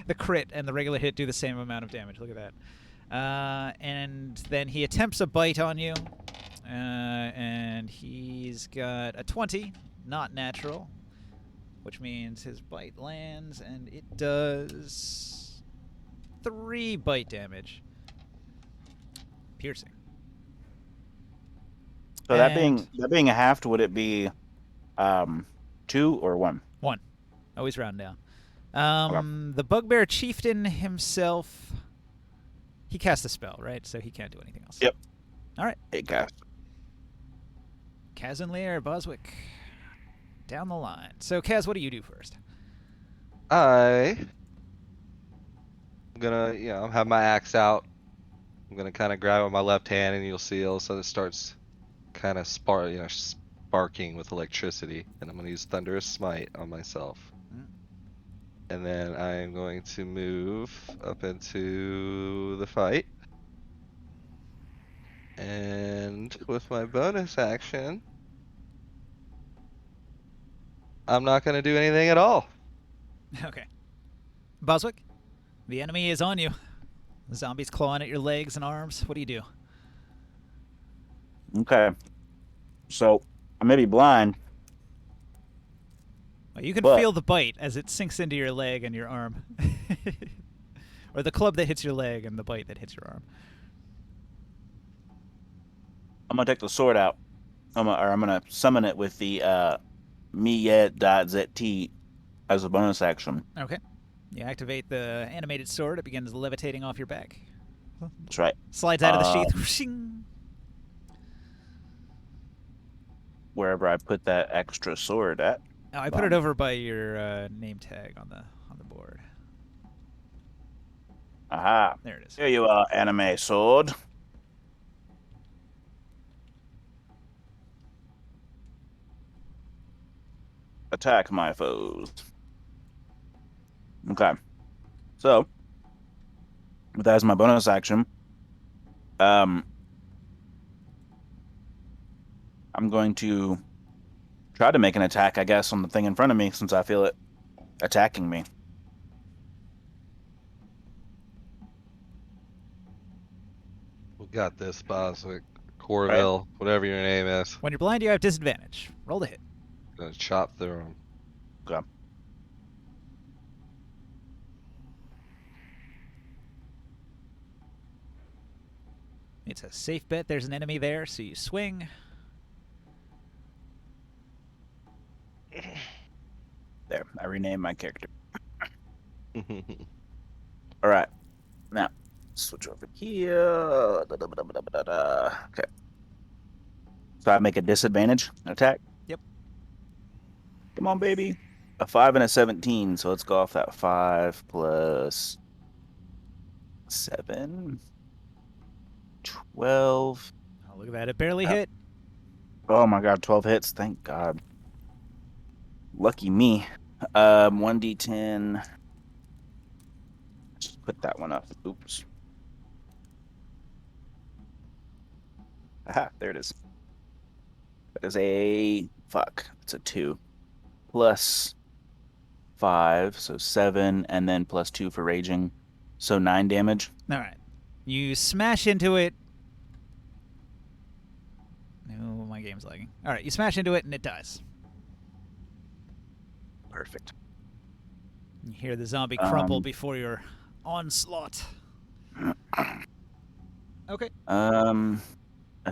S3: The crit and the regular hit do the same amount of damage. Look at that. And then he attempts a bite on you, and he's got a 20, not natural, which means his bite lands, and it does 3 bite damage. Piercing.
S1: So that being a halved, would it be 2 or 1?
S3: 1. Always round down. The Bugbear Chieftain himself, he cast a spell, right? So he can't do anything else.
S1: Yep.
S3: All right.
S1: Hey, guys.
S3: Kaz and Lear, Boswick, down the line. So, Kaz, what do you do first?
S6: I'm gonna, have my axe out. I'm gonna kind of grab it with my left hand, and you'll see all of a sudden it starts kind of sparking with electricity, and I'm gonna use Thunderous Smite on myself.
S3: Mm.
S6: And then I'm going to move up into the fight. And with my bonus action, I'm not gonna do anything at all.
S3: Okay. Boswick, the enemy is on you. The zombies clawing at your legs and arms. What do you do?
S1: Okay. So, I may be blind.
S3: Well, you can
S1: But-
S3: feel the bite as it sinks into your leg and your arm. Or the club that hits your leg and the bite that hits your arm.
S1: I'm going to take the sword out. I'm going to summon it with the Miyet.zt as a bonus action.
S3: Okay. You activate the animated sword. It begins levitating off your back.
S1: That's right.
S3: Slides out of the sheath. Whooshing.
S1: Wherever I put that extra sword at.
S3: Oh, I put it over by your name tag on the board.
S1: Aha.
S3: There it is.
S1: Here you are, anime sword. Attack my foes. Okay. So, with that as my bonus action, I'm going to try to make an attack, I guess, on the thing in front of me since I feel it attacking me.
S6: We got this, Boswick. Corville, whatever your name is.
S3: When you're blind, you have disadvantage. Roll to hit.
S6: Gonna chop through him.
S1: Okay.
S3: It's a safe bet. There's an enemy there, so you swing.
S1: There. I renamed my character. All right. Now, switch over here. Okay. So I make a disadvantage attack?
S3: Yep.
S1: Come on, baby. A 5 and a 17. So let's go off that 5 plus 7. 12.
S3: Oh, look at that. It barely hit.
S1: Oh my god, 12 hits. Thank God. Lucky me. 1d10. Just put that one up. Oops. Aha, there it is. That is a... Fuck. It's a 2. Plus 5, so 7, and then plus 2 for raging. So 9 damage.
S3: All right. You smash into it. No, my game's lagging. All right, you smash into it and it dies.
S1: Perfect.
S3: You hear the zombie crumple before your onslaught. Okay.
S1: I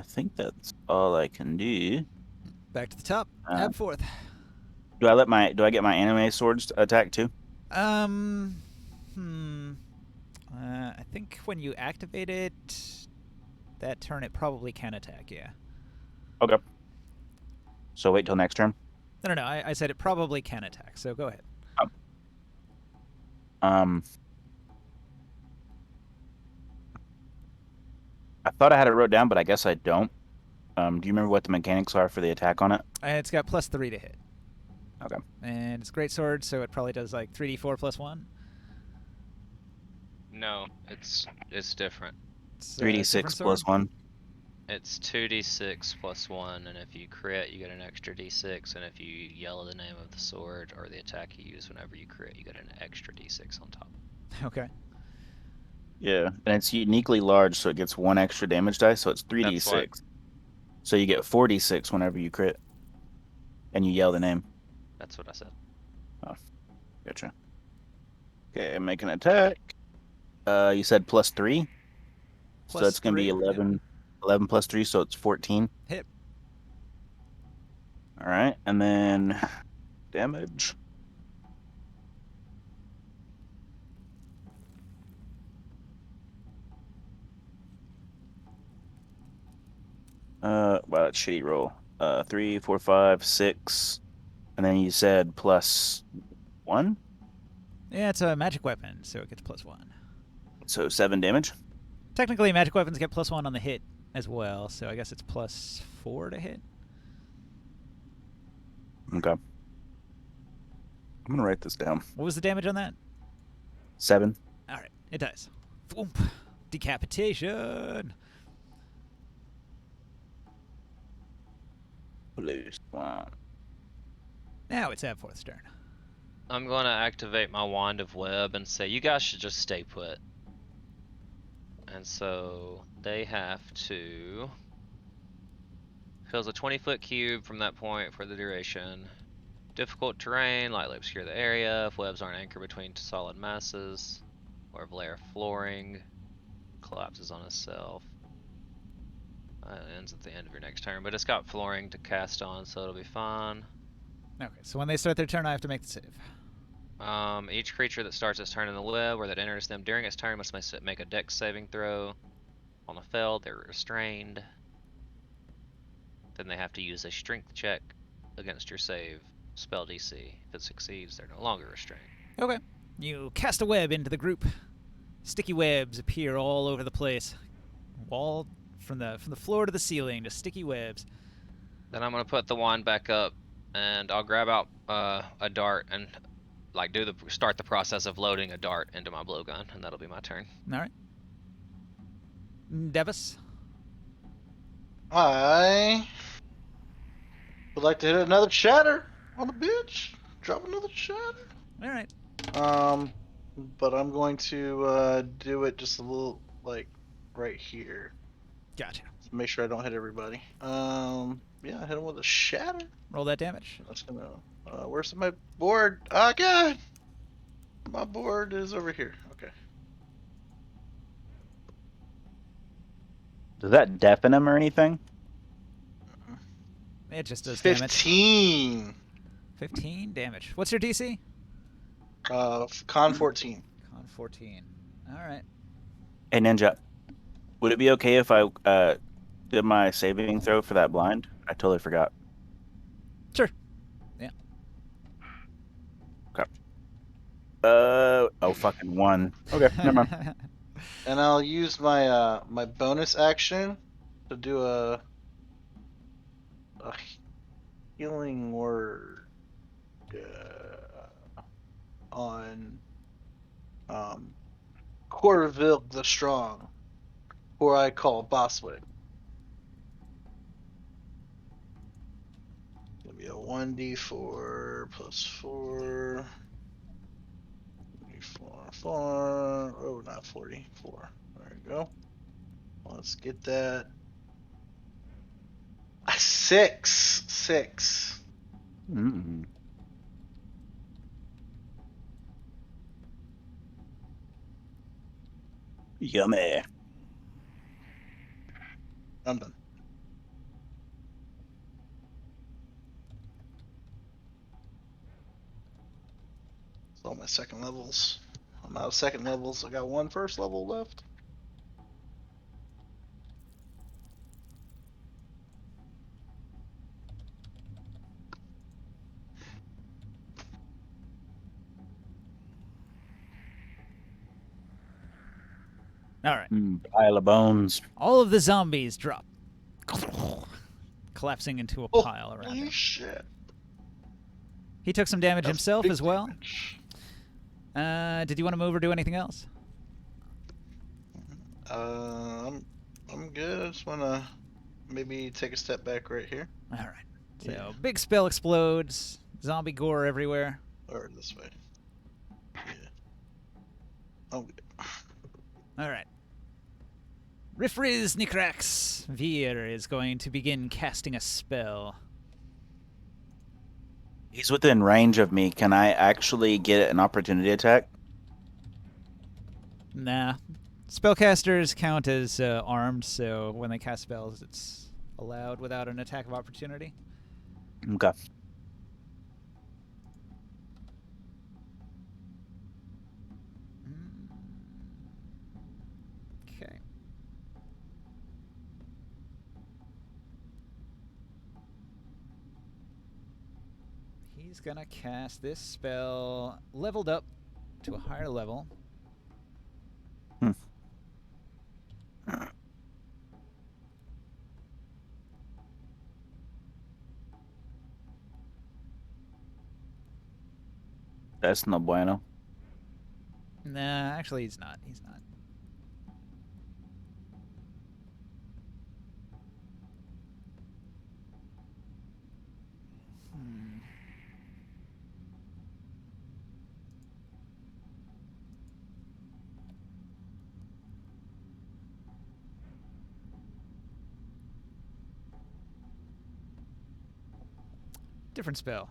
S1: think that's all I can do.
S3: Back to the top.
S1: Uh,
S3: Abforth.
S1: Do I get my anime swords to attack too?
S3: I think when you activate it, that turn it probably can attack, yeah.
S1: Okay. So wait till next turn.
S3: No, I said it probably can attack, so go ahead.
S1: I thought I had it wrote down, but I guess I don't. Do you remember what the mechanics are for the attack on it?
S3: It's got +3 to hit.
S1: Okay.
S3: And it's great sword, so it probably does like 3d4 plus 1.
S5: No, it's different.
S3: It's,
S1: 3d6
S3: different sword?
S1: plus 1.
S5: It's 2d6 plus 1, and if you crit, you get an extra d6, and if you yell the name of the sword or the attack you use whenever you crit, you get an extra d6 on top.
S3: Okay.
S1: Yeah, and it's uniquely large, so it gets 1 extra damage dice, so it's 3d6.
S5: That's
S1: So you get 4d6 whenever you crit, and you yell the name.
S5: That's what I said.
S1: Gotcha. Okay, make an attack. You said +3? So
S3: Plus
S1: it's going to be
S3: 3, yep.
S1: 11. 11 plus 3, so it's 14.
S3: Hit.
S1: All right, and then damage. Wow, that's shitty roll. 3, 4, 5, 6, and then you said +1,
S3: Yeah, it's a magic weapon, so it gets +1.
S1: so 7 damage.
S3: Technically, magic weapons get +1 on the hit as well, so I guess it's +4 to hit.
S1: Okay. I'm gonna write this down.
S3: What was the damage on that?
S1: 7.
S3: All right, it dies. Boom. Decapitation.
S1: Blues. Wow.
S3: Now it's Abforth's turn.
S5: I'm going to activate my Wand of Web and say, you guys should just stay put. And so they have to... Fills a 20-foot cube from that point for the duration. Difficult terrain, lightly obscure the area. If webs aren't anchored between solid masses. Or if layer flooring collapses on itself. It ends at the end of your next turn, but it's got flooring to cast on, so it'll be fine.
S3: Okay, so when they start their turn, I have to make the save.
S5: Each creature that starts its turn in the web or that enters them during its turn must make a dex saving throw. On a failed, they're restrained. Then they have to use a strength check against your save spell DC. If it succeeds, they're no longer restrained.
S3: Okay. You cast a web into the group. Sticky webs appear all over the place. Wall from the floor to the ceiling, just sticky webs.
S5: Then I'm gonna put the wand back up, and I'll grab out a dart and like start the process of loading a dart into my blowgun, and that'll be my turn.
S3: All right. Devis.
S4: I would like to hit another shatter on the bitch. Drop another shatter.
S3: All right.
S4: But I'm going to do it just a little like right here.
S3: Gotcha.
S4: Make sure I don't hit everybody. Yeah, hit him with a shatter.
S3: Roll that damage.
S4: That's gonna. Where's my board? Oh god, my board is over here. Okay.
S1: Does that deafen him or anything?
S3: It just does damage.
S4: 15.
S3: 15 damage. What's your DC?
S4: Con 14.
S3: Con 14. All right.
S1: Hey, Ninja, would it be okay if I did my saving throw for that blind? I totally forgot.
S3: Sure. Yeah.
S1: Okay. Oh, fucking 1. Okay, never mind.
S4: And I'll use my my bonus action to do a healing word on Corville the Strong, who I call Boswick. It'll be a 1d4 plus 4. 4. Oh, not 44. There we go. Let's get that. 6.
S1: Mm-mm. Yummy.
S4: I'm done. It's all my second levels. I'm out of second levels. I got 1 first level left.
S3: All right.
S1: Pile of bones.
S3: All of the zombies drop, collapsing into a pile around
S4: Holy
S3: him.
S4: shit.
S3: He took some damage
S4: That's
S3: himself
S4: big
S3: as well.
S4: damage.
S3: Did you want to move or do anything else?
S4: I'm good. I just wanna maybe take a step back right here.
S3: All right. So
S4: Yeah.
S3: big spell explodes. Zombie gore everywhere.
S4: Or this way. Yeah. I'm good.
S3: All right. Rifriz Nikrax Veer is going to begin casting a spell.
S1: He's within range of me. Can I actually get an opportunity attack?
S3: Nah. Spellcasters count as armed, so when they cast spells, it's allowed without an attack of opportunity.
S1: Okay.
S3: he's gonna cast this spell leveled up to a higher level.
S1: That's no bueno.
S3: Nah, actually, he's not. He's not. Different spell.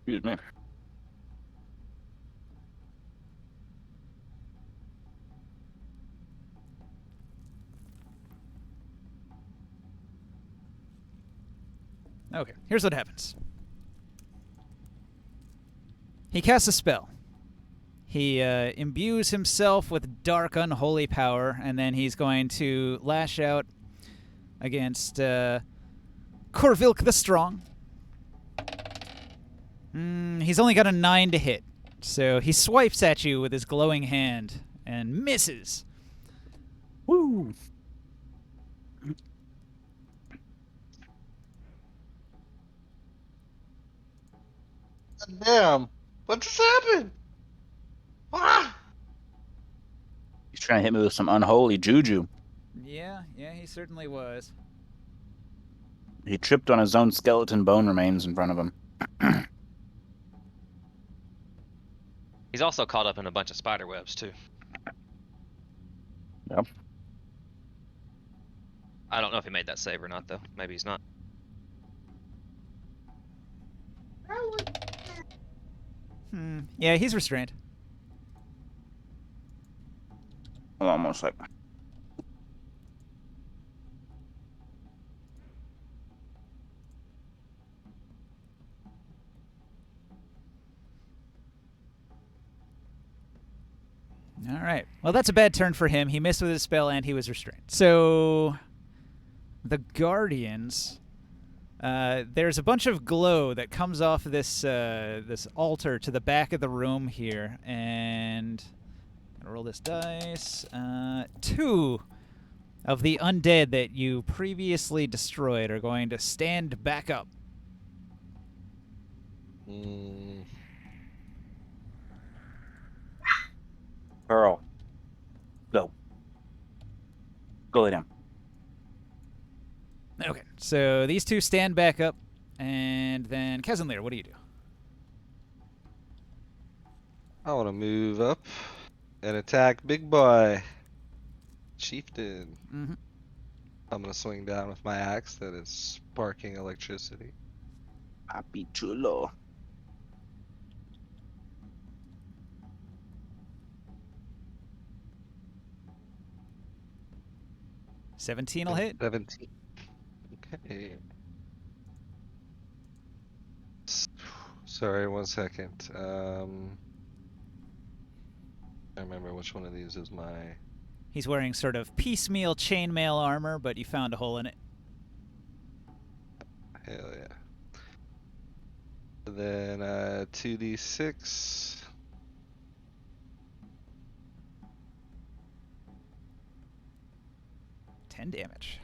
S1: Excuse me.
S3: Okay, here's what happens. He casts a spell. He imbues himself with dark, unholy power, and then he's going to lash out against Corvilk the Strong. He's only got a 9 to hit, so he swipes at you with his glowing hand and misses.
S1: Woo!
S4: Damn. What just happened? Ah!
S1: He's trying to hit me with some unholy juju.
S3: Yeah, he certainly was.
S1: He tripped on his own skeleton bone remains in front of him.
S5: He's also caught up in a bunch of spider webs too.
S1: Yep.
S5: I don't know if he made that save or not though. Maybe he's not.
S3: Yeah, he's restrained.
S1: Almost like.
S3: All right. Well, that's a bad turn for him. He missed with his spell and he was restrained. So, the Guardians. There's a bunch of glow that comes off this this altar to the back of the room here, and I'm gonna roll this dice. 2 of the undead that you previously destroyed are going to stand back up.
S1: Pearl. Go. Go lay down.
S3: Okay, so these 2 stand back up, and then Kazanlir, what do you do?
S6: I want to move up and attack Big Boy Chieftain.
S3: Mm-hmm.
S6: I'm gonna swing down with my axe that is sparking electricity.
S1: Papi chulo.
S3: $17 will hit.
S6: 17. Okay. Sorry, 1 second. I remember which one of these is my.
S3: He's wearing sort of piecemeal chainmail armor, but you found a hole in it.
S6: Hell yeah. Then 2d6.
S3: 10 damage.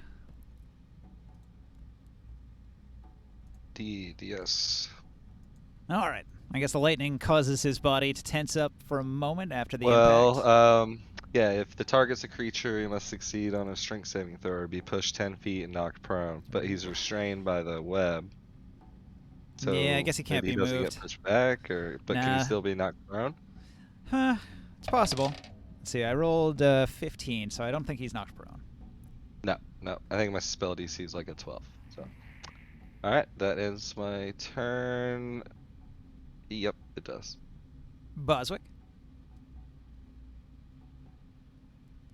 S6: Yes.
S3: All right. I guess the lightning causes his body to tense up for a moment after the
S6: Well,
S3: impact.
S6: yeah, if the target's a creature, he must succeed on a strength saving throw or be pushed 10 feet and knocked prone. But he's restrained by the web. So
S3: Yeah, I guess he can't
S6: maybe
S3: be
S6: he doesn't
S3: moved.
S6: get pushed back, but can
S3: Nah.
S6: he still be knocked prone?
S3: Huh. It's possible. Let's see. I rolled 15, so I don't think he's knocked prone.
S6: No. I think my spell DC is like a 12. So, all right, that ends my turn. Yep, it does.
S3: Boswick.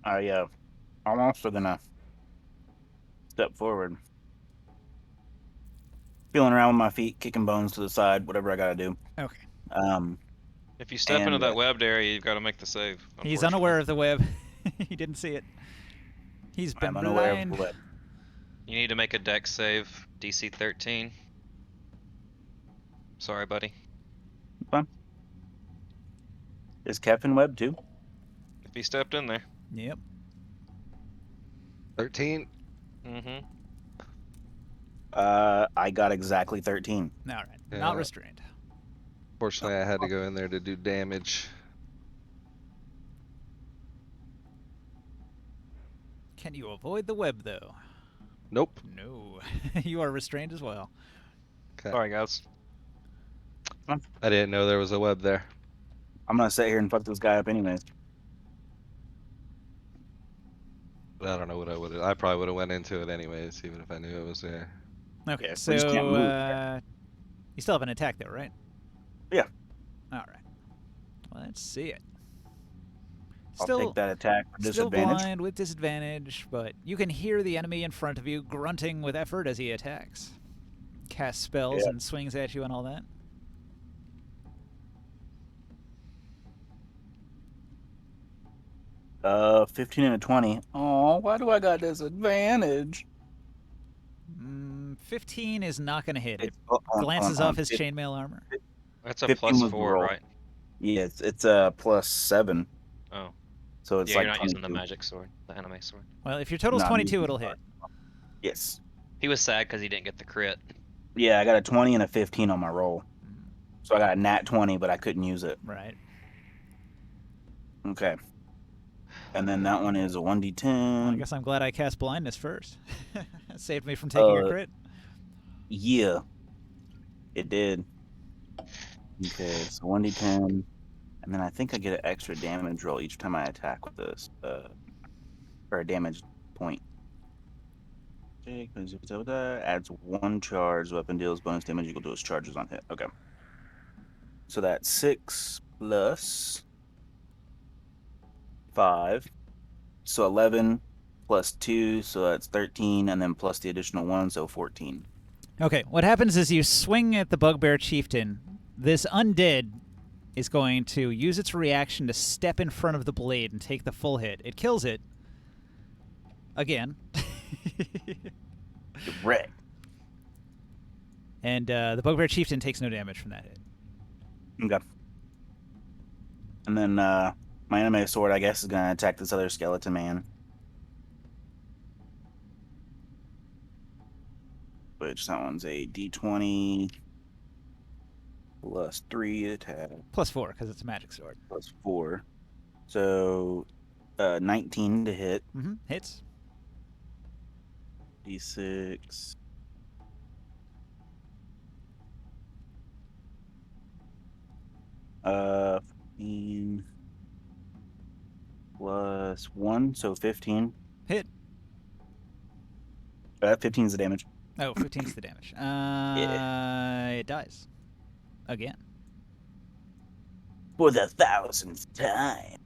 S1: I'm also gonna step forward. feeling around with my feet, kicking bones to the side, whatever I gotta do.
S3: Okay.
S1: Um,
S5: If you step into
S1: and
S5: that webbed area, you've got to make the save.
S3: He's
S5: unfortunately.
S3: unaware of the web. He didn't see it. He's been
S1: I'm unaware of
S3: blind.
S1: what.
S5: You need to make a dex save, DC 13. Sorry, buddy.
S1: Fun. Is Kevin Webb too?
S5: If he stepped in there.
S3: Yep.
S6: 13.
S5: Mm-hmm.
S1: I got exactly 13.
S3: All right.
S6: Yeah.
S3: Not restrained.
S6: Fortunately, I had to go in there to do damage.
S3: Can you avoid the web, though?
S6: Nope.
S3: No. You are restrained as well.
S6: Okay.
S5: Sorry, guys.
S6: I didn't know there was a web there.
S1: I'm gonna sit here and fuck this guy up anyways.
S6: I don't know what I would have. I probably would have went into it anyways, even if I knew it was there.
S3: Okay,
S1: Yeah,
S3: so
S1: we just can't move.
S3: You still have an attack, though, right?
S1: Yeah.
S3: All right. Well, let's see it.
S1: I'll
S3: Still,
S1: take that attack for
S3: still
S1: disadvantage.
S3: blind with disadvantage, but you can hear the enemy in front of you grunting with effort as he attacks. Casts spells
S1: Yeah.
S3: and swings at you and all that.
S1: Uh, 15 and a 20. Oh, why do I got disadvantage?
S3: 15 is not going to hit. It
S1: on-
S3: glances
S1: on
S3: off his
S1: 15
S3: chainmail armor.
S5: That's a
S1: 15
S5: plus
S1: was the
S5: 4,
S1: roll.
S5: right?
S1: Yeah, it's a +7.
S5: Oh.
S1: So it's
S5: Yeah,
S1: like
S5: you're not using the
S1: 22.
S5: magic sword, the anime sword.
S3: Well, if your total's
S1: No, I'm
S3: 22,
S1: using
S3: it'll
S1: the
S3: hit.
S1: Yes.
S5: He was sad because he didn't get the crit.
S1: Yeah, I got a 20 and a 15 on my roll. So I got a nat 20, but I couldn't use it.
S3: Right.
S1: Okay. And then that one is a
S3: Well, I
S1: 1d10.
S3: guess I'm glad I cast blindness first. It saved me from taking a crit.
S1: Yeah. It did. Okay, so 1d10. And then I think I get an extra damage roll each time I attack with this. Or a damage point. Adds 1 charge. Weapon deals bonus damage equal to its charges on hit. Okay. So that's 6 plus 5. So 11 plus 2. So that's 13. And then plus the additional 1. So 14.
S3: Okay, what happens is you swing at the Bugbear Chieftain. This undead is going to use its reaction to step in front of the blade and take the full hit. It kills it. Again.
S1: Wreck.
S3: And the Bugbear Chieftain takes no damage from that hit.
S1: Okay. And then my anime sword, I guess, is going to attack this other skeleton man. Which that one's a d20 plus 3 attack
S3: Plus 4, because it's a magic sword.
S1: plus 4. So 19 to hit.
S3: Hits.
S1: D6. Uh, 15 plus 1, so 15.
S3: Hit.
S1: 15 is the damage.
S3: Oh, 15's the damage. It dies. Again.
S1: For the 1000th time.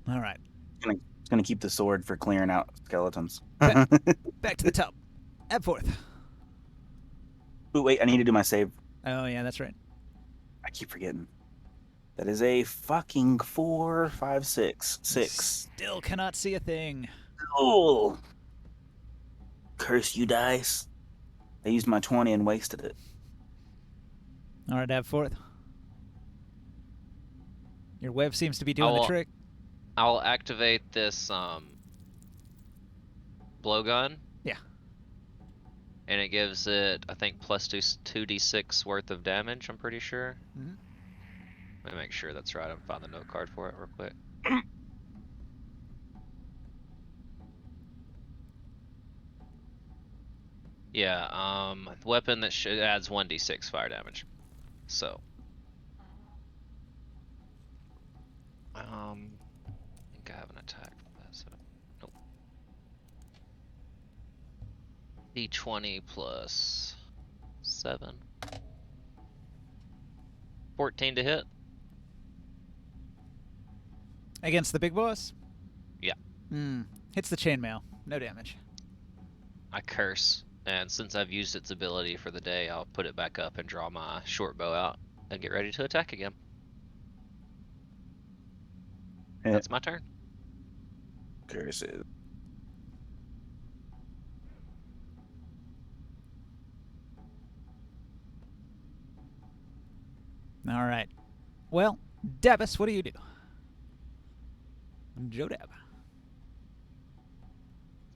S3: All right.
S1: It's gonna keep the sword for clearing out skeletons.
S3: Back to the top. Abforth.
S1: Ooh, wait, I need to do my save.
S3: Oh, yeah, that's right.
S1: I keep forgetting. That is a fucking 4, 5, 6. 6.
S3: Still cannot see a thing.
S1: Oh! Curse you, dice. I used my 20 and wasted it.
S3: All right, Abforth. Your web seems to be doing the trick.
S5: I'll activate this blowgun.
S3: Yeah.
S5: And it gives it, I think, plus 2d6 worth of damage, I'm pretty sure.
S3: Mhm.
S5: Let me make sure that's right. I'll find the note card for it real quick. Yeah, weapon that adds 1d6 fire damage. So. I think I have an attack for that, so. Nope. D20 plus 7. 14 to hit.
S3: Against the big boss?
S5: Yeah.
S3: Hits the chainmail. No damage.
S5: I curse, and since I've used its ability for the day, I'll put it back up and draw my short bow out and get ready to attack again.
S1: Eh,
S5: That's my turn.
S1: Curses.
S3: All right. Well, Davis, what do you do? Jodab.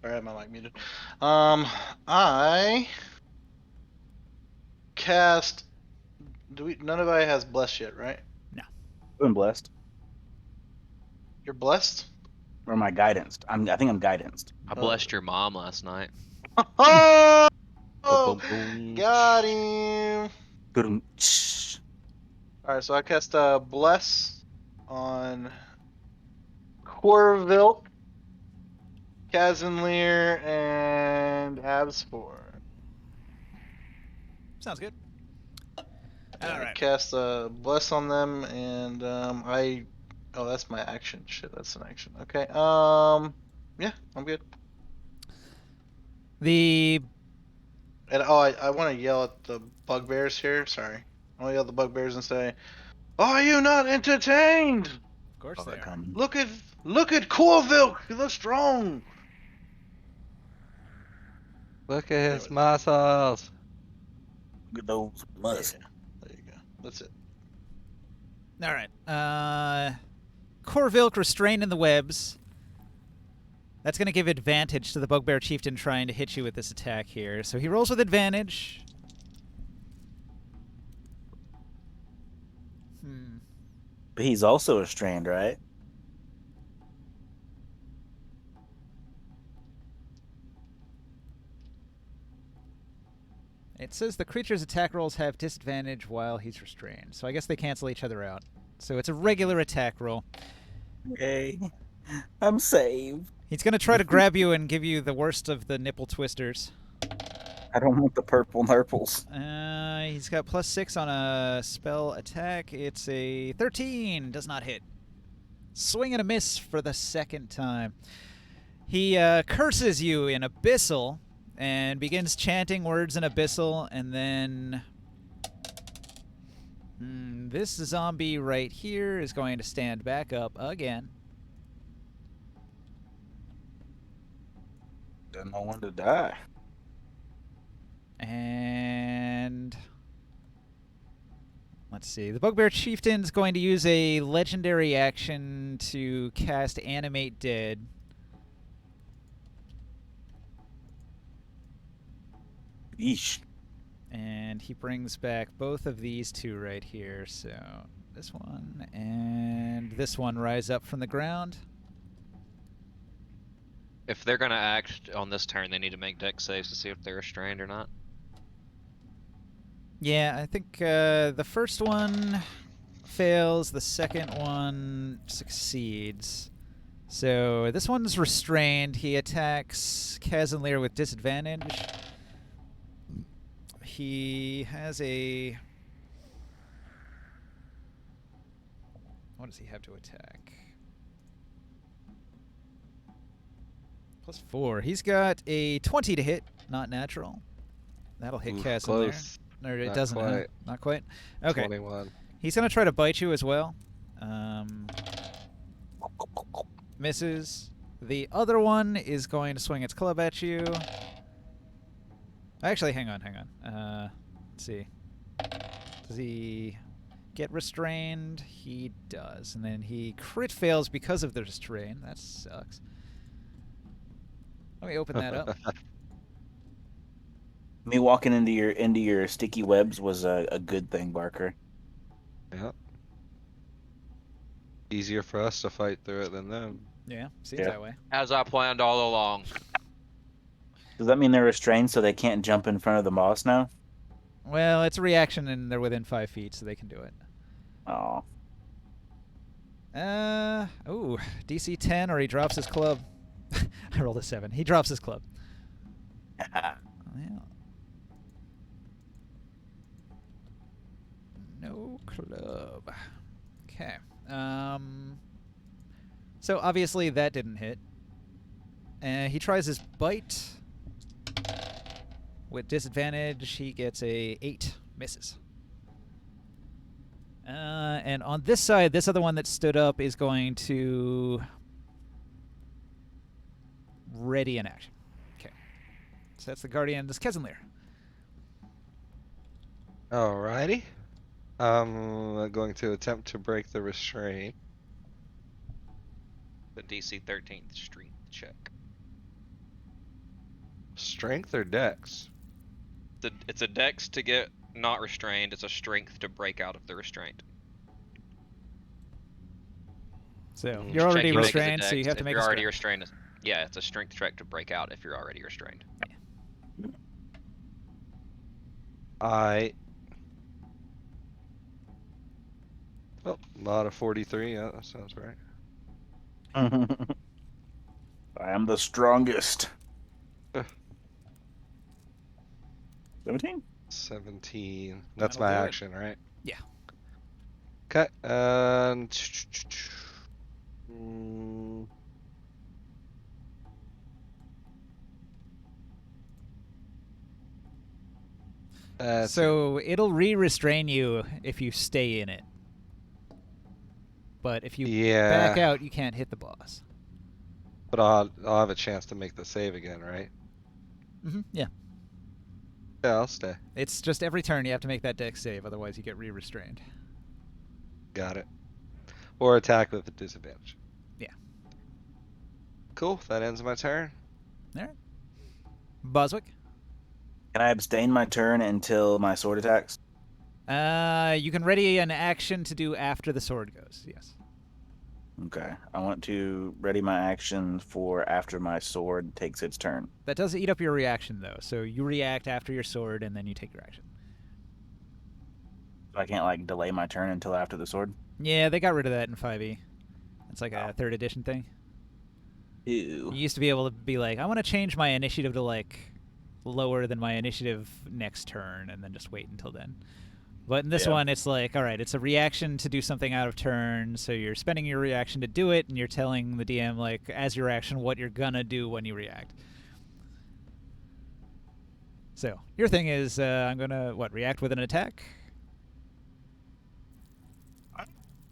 S4: Sorry, I had my mic muted. I cast. None of I has blessed yet, right?
S1: I've been blessed.
S4: You're blessed.
S1: Or am I guidanced? I think I'm guidanced.
S5: I blessed your mom last night.
S4: Oh,
S6: Boom, boom.
S4: got him.
S1: Good.
S4: All right, so I cast bless on Corvilk, Kazanlir, and Abspor.
S3: Sounds good.
S4: I
S3: All right.
S4: cast bless on them, and Oh, that's my action. Shit, that's an action. Okay. Yeah, I'm good.
S3: The
S4: And I want to yell at the bugbears here. Sorry, I want to yell at the bugbears and say, "Are you not entertained?
S3: of course
S1: Oh,
S3: they
S1: they're
S3: are.
S1: coming.
S4: Look at Corvilk. He looks strong."
S6: Look at his
S4: Anyway.
S6: muscles.
S1: Look at those muscles.
S4: There you go. That's it.
S3: All right. Corvilk restrained in the webs. That's going to give advantage to the Bugbear Chieftain trying to hit you with this attack here. So he rolls with advantage.
S1: But he's also restrained, right?
S3: It says the creature's attack rolls have disadvantage while he's restrained. So I guess they cancel each other out. So it's a regular attack roll.
S1: Okay. I'm saved.
S3: He's going to try to grab you and give you the worst of the nipple twisters.
S1: I don't want the purple nurples.
S3: He's got +6 on a spell attack. It's a 13. Does not hit. Swing and a miss for the second time. He curses you in Abyssal and begins chanting words in Abyssal, and then this zombie right here is going to stand back up again.
S1: Doesn't know when to die.
S3: And let's see. The Bugbear Chieftain's going to use a legendary action to cast Animate Dead.
S1: Yeesh.
S3: And he brings back both of these two right here. So this one and this one rise up from the ground.
S5: If they're gonna act on this turn, they need to make dex saves to see if they're restrained or not.
S3: Yeah, I think the first one fails, the second one succeeds. So this one's restrained. He attacks Kazanlir with disadvantage. He has a... What does he have to attack? +4. He's got a 20 to hit, not natural. That'll hit Kazanlir.
S6: Close.
S3: Or it
S6: Not
S3: doesn't. Huh?
S6: quite.
S3: Not quite. Okay.
S6: 21.
S3: He's gonna try to bite you as well. Misses. The other one is going to swing its club at you. Actually, hang on. Let's see. Does he get restrained? He does. And then he crit fails because of the restrain. That sucks. Let me open that up.
S1: Me walking into your sticky webs was a good thing, Barker.
S6: Yeah. Easier for us to fight through it than them.
S3: Yeah, seems
S1: Yeah.
S3: that way.
S5: As I planned all along.
S1: Does that mean they're restrained so they can't jump in front of the boss now?
S3: Well, it's a reaction and they're within 5 feet, so they can do it.
S1: Oh.
S3: Ooh, DC 10 or he drops his club. I rolled a 7. He drops his club. Yeah. No club. Okay. So obviously that didn't hit. He tries his bite. With disadvantage, he gets a 8. Misses. And on this side, this other one that stood up is going to ready in action. Okay. So that's the Guardian's Kezenlir.
S6: Alrighty. I'm going to attempt to break the restraint.
S5: The DC 13th strength check.
S6: Strength or dex?
S5: It's a dex to get not restrained. It's a strength to break out of the restraint.
S3: So
S6: Each
S3: you're already
S5: Check you make is a
S3: restrained, so you
S5: dex.
S3: have to
S5: If
S3: make
S5: you're
S3: a
S5: already
S3: strength.
S5: restrained. Yeah, it's a strength check to break out if you're already restrained.
S6: Oh, not a 43. Yeah, that sounds right.
S1: I am the strongest.
S6: Ugh.
S1: 17?
S6: 17. That's
S3: That'll
S6: my
S3: do it.
S6: action, right?
S3: Yeah.
S6: Okay. And mm, that's it.
S3: So it'll re-restrain you if you stay in it. But if you back
S6: Yeah,
S3: out, you can't hit the boss.
S6: but I'll have a chance to make the save again, right?
S3: Yeah.
S6: Yeah, I'll stay.
S3: It's just every turn you have to make that dex save, otherwise you get re-restrained.
S6: Got it. Or attack with a disadvantage.
S3: Yeah.
S6: Cool. That ends my turn.
S3: All right. Boswick?
S1: Can I abstain my turn until my sword attacks?
S3: You can ready an action to do after the sword goes, yes.
S1: Okay. I want to ready my action for after my sword takes its turn.
S3: That does eat up your reaction, though, so you react after your sword, and then you take your action.
S1: So I can't, like, delay my turn until after the sword?
S3: Yeah, they got rid of that in 5e. It's like a 3rd edition thing.
S1: Ew.
S3: You used to be able to be like, I want to change my initiative to, like, lower than my initiative next turn, and then just wait until then. But in this
S1: Yeah.
S3: one, it's like, all right, it's a reaction to do something out of turn, so you're spending your reaction to do it, and you're telling the DM, like, as your action, what you're gonna do when you react. So, your thing is, I'm gonna, react with an attack?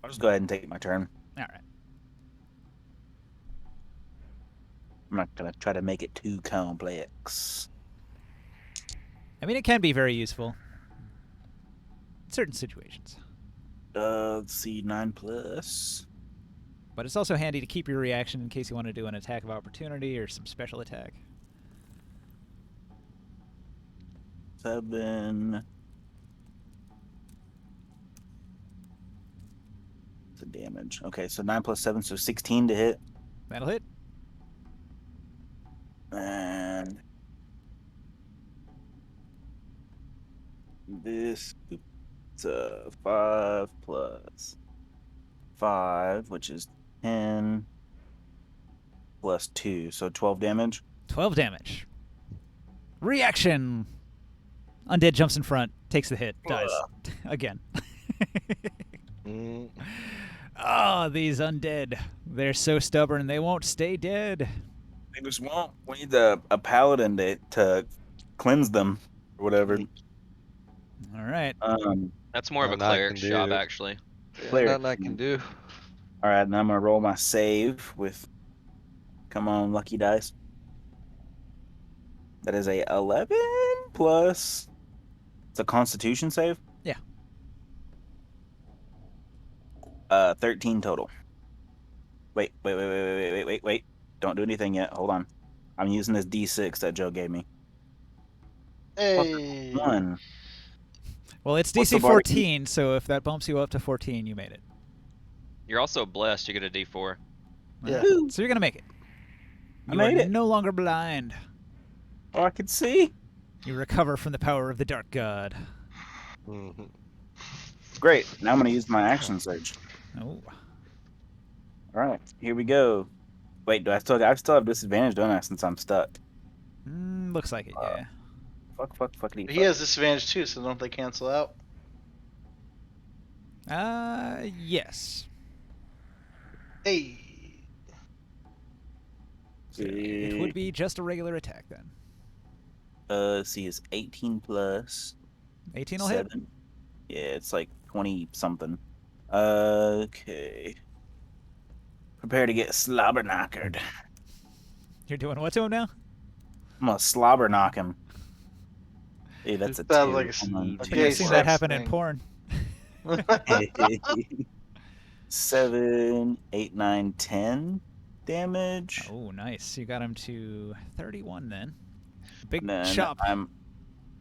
S1: I'll just go ahead and take my turn.
S3: All right.
S1: I'm not going to try to make it too complex.
S3: I mean, it can be very useful. In certain situations.
S1: Let's see, 9+.
S3: But it's also handy to keep your reaction in case you want to do an attack of opportunity or some special attack.
S1: 7. The damage. Okay, so 9 + 7, so 16 to hit.
S3: That'll hit.
S1: And this it's 5 + 5, which is 10 + 2, so 12 damage.
S3: 12 damage. Reaction! Undead jumps in front, takes the hit, dies. Again.
S6: Mm,
S3: Oh, these undead. They're so stubborn, they won't stay dead.
S1: They just won't. We need a paladin to cleanse them or whatever.
S3: All right.
S5: That's more of a
S6: Nothing I
S5: cleric's
S6: can
S5: job,
S6: do.
S5: actually.
S6: yeah,
S1: Clear.
S6: nothing I can do.
S1: All right, and I'm gonna roll my save with. Come on, lucky dice. That is a 11 plus. It's a Constitution save.
S3: Yeah.
S1: 13 total. Wait. Don't do anything yet. Hold on. I'm using this D6 that Joe gave me.
S4: Hey.
S1: 1.
S3: Well, it's
S1: What's
S3: DC
S1: the bardic-
S3: 14, so if that bumps you up to 14, you made it.
S5: You're also blessed. You get a D4.
S4: Yeah.
S3: Alright, so you're going to make it.
S1: I
S3: You
S1: made
S3: are
S1: it.
S3: no longer blind.
S1: Oh, I can see.
S3: You recover from the power of the Dark God.
S6: Mhm.
S1: Great. Now I'm gonna use my action surge.
S3: Oh.
S1: All right, here we go. Wait, I still have disadvantage, don't I? Since I'm stuck.
S3: Looks like it, yeah.
S1: Fuckity.
S4: He has disadvantage too, so don't they cancel out?
S3: Yes.
S4: Hey.
S3: So it would be just a regular attack then.
S1: Let's see, it's 18 plus
S3: 18 will hit.
S1: 7. Yeah, it's like 20 something. Okay. Prepare to get slobber knockered.
S3: You're doing what to him now?
S1: I'm gonna slobber knock him. Hey, that's a
S4: Sounds like
S1: 2. Hold on,
S4: a
S3: I think I've
S4: gay
S3: seen that
S4: sex
S3: happen in
S4: thing.
S3: porn.
S1: 7, 8, 9, 10 damage.
S3: Oh, nice. You got him to 31 then. Big
S1: And then
S3: chop.
S1: I'm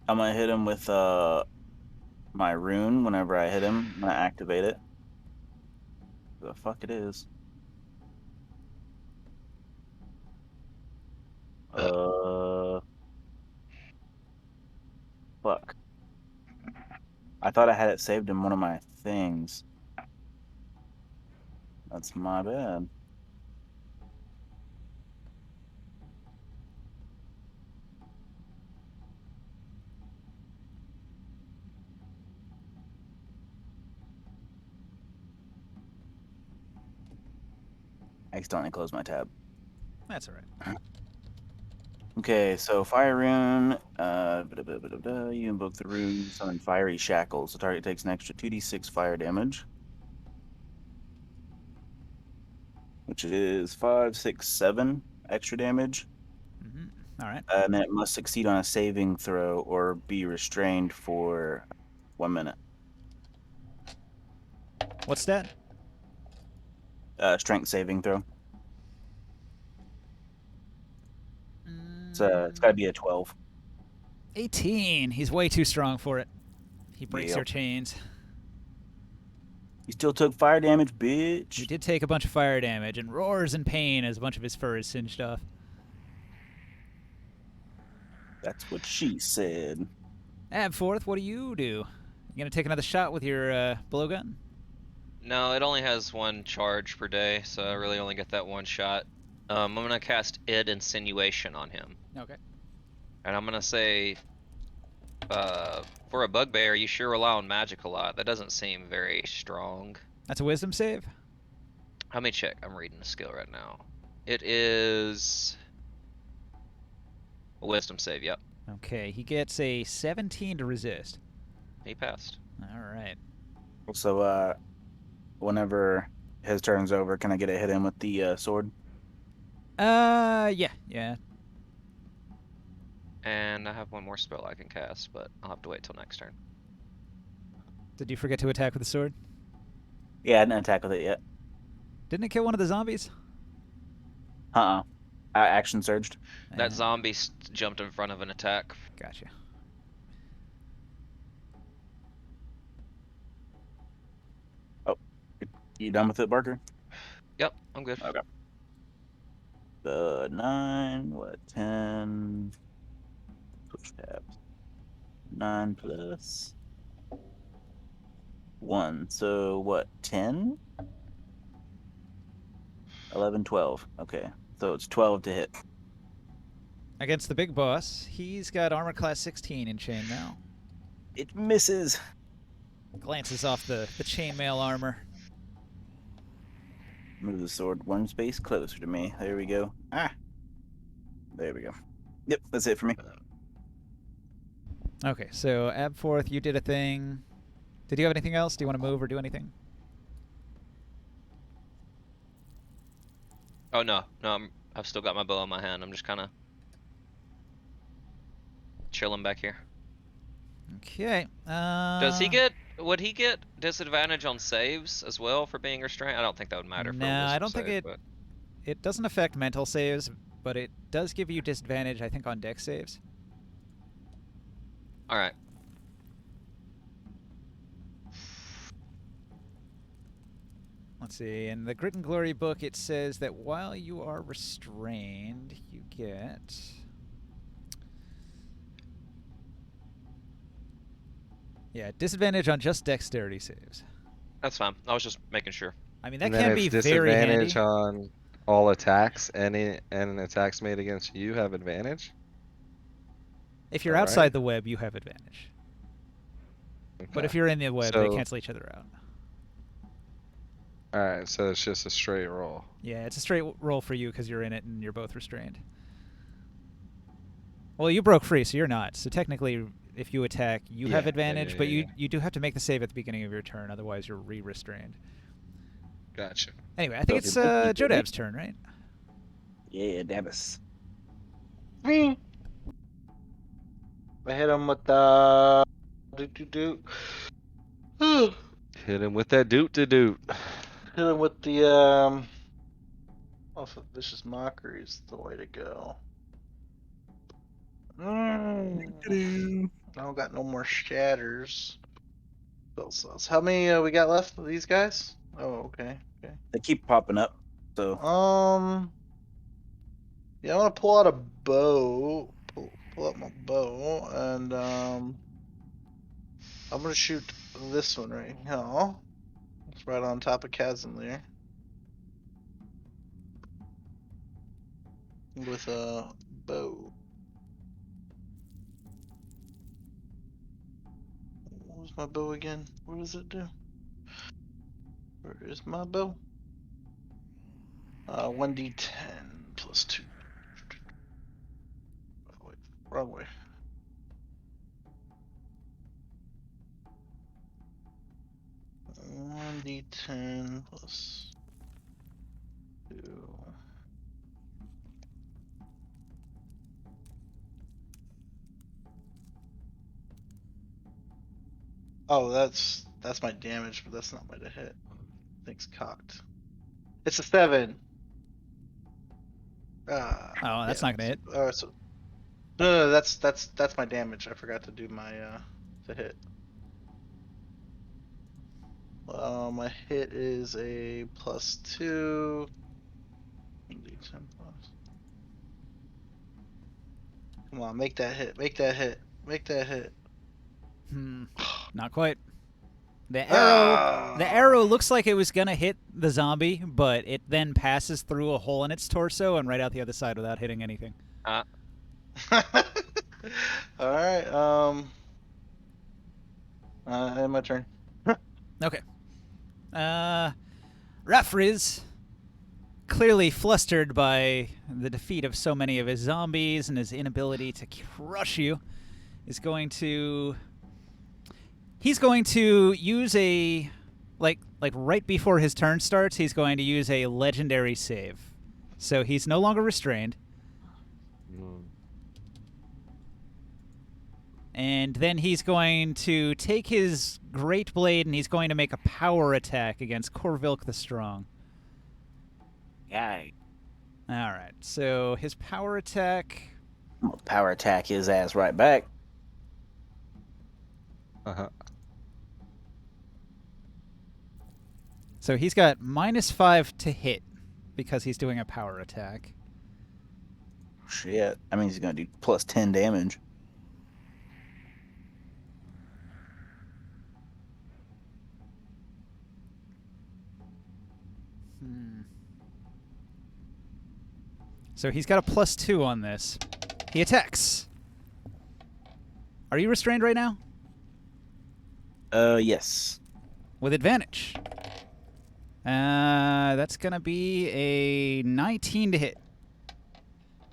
S1: gonna hit him with my rune whenever I hit him. I'm gonna activate it. The fuck it is. Fuck. I thought I had it saved in one of my things. That's my bad. I accidentally closed my tab.
S3: That's all right.
S1: Okay, so fire rune. You invoke the rune, summon fiery shackles. The target takes an extra 2d6 fire damage, which is 5, 6, 7 extra damage.
S3: All right.
S1: And then it must succeed on a saving throw or be restrained for 1 minute.
S3: What's that?
S1: Strength saving throw. It's got to be a 12.
S3: 18. He's way too strong for it. He breaks
S1: Yep.
S3: your chains.
S1: You still took fire damage,
S3: He
S1: bitch.
S3: did take a bunch of fire damage and roars in pain as a bunch of his fur is singed off.
S1: That's what she said.
S3: Abforth, what do? You gonna take another shot with your blowgun?
S5: No, it only has 1 charge per day, so I really only get that 1 shot. I'm gonna cast Id Insinuation on him.
S3: Okay.
S5: And I'm gonna say, for a bugbear, you sure rely on magic a lot. That doesn't seem very strong.
S3: That's a wisdom save?
S5: Let me check. I'm reading the skill right now. It is a wisdom save, yep.
S3: Okay, he gets a 17 to resist.
S5: He passed.
S3: All right.
S1: So, whenever his turn's over, can I get a hit in with the sword?
S3: Yeah.
S5: And I have 1 more spell I can cast, but I'll have to wait till next turn.
S3: Did you forget to attack with the sword?
S1: Yeah, I didn't attack with it yet.
S3: Didn't it kill one of the zombies?
S1: I action surged.
S5: That zombie jumped in front of an attack.
S3: Gotcha.
S1: Oh, you done with it, Barker?
S5: Yep, I'm good.
S1: Okay. 9, 10. Switch tabs. 9 plus 1. So what? 10? 11, 12. Okay. So it's 12 to hit.
S3: Against the big boss, he's got armor class 16 in chainmail.
S1: It misses.
S3: Glances off the chainmail armor.
S1: Move the sword 1 space closer to me. There we go. There we go. Yep, that's it for me.
S3: Okay, so Abforth, you did a thing. Did you have anything else? Do you want to move or do anything?
S5: Oh no, I've still got my bow in my hand. I'm just kind of chilling back here.
S3: Okay.
S5: Would he get disadvantage on saves as well for being restrained? I don't think that would matter for a
S3: No, I
S5: wisdom
S3: don't think
S5: save,
S3: it. It doesn't affect mental saves, but it does give you disadvantage, I think, on dex saves.
S5: All right.
S3: Let's see. In the Grit and Glory book, it says that while you are restrained, you get. Yeah, disadvantage on just dexterity saves.
S5: That's fine. I was just making sure.
S3: I mean, that
S6: And then
S3: can be
S6: it's
S3: very handy.
S6: disadvantage on all attacks. And attacks made against you have advantage.
S3: If you're
S6: All
S3: outside
S6: right.
S3: the web, you have advantage. But
S6: Okay.
S3: if you're in the web, they
S6: So-
S3: cancel each other out.
S6: All right, so it's just a straight roll.
S3: Yeah, it's a straight roll for you because you're in it and you're both restrained. Well, you broke free, so you're not. So technically, if you attack, you have
S6: Yeah,
S3: advantage, but
S6: yeah.
S3: you do have to make the save at the beginning of your turn, otherwise you're re-restrained.
S6: Gotcha.
S3: Anyway, I think it's Jodab's turn, right?
S1: Yeah, Dabbus.
S4: Me. I hit him with the hit
S6: Hit him with that doot to doot.
S4: him with the also vicious mockery is the way to go. I don't got no more shatters. How many we got left of these guys? Oh, okay.
S1: They keep popping up. So
S4: Yeah, I want to pull out a bow. Pull out my bow, and I'm gonna shoot this one right here. It's right on top of Chasm there. With a bow. What was my bow again? What does it do? Where is my bow? 1d10 plus 2. Oh, wait, wrong way. One d10 plus 2. Oh, that's my damage, but that's not my to hit. Thing's cocked. It's a 7.
S3: Oh, that's not gonna hit.
S4: So no, that's my damage. I forgot to do my to hit. My hit is a +2. D10 plus. Come on, make that hit. Make that hit. Make that hit.
S3: Not quite. The arrow looks like it was gonna hit the zombie, but it then passes through a hole in its torso and right out the other side without hitting anything.
S4: All right. And my turn.
S3: Okay. Rafriz, clearly flustered by the defeat of so many of his zombies and his inability to crush you, is going to... He's going to use a... Like right before his turn starts, he's going to use a legendary save. So he's no longer restrained. And then he's going to take his Great Blade and he's going to make a power attack against Corvilk the Strong.
S1: yeah,
S3: Alright, so his power attack...
S1: I'm gonna power attack his ass right back.
S6: Uh-huh.
S3: So he's got -5 to hit because he's doing a power attack.
S1: Shit. I mean, he's gonna do +10 damage.
S3: So he's got a +2 on this. He attacks. Are you restrained right now?
S1: Yes.
S3: With advantage. That's gonna be a 19 to hit.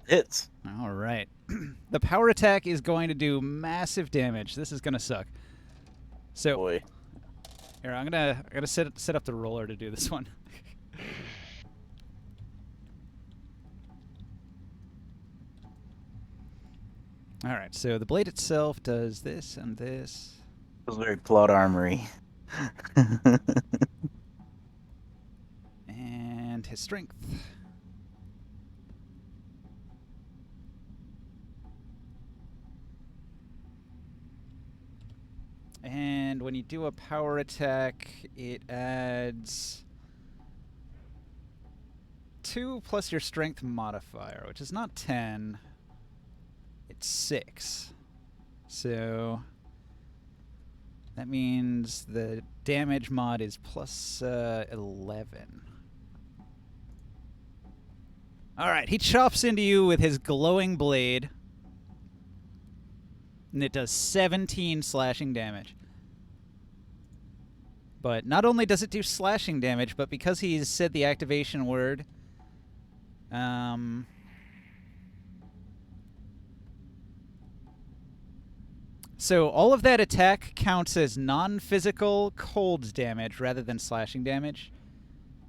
S1: Hits.
S3: All right. The power attack is going to do massive damage. This is gonna suck. So
S1: Boy.
S3: here, I'm gonna set up the roller to do this one. All right. So the blade itself does this and this.
S1: It was very plot armory.
S3: And his strength. And when you do a power attack, it adds 2 plus your strength modifier, which is not 10. It's 6. So that means the damage mod is plus 11. Alright, he chops into you with his glowing blade. And it does 17 slashing damage. But not only does it do slashing damage, but because he's said the activation word, So all of that attack counts as non-physical cold damage rather than slashing damage.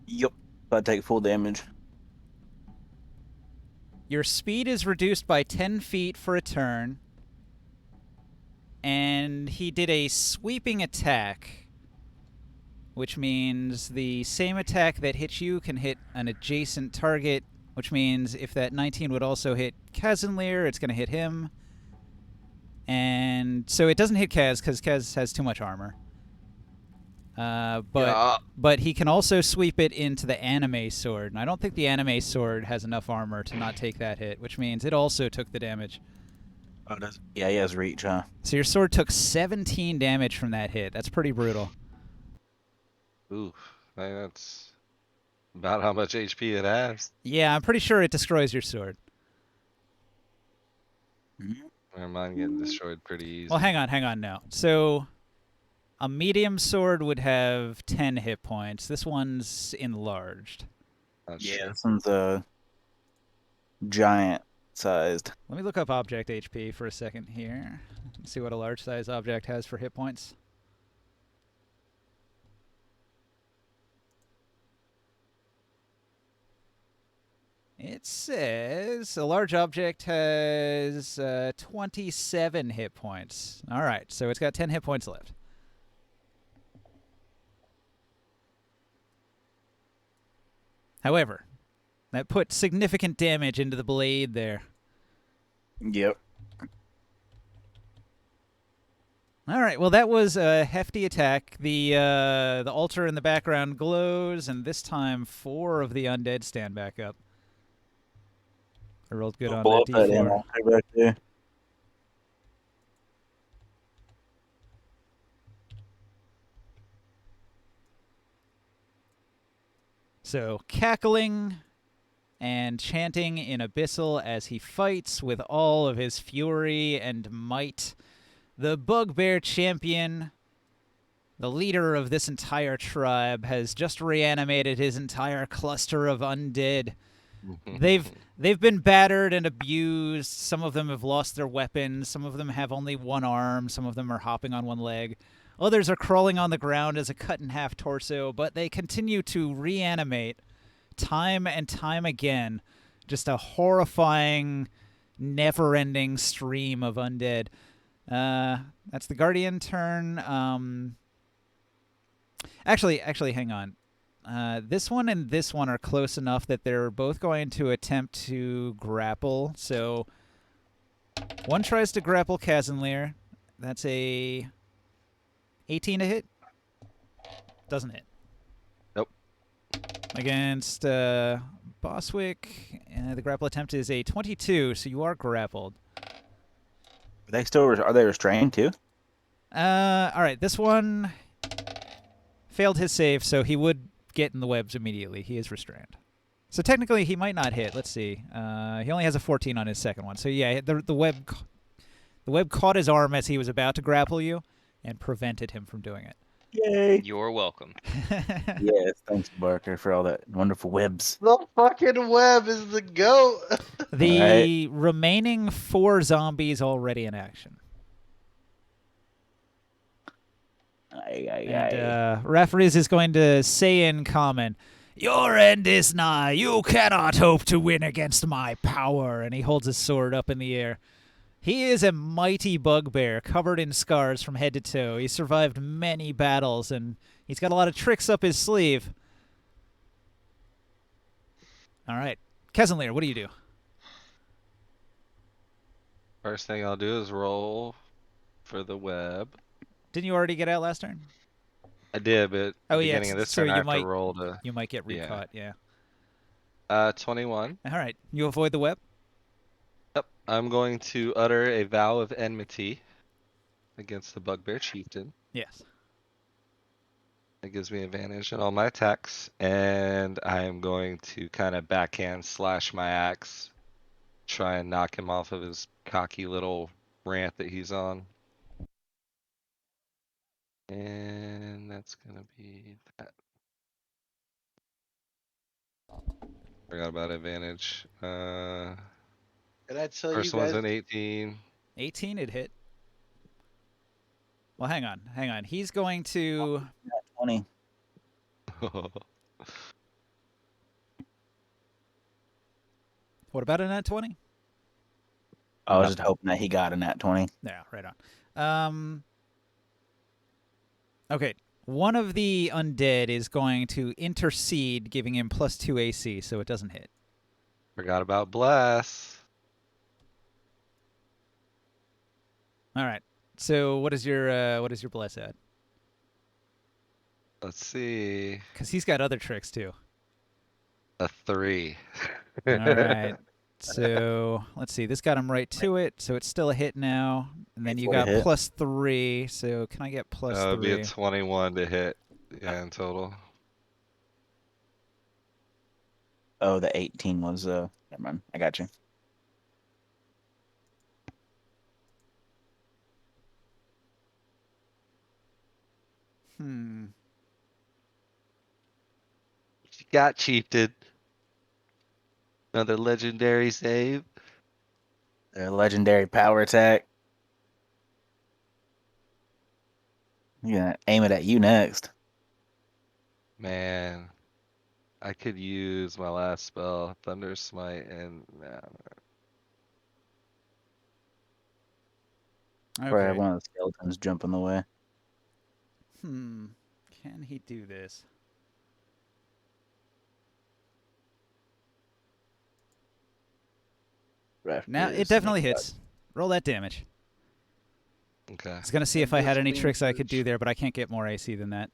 S1: Yep. I take full damage.
S3: Your speed is reduced by 10 feet for a turn. And he did a sweeping attack, which means the same attack that hits you can hit an adjacent target, which means if that 19 would also hit Kazanlir, it's going to hit him. And so it doesn't hit Kaz because Kaz has too much armor.
S6: Yeah.
S3: But he can also sweep it into the anime sword. And I don't think the anime sword has enough armor to not take that hit, which means it also took the damage.
S1: Oh, does yeah, he has reach, huh?
S3: So your sword took 17 damage from that hit. That's pretty brutal.
S6: Ooh, that's about how much HP it has.
S3: Yeah, I'm pretty sure it destroys your sword.
S6: Or mine getting destroyed pretty easy.
S3: Well, hang on now. So a medium sword would have 10 hit points. This one's enlarged.
S6: That's
S1: Yeah,
S6: true.
S1: this one's giant sized.
S3: Let me look up object HP for a second here. See what a large size object has for hit points. It says a large object has 27 hit points. All right, so it's got 10 hit points left. However, that put significant damage into the blade there.
S1: Yep.
S3: All right, well, that was a hefty attack. The altar in the background glows, and this time 4 of the undead stand back up. I rolled good on
S1: Blow
S3: that
S1: up that
S3: D4.
S1: ammo back there.
S3: So, cackling and chanting in Abyssal as he fights with all of his fury and might, the Bugbear Champion, the leader of this entire tribe, has just reanimated his entire cluster of undead. They've been battered and abused. Some of them have lost their weapons. Some of them have only one arm. Some of them are hopping on one leg. Others are crawling on the ground as a cut-in-half torso, but they continue to reanimate time and time again. Just a horrifying, never-ending stream of undead. That's the Guardian turn. Actually, hang on. This one and this one are close enough that they're both going to attempt to grapple. So one tries to grapple Kazanlir. That's a 18 to hit. Doesn't hit.
S6: Nope.
S3: Against Boswick, the grapple attempt is a 22, so you are grappled.
S1: Are they restrained too?
S3: All right, this one failed his save, so he would get in the webs immediately. He is restrained. So technically, he might not hit. Let's see. He only has a 14 on his second one. So yeah, the web caught his arm as he was about to grapple you and prevented him from doing it.
S1: Yay!
S5: You're welcome.
S1: Yes, thanks, Barker, for all that wonderful webs.
S4: The fucking web is the goat.
S3: The remaining 4 zombies already in action. And Rafariz is going to say in common, "Your end is nigh. You cannot hope to win against my power." And he holds his sword up in the air. He is a mighty bugbear, covered in scars from head to toe. He survived many battles, and he's got a lot of tricks up his sleeve. All right. Kazanlir, what do you do?
S6: First thing I'll do is roll for the web.
S3: Didn't you already get out last turn?
S6: I did, but
S3: Oh,
S6: the
S3: yeah,
S6: beginning of this
S3: so
S6: turn I
S3: you
S6: have
S3: might-
S6: to roll to
S3: You might get
S6: Yeah.
S3: recaught, yeah.
S6: 21.
S3: All right. You avoid the web?
S6: Yep. I'm going to utter a vow of enmity against the Bugbear Chieftain.
S3: Yes.
S6: That gives me advantage on all my attacks, and I am going to kind of backhand slash my axe, try and knock him off of his cocky little rant that he's on. And that's gonna be that. Forgot about advantage.
S4: And I tell
S6: First
S4: you
S6: one's
S4: guys,
S6: an 18.
S3: 18, it hit. Well, hang on. He's going to.
S1: 20.
S3: What about a nat 20?
S1: I was
S6: No.
S1: just hoping that he got a nat 20.
S3: Yeah, right on. Okay. One of the undead is going to intercede, giving him +2 AC, so it doesn't hit.
S6: Forgot about bless.
S3: All right. So what is your bless at?
S6: Let's see.
S3: Because he's got other tricks too.
S6: A 3.
S3: All right. So let's see. This got him right to it, so it's still a hit now. And then you
S1: Before it
S3: got
S1: hit.
S3: +3. So can I get
S6: That would be a
S3: +3?
S6: 21 to hit. Yeah, in total.
S1: Oh, the 18 was never mind. I got you.
S3: Hmm.
S6: You got Chieftain. Another legendary save.
S1: Their legendary power attack. Yeah, aim it at you next.
S6: Man, I could use my last spell, Thunder Smite, and
S1: Probably have
S3: Okay.
S1: one of the skeletons jump in the way.
S3: Hmm. Can he do this? Now it definitely hits. Roll that damage.
S6: okay.
S3: I was gonna see if I had any tricks I could do there, but I can't get more AC than that.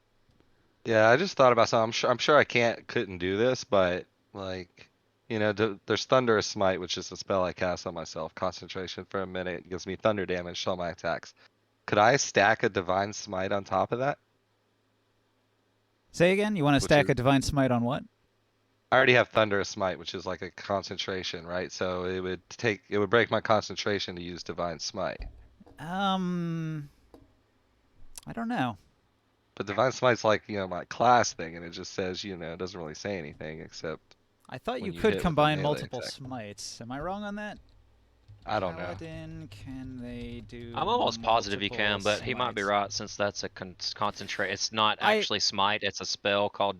S6: Yeah, I just thought about something. I'm sure I couldn't do this, but like, there's Thunderous Smite, which is a spell I cast on myself. Concentration for a minute gives me thunder damage to all my attacks. Could I stack a Divine Smite on top of that?
S3: Say again. You want to
S6: Which
S3: stack
S6: is-
S3: a divine smite on what?
S6: I already have Thunderous Smite, which is like a concentration, right? So it would break my concentration to use Divine Smite.
S3: I don't know.
S6: But Divine Smite's like, my class thing, and it just says, it doesn't really say anything except
S3: I thought
S6: when
S3: you
S6: you
S3: could
S6: hit with a
S3: combine
S6: melee
S3: multiple
S6: attack.
S3: smites. Am I wrong on that?
S6: I don't know.
S3: Paladin, can they do?
S5: I'm almost positive he
S3: multiple
S5: can, but he might be
S3: smites?
S5: right since that's a concentrate. It's not
S3: I-
S5: actually smite. It's a spell called.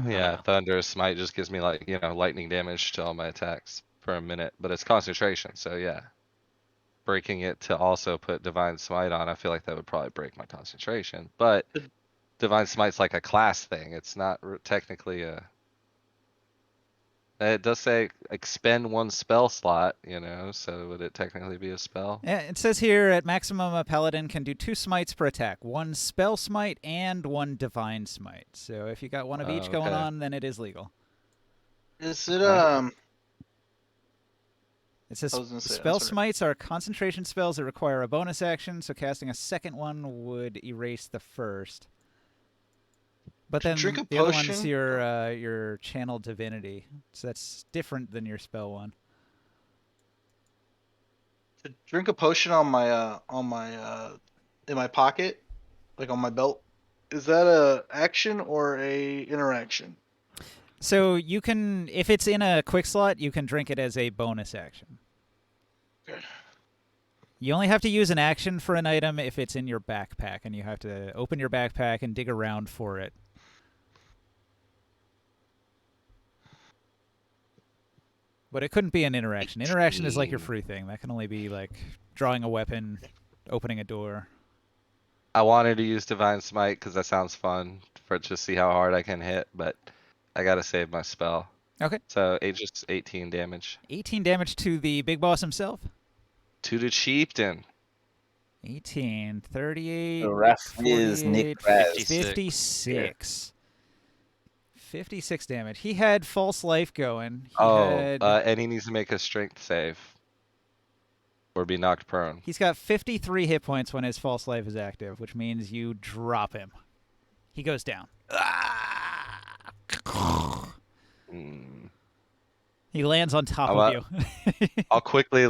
S6: Yeah,
S5: know.
S6: Thunderous Smite just gives me like, lightning damage to all my attacks for a minute, but it's concentration, so yeah. Breaking it to also put Divine Smite on, I feel like that would probably break my concentration. But Divine Smite's like a class thing. It's not technically a. It does say expend one spell slot, so would it technically be a spell?
S3: Yeah, it says here at maximum a paladin can do 2 smites per attack, 1 spell smite and 1 divine smite. So if you got one of each going
S6: Okay.
S3: on, then it is legal.
S4: Is it
S6: Alright.
S3: It says
S4: I was gonna say, I'm
S3: spell
S4: sorry.
S3: smites are concentration spells that require a bonus action, so casting a second one would erase the first. But then
S4: Drink a
S3: the other one's
S4: potion?
S3: your channel divinity, so that's different than your spell one.
S4: To drink a potion on my in my pocket, like on my belt. Is that a action or a interaction?
S3: So you can, if it's in a quick slot, you can drink it as a bonus action.
S4: Okay.
S3: You only have to use an action for an item if it's in your backpack, and you have to open your backpack and dig around for it. But it couldn't be an interaction. Interaction is like your
S6: 18.
S3: free thing. That can only be like drawing a weapon, opening a door.
S6: I wanted to use Divine Smite because that sounds fun for to see how hard I can hit, but I gotta save my spell.
S3: Okay.
S6: So just 18 damage.
S3: 18 damage to the big boss himself.
S6: To the Chieftain.
S3: 18, 38,
S1: The ref is Nick
S3: 48,
S1: Raz.
S3: 56. 56 damage. He had false life going.
S6: And he needs to make a strength save. Or be knocked prone.
S3: He's got 53 hit points when his false life is active, which means you drop him. He goes down.
S6: Mm.
S3: He lands on top
S6: How
S3: of you.
S6: I'll quickly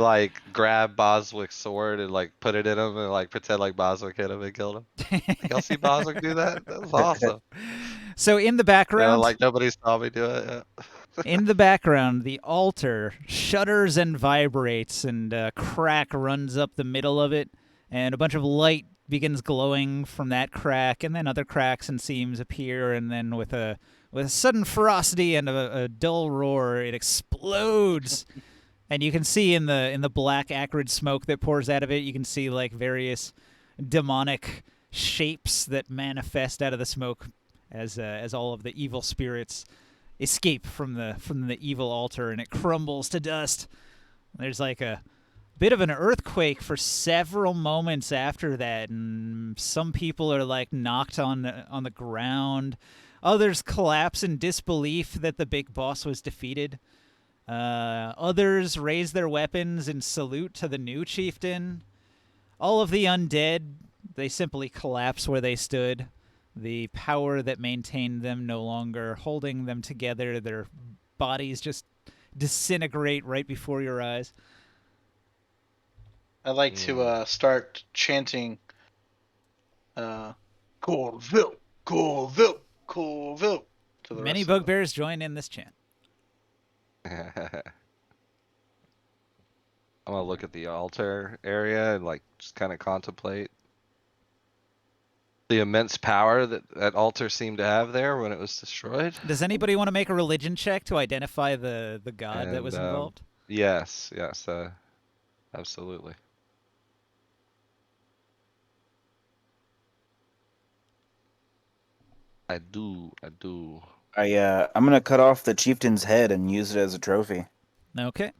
S6: grab Boswick's sword and put it in him and pretend like Boswick hit him and killed him. Y'all see Boswick do that? That was awesome.
S3: So in the background,
S6: Nobody saw me do it. Yeah.
S3: in the background, the altar shudders and vibrates, and a crack runs up the middle of it, and a bunch of light begins glowing from that crack, and then other cracks and seams appear, and then with a sudden ferocity and a dull roar, it explodes. And you can see in the black acrid smoke that pours out of it, you can see like various demonic shapes that manifest out of the smoke as all of the evil spirits escape from the evil altar, and it crumbles to dust. There's like a bit of an earthquake for several moments after that, and some people are like knocked on the ground. Others collapse in disbelief that the big boss was defeated. Others raise their weapons in salute to the new chieftain. All of the undead, they simply collapse where they stood. The power that maintained them no longer holding them together. Their bodies just disintegrate right before your eyes.
S4: I like to start chanting, Corville, Corville, Corville. To the
S3: Many
S4: rest of them.
S3: bugbears join in this chant.
S6: I'm gonna look at the altar area and like just kind of contemplate the immense power that altar seemed to have there when it was destroyed.
S3: Does anybody want to make a religion check to identify the god that
S6: And,
S3: was involved?
S6: Yes, absolutely. I do.
S1: I'm gonna cut off the chieftain's head and use it as a trophy.
S3: Okay.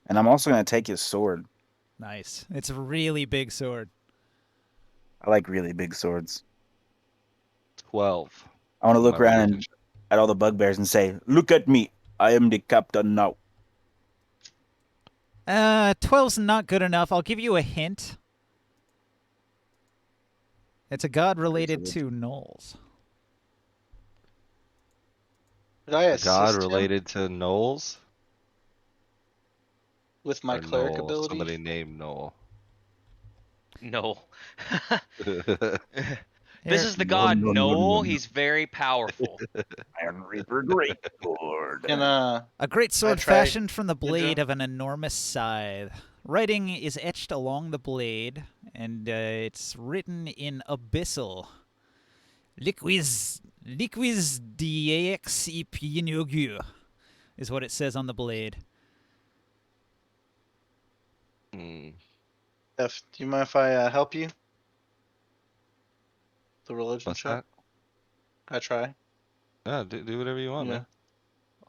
S1: And I'm also gonna take his sword.
S3: Nice. It's a really big sword.
S1: I like really big swords.
S6: 12.
S1: I want to look
S6: My
S1: around
S6: religion
S1: and,
S6: check.
S1: at all the bugbears and say, "Look at me! I am the captain now."
S3: 12's not good enough. I'll give you a hint. It's a god related to gnolls.
S4: Did I
S6: A
S4: assist
S6: god
S4: him
S6: related to Knowles?
S4: with my
S6: Or
S4: cleric
S6: Noel?
S4: ability?
S6: Somebody named Noel.
S5: No.
S3: Here-
S5: This is the
S1: No,
S5: god
S1: no, no, no,
S5: Noel.
S1: no.
S5: He's very powerful.
S1: Iron Reaper Great Sword.
S4: And
S3: A great sword
S4: tried-
S3: fashioned from the blade
S4: Indra?
S3: of an enormous scythe. Writing is etched along the blade, and it's written in abyssal. Liquis diex ipinogu is what it says on the blade.
S4: F, do you mind if I help you? The religion
S6: What's
S4: check?
S6: that?
S4: I try.
S6: Yeah, do whatever you want,
S4: Yeah.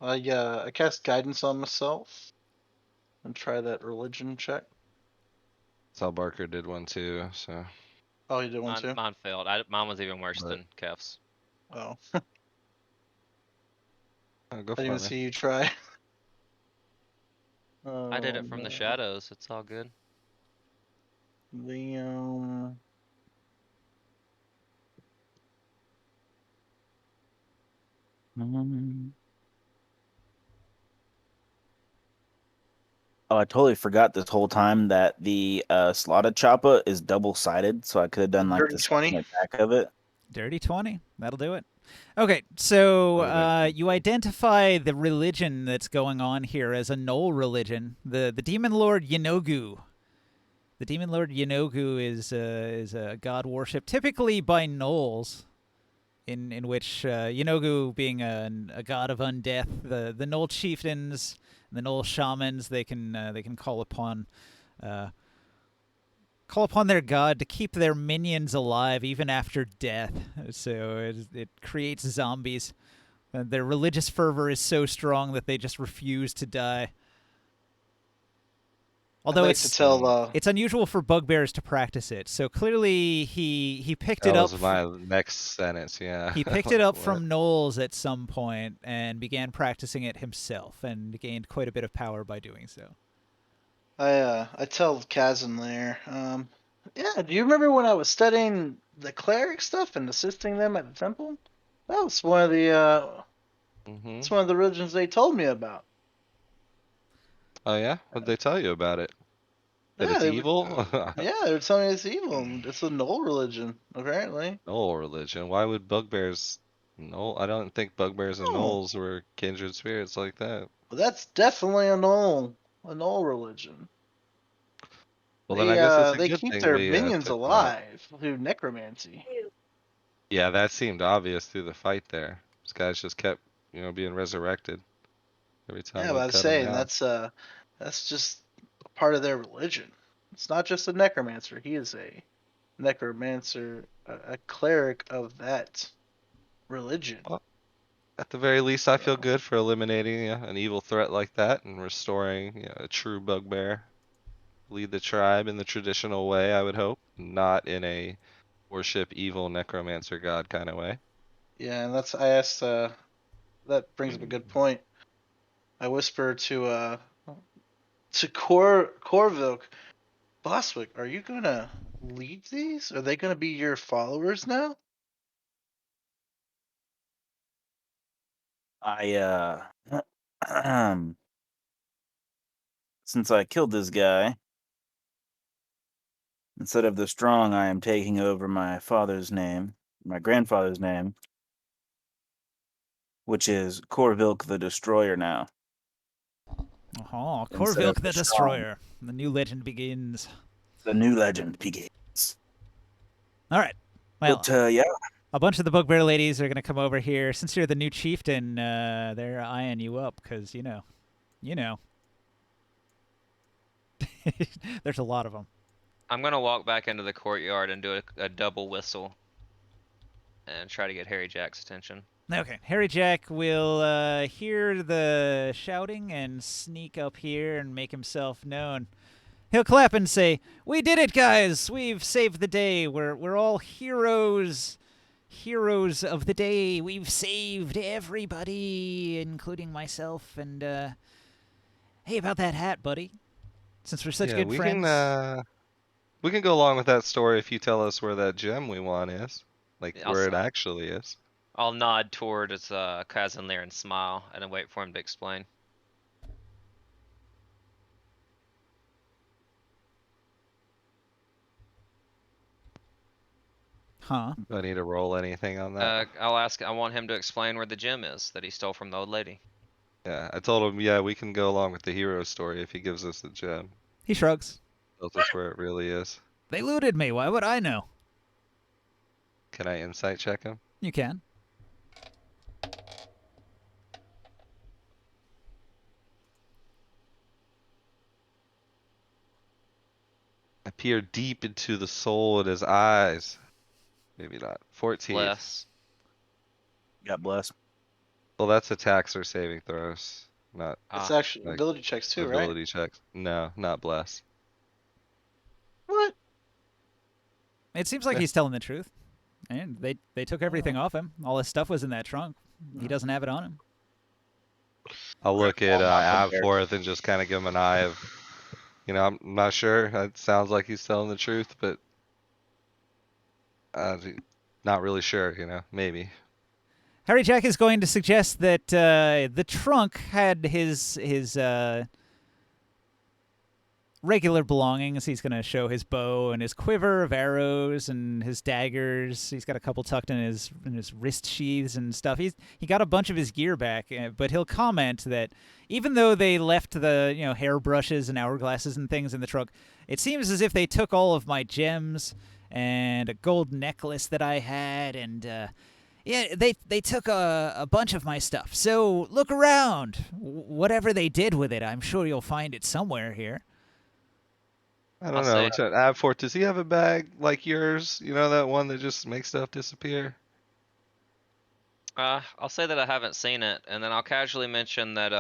S6: man.
S4: I cast guidance on myself and try that religion check.
S6: Saw Barker did one too, so.
S4: Oh, you did one too?
S5: Mine failed. Mine was even worse
S6: But-
S5: than Kef's.
S4: Oh,
S6: Go
S4: I
S6: for
S4: didn't
S6: it,
S4: even
S6: man.
S4: see you try.
S5: I did it from the shadows. It's all good.
S4: The
S1: Oh, I totally forgot this whole time that the slotted chopper is double-sided, so I could have done like
S4: Dirty
S1: the
S4: 20?
S1: second attack of it.
S3: Dirty 20. That'll do it. Okay, so you identify the religion that's going on here as a Gnoll religion. The Demon Lord Yenogu. The Demon Lord Yenogu is a god worshipped typically by Gnolls, in which Yenogu being a god of undeath, the Gnoll chieftains, the Gnoll shamans, they can call upon their god to keep their minions alive even after death. So it creates zombies. Their religious fervor is so strong that they just refuse to die. Although
S4: I'd like to tell
S3: it's unusual for bugbears to practice it. So clearly he picked
S6: That
S3: it up.
S6: was my next sentence, yeah.
S3: He picked it up
S6: What?
S3: from Knowles at some point and began practicing it himself, and gained quite a bit of power by doing so.
S4: I tell Kazan there. Yeah, do you remember when I was studying the cleric stuff and assisting them at the temple? That was one of the
S6: Mhm.
S4: it's one of the religions they told me about.
S6: Oh yeah? What'd they tell you about it? That
S4: Yeah,
S6: it's
S4: they were-
S6: evil?
S4: Yeah, they were telling me it's evil. It's a null religion, apparently.
S6: Knoll religion. Why would bugbears? No, I don't think bugbears and
S4: Oh.
S6: gnolls were kindred spirits like that.
S4: But that's definitely a null religion.
S6: Well, then I guess it's a
S4: They
S6: good
S4: keep
S6: thing
S4: their
S6: we
S4: minions
S6: took them out.
S4: alive through necromancy.
S6: Yeah, that seemed obvious through the fight there. These guys just kept, being resurrected every time
S4: Yeah,
S6: we
S4: but I'm
S6: cut them
S4: saying
S6: down.
S4: that's just a part of their religion. It's not just a necromancer. He is a necromancer, a cleric of that religion.
S6: Well, at the very least, I feel
S4: So,
S6: good for eliminating an evil threat like that and restoring a true bugbear. Lead the tribe in the traditional way, I would hope, not in a worship evil necromancer god kind of way.
S4: yeah, and that's I asked. That brings up a good point. I whisper to Corvilk, Boswick, are you gonna lead these? Are they gonna be your followers now?
S1: I since I killed this guy, instead of the strong, I am taking over my father's name, my grandfather's name, which is Corvilk the Destroyer now,
S3: Oh,
S1: instead of
S3: Corvilk
S1: the
S3: the
S1: strong.
S3: Destroyer. The new legend begins.
S1: The new legend begins.
S3: All right. Well,
S1: But yeah,
S3: a bunch of the Bugbear ladies are going to come over here. Since you're the new chieftain, they're eyeing you up because, you know. There's a lot of them.
S5: I'm gonna walk back into the courtyard and do a double whistle and try to get Harry Jack's attention.
S3: Okay, Harry Jack will hear the shouting and sneak up here and make himself known. He'll clap and say, "We did it, guys! We've saved the day. We're all heroes, heroes of the day. We've saved everybody, including myself. And hey, about that hat, buddy. Since we're such
S6: Yeah,
S3: good friends,
S6: we can go along with that story if you tell us where that gem we want is, like
S5: I'll,
S6: where it actually is.
S5: I'll nod toward his cousin there and smile, and then wait for him to explain.
S3: huh?
S6: Do I need to roll anything on that?
S5: I'll ask. I want him to explain where the gem is that he stole from the old lady.
S6: Yeah, I told him, yeah, we can go along with the hero story if he gives us the gem.
S3: He shrugs.
S6: Tells us where it really is.
S3: They looted me. Why would I know?
S6: Can I insight check him?
S3: You can.
S6: I peer deep into the soul in his eyes. Maybe not. 14.
S5: Bless.
S1: God bless.
S6: Well, that's attacks or saving throws, not
S4: It's
S5: Ah,
S4: actually
S6: like
S4: ability checks too, right?
S6: ability checks. No, not bless.
S4: What?
S3: It seems like
S6: Yeah.
S3: he's telling the truth. And they took everything off him. All his stuff was in that trunk. He doesn't have it on him.
S6: I'll look at
S1: Walmart Bugbear.
S6: Avforth and just kind of give him an eye of, I'm not sure. It sounds like he's telling the truth, but not really sure. Maybe.
S3: Harry Jack is going to suggest that the trunk had his regular belongings. He's going to show his bow and his quiver of arrows and his daggers. He's got a couple tucked in his wrist sheaths and stuff. He got a bunch of his gear back, but he'll comment that even though they left the hairbrushes and hourglasses and things in the trunk, it seems as if they took all of my gems and a gold necklace that I had and. Yeah, they took a bunch of my stuff. So look around. Whatever they did with it, I'm sure you'll find it somewhere here.
S6: I don't
S5: I'll
S6: know.
S5: say.
S6: Avforth, does he have a bag like yours? You know, that one that just makes stuff disappear?
S5: I'll say that I haven't seen it, and then I'll casually mention that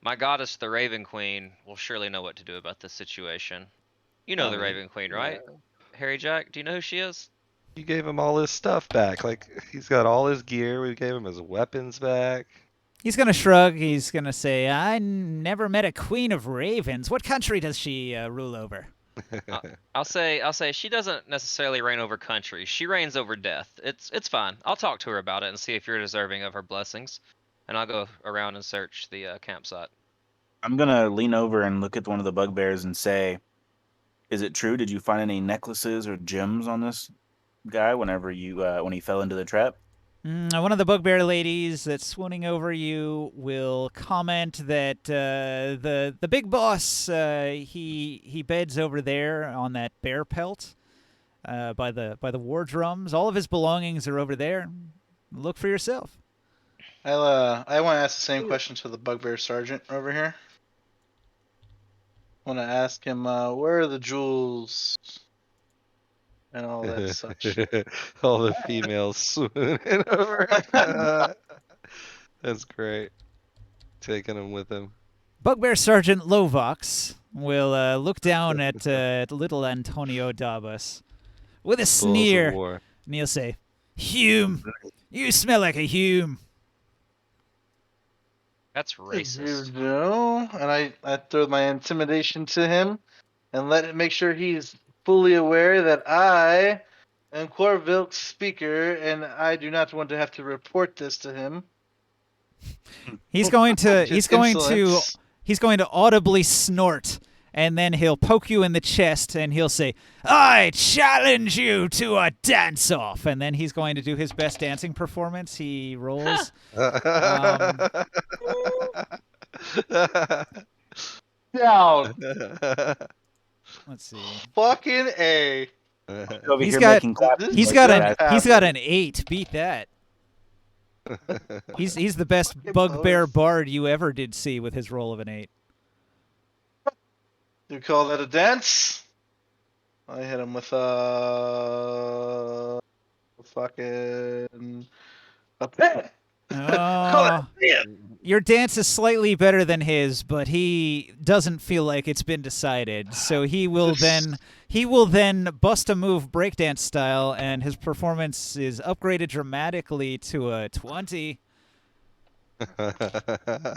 S5: my goddess, the Raven Queen, will surely know what to do about this situation. You know
S6: I
S5: the
S6: mean,
S5: Raven Queen,
S6: yeah.
S5: right? Harry Jack, do you know who she is?
S6: You gave him all his stuff back. Like, he's got all his gear. We gave him his weapons back.
S3: He's going to shrug. He's going to say, I never met a queen of ravens. What country does she rule over?
S5: I'll say she doesn't necessarily reign over country. She reigns over death. It's fine. I'll talk to her about it and see if you're deserving of her blessings, and I'll go around and search the campsite.
S1: I'm gonna lean over and look at one of the bugbears and say, "Is it true? Did you find any necklaces or gems on this guy whenever when he fell into the trap?"
S3: One of the bugbear ladies that's swooning over you will comment that the big boss he beds over there on that bear pelt by the war drums. All of his belongings are over there. Look for yourself.
S4: I want to ask the same question to the Bugbear Sergeant over here. I want to ask him, where are the jewels and all that such.
S6: All the females swooning over. That's great. Taking him with him.
S3: Bugbear Sergeant Lovox will look down at little Antonio Dabas with a
S6: Bulls of
S3: sneer,
S6: war.
S3: and he'll say, "Hume, you smell like a Hume."
S5: That's
S4: You
S5: racist.
S4: know, and I throw my intimidation to him and make sure he's fully aware that I am Corvilk's speaker and I do not want to have to report this to him.
S3: He's going to
S4: Just insolence.
S3: he's going to audibly snort, and then he'll poke you in the chest, and he'll say, "I challenge you to a dance-off," and then he's going to do his best dancing performance. He rolls.
S4: Down.
S3: Let's see.
S4: Fucking A.
S1: Over
S3: He's
S1: here
S3: got-
S1: making clap.
S4: This
S3: He's
S4: is
S3: got
S4: gonna
S3: an he's got
S4: happen.
S3: an 8. Beat that. He's the best
S4: Fucking
S3: bugbear
S4: bonus.
S3: bard you ever did see with his roll of an 8.
S4: Do you call that a dance? I hit him with fucking a pen.
S3: Oh, your dance is slightly better than his, but he doesn't feel like it's been decided. So he will then bust a move breakdance style, and his performance is upgraded dramatically to a 20.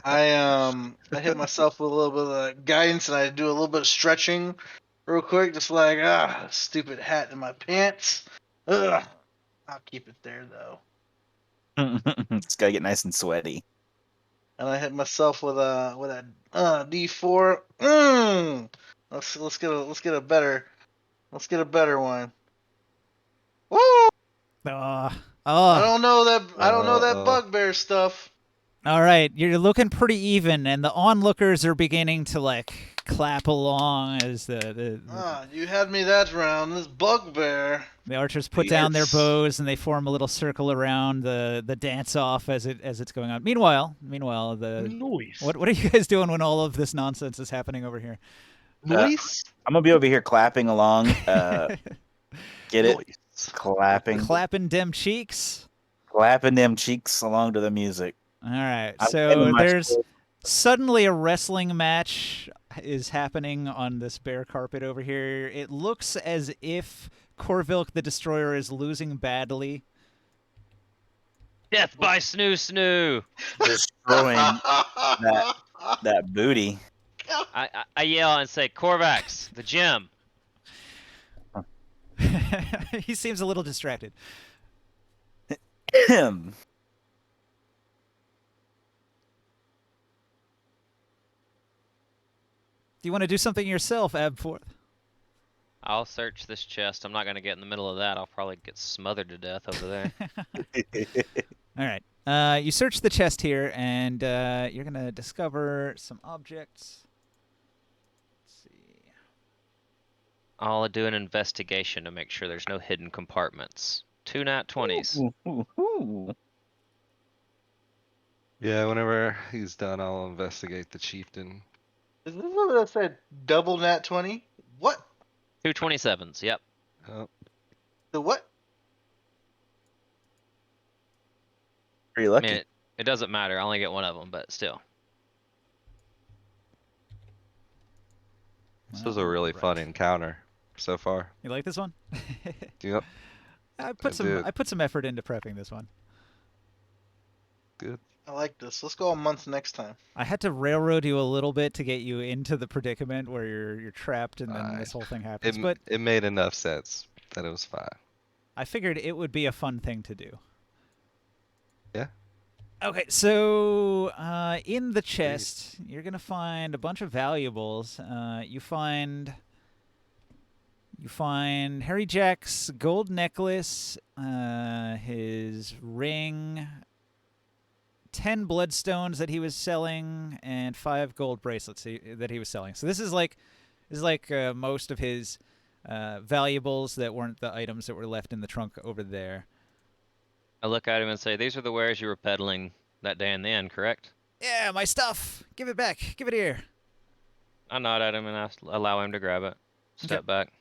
S4: I hit myself with a little bit of guidance and I do a little bit of stretching real quick, just like stupid hat in my pants. Ugh. I'll keep it there though.
S1: It's gotta get nice and sweaty.
S4: And I hit myself with a D4. Let's get a better one. Woo! I don't know that bugbear stuff.
S3: All right, you're looking pretty even, and the onlookers are beginning to like clap along as the
S4: You had me that round. This bugbear.
S3: archers put down their
S4: Yes.
S3: bows and they form a little circle around the dance off as it's going on. Meanwhile, the
S4: Noise.
S3: what are you guys doing when all of this nonsense is happening over here?
S4: Noise.
S1: I'm gonna be over here clapping along. Get it?
S4: Noise.
S1: Clapping,
S3: Clapping dem cheeks.
S1: clapping them cheeks along to the music.
S3: All right,
S1: I'm
S3: so
S1: claiming my
S3: there's
S1: score.
S3: suddenly a wrestling match is happening on this bare carpet over here. It looks as if Corvilk the Destroyer is losing badly.
S5: Death by snoo snoo.
S1: destroying that booty.
S5: I yell and say, Corvax, the gym.
S3: He seems a little distracted.
S1: Him.
S3: Do you want to do something yourself, Abforth?
S5: I'll search this chest. I'm not gonna get in the middle of that. I'll probably get smothered to death over there.
S3: All right. You search the chest here, and you're going to discover some objects. Let's see.
S5: I'll do an investigation to make sure there's no hidden compartments. 2 nat 20s.
S6: Yeah, whenever he's done, I'll investigate the chieftain.
S4: Is this what that said? Double nat 20? What?
S5: 2 27s. Yep.
S6: Oh,
S4: The what?
S1: Pretty
S5: I
S1: lucky.
S5: mean, it doesn't matter. I only get one of them, but still.
S6: this was a really fun encounter so far.
S3: You like this one?
S6: Do you
S3: I
S6: did.
S3: put some effort into prepping this one.
S6: good?
S4: I like this. Let's go a month next time.
S3: I had to railroad you a little bit to get you into the predicament where you're trapped and then
S6: Aye.
S3: this whole thing happens.
S6: It,
S3: But
S6: it made enough sense that it was fine.
S3: I figured it would be a fun thing to do.
S6: Yeah.
S3: Okay, so in the chest, you're gonna find a bunch of valuables. You find You find Harry Jack's gold necklace, his ring, 10 bloodstones that he was selling, and 5 gold bracelets that he was selling. So this is like most of his valuables that weren't the items that were left in the trunk over there.
S5: I look at him and say, "These are the wares you were peddling that day in the inn, correct?"
S3: Yeah, my stuff. Give it back. Give it here.
S5: I nod at him and allow him to grab it. Step back.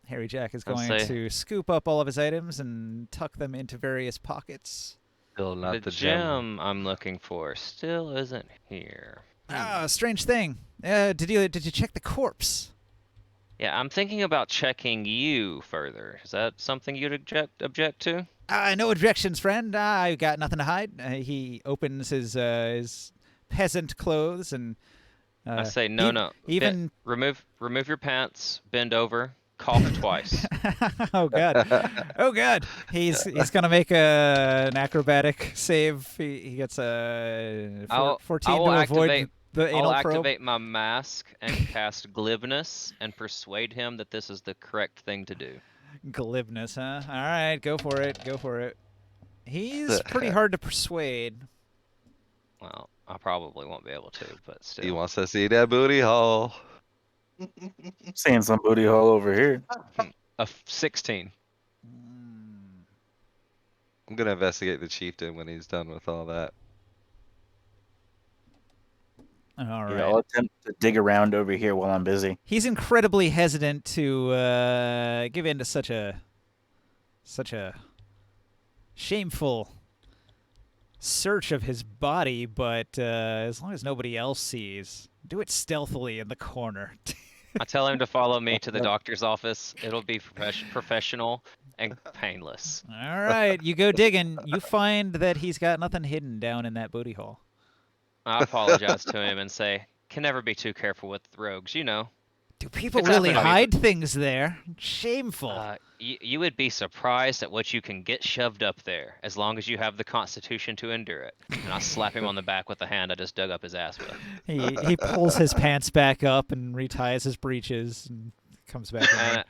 S3: Harry Jack is
S5: I'll
S3: going
S5: say-
S3: to scoop up all of his items and tuck them into various pockets.
S6: Still not
S5: The
S6: the gem.
S5: gem I'm looking for still isn't here.
S3: Ah, strange thing. Did you check the corpse?
S5: Yeah, I'm thinking about checking you further. Is that something you'd object to?
S3: No objections, friend. I got nothing to hide. He opens his peasant clothes and.
S5: I say, no.
S3: Even
S5: remove your pants, bend over, cough twice.
S3: oh god, oh god. He's gonna make an acrobatic save. He gets a 14
S5: I'll
S3: to
S5: activate,
S3: avoid the anal
S5: I'll
S3: probe.
S5: activate my mask and cast glibness and persuade him that this is the correct thing to do.
S3: Glibness, huh? All right, go for it. Go for it. He's pretty hard to persuade.
S5: Well, I probably won't be able to, but still.
S6: He wants to see that booty hole.
S1: Seeing some booty hole over here.
S5: A 16.
S6: I'm gonna investigate the chieftain when he's done with all that.
S3: All right.
S1: Yeah, I'll attempt to dig around over here while I'm busy.
S3: He's incredibly hesitant to give in to such a shameful search of his body, but as long as nobody else sees, do it stealthily in the corner.
S5: I tell him to follow me to the doctor's office. It'll be professional and painless.
S3: All right, you go digging. You find that he's got nothing hidden down in that booty hole.
S5: I apologize to him and say, can never be too careful with rogues, you know.
S3: Do people
S5: It's
S3: really
S5: happened to me.
S3: hide things there? Shameful.
S5: You would be surprised at what you can get shoved up there, as long as you have the constitution to endure it. And I slap him on the back with the hand I just dug up his ass with.
S3: He pulls his pants back up and reties his breeches and comes back in.
S5: And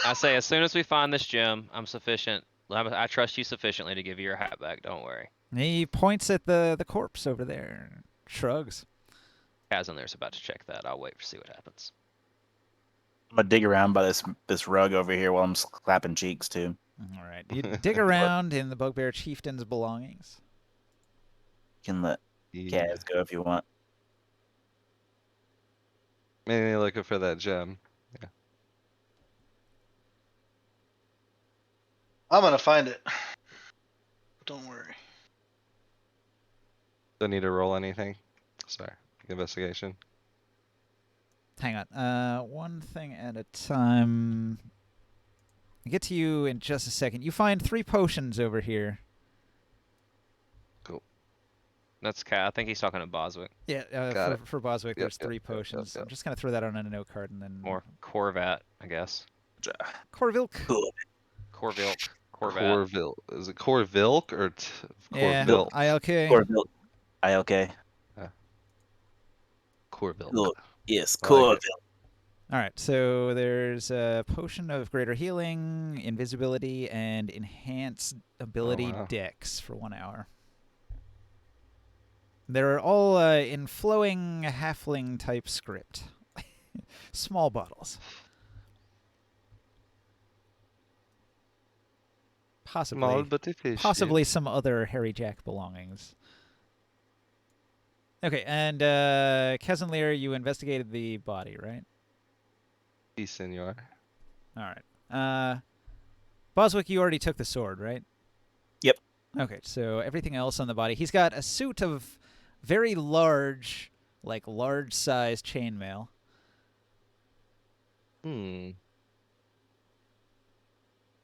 S5: I say, as soon as we find this gem, I'm sufficient. I trust you sufficiently to give you your hat back. Don't worry.
S3: He points at the corpse over there and shrugs.
S5: Kaz in there's about to check that. I'll wait to see what happens.
S1: I'm gonna dig around by this rug over here while I'm clapping cheeks too.
S3: All right. You dig around in the Bugbear Chieftain's belongings.
S1: You can let Kaz go if you want.
S6: Maybe looking for that gem. Yeah.
S4: I'm gonna find it. Don't worry.
S6: Don't need to roll anything. Sorry. Investigation.
S3: Hang on. One thing at a time. I'll get to you in just a second. You find 3 potions over here.
S5: That's Kaz. I think he's talking to Boswick.
S3: Yeah,
S6: Got it.
S3: for Boswick, there's 3
S6: yep,
S3: potions.
S6: yep.
S3: I'm just going to throw that on a note card and then...
S5: Or Corvat, I guess.
S3: Corvilk.
S5: Corvilk. Corvat.
S6: Corville. Is it Corvilk or
S3: Yeah,
S6: Corvilk?
S3: ILK.
S1: Corville. ILK.
S6: Corvilk.
S1: Cool. Yes,
S6: I like
S1: Corville.
S6: it.
S3: All right, so there's a potion of greater healing, invisibility, and enhanced ability
S6: wow.
S3: dex for 1 hour. They're all in flowing halfling type script. Small bottles.
S6: Small but efficient.
S3: Possibly some other Harry Jack belongings. Okay, and Lear, you investigated the body, right?
S6: Si, senor.
S3: All right. Boswick, you already took the sword, right?
S1: Yep.
S3: Okay, so everything else on the body. He's got a suit of very large, like large-sized chainmail.
S6: Can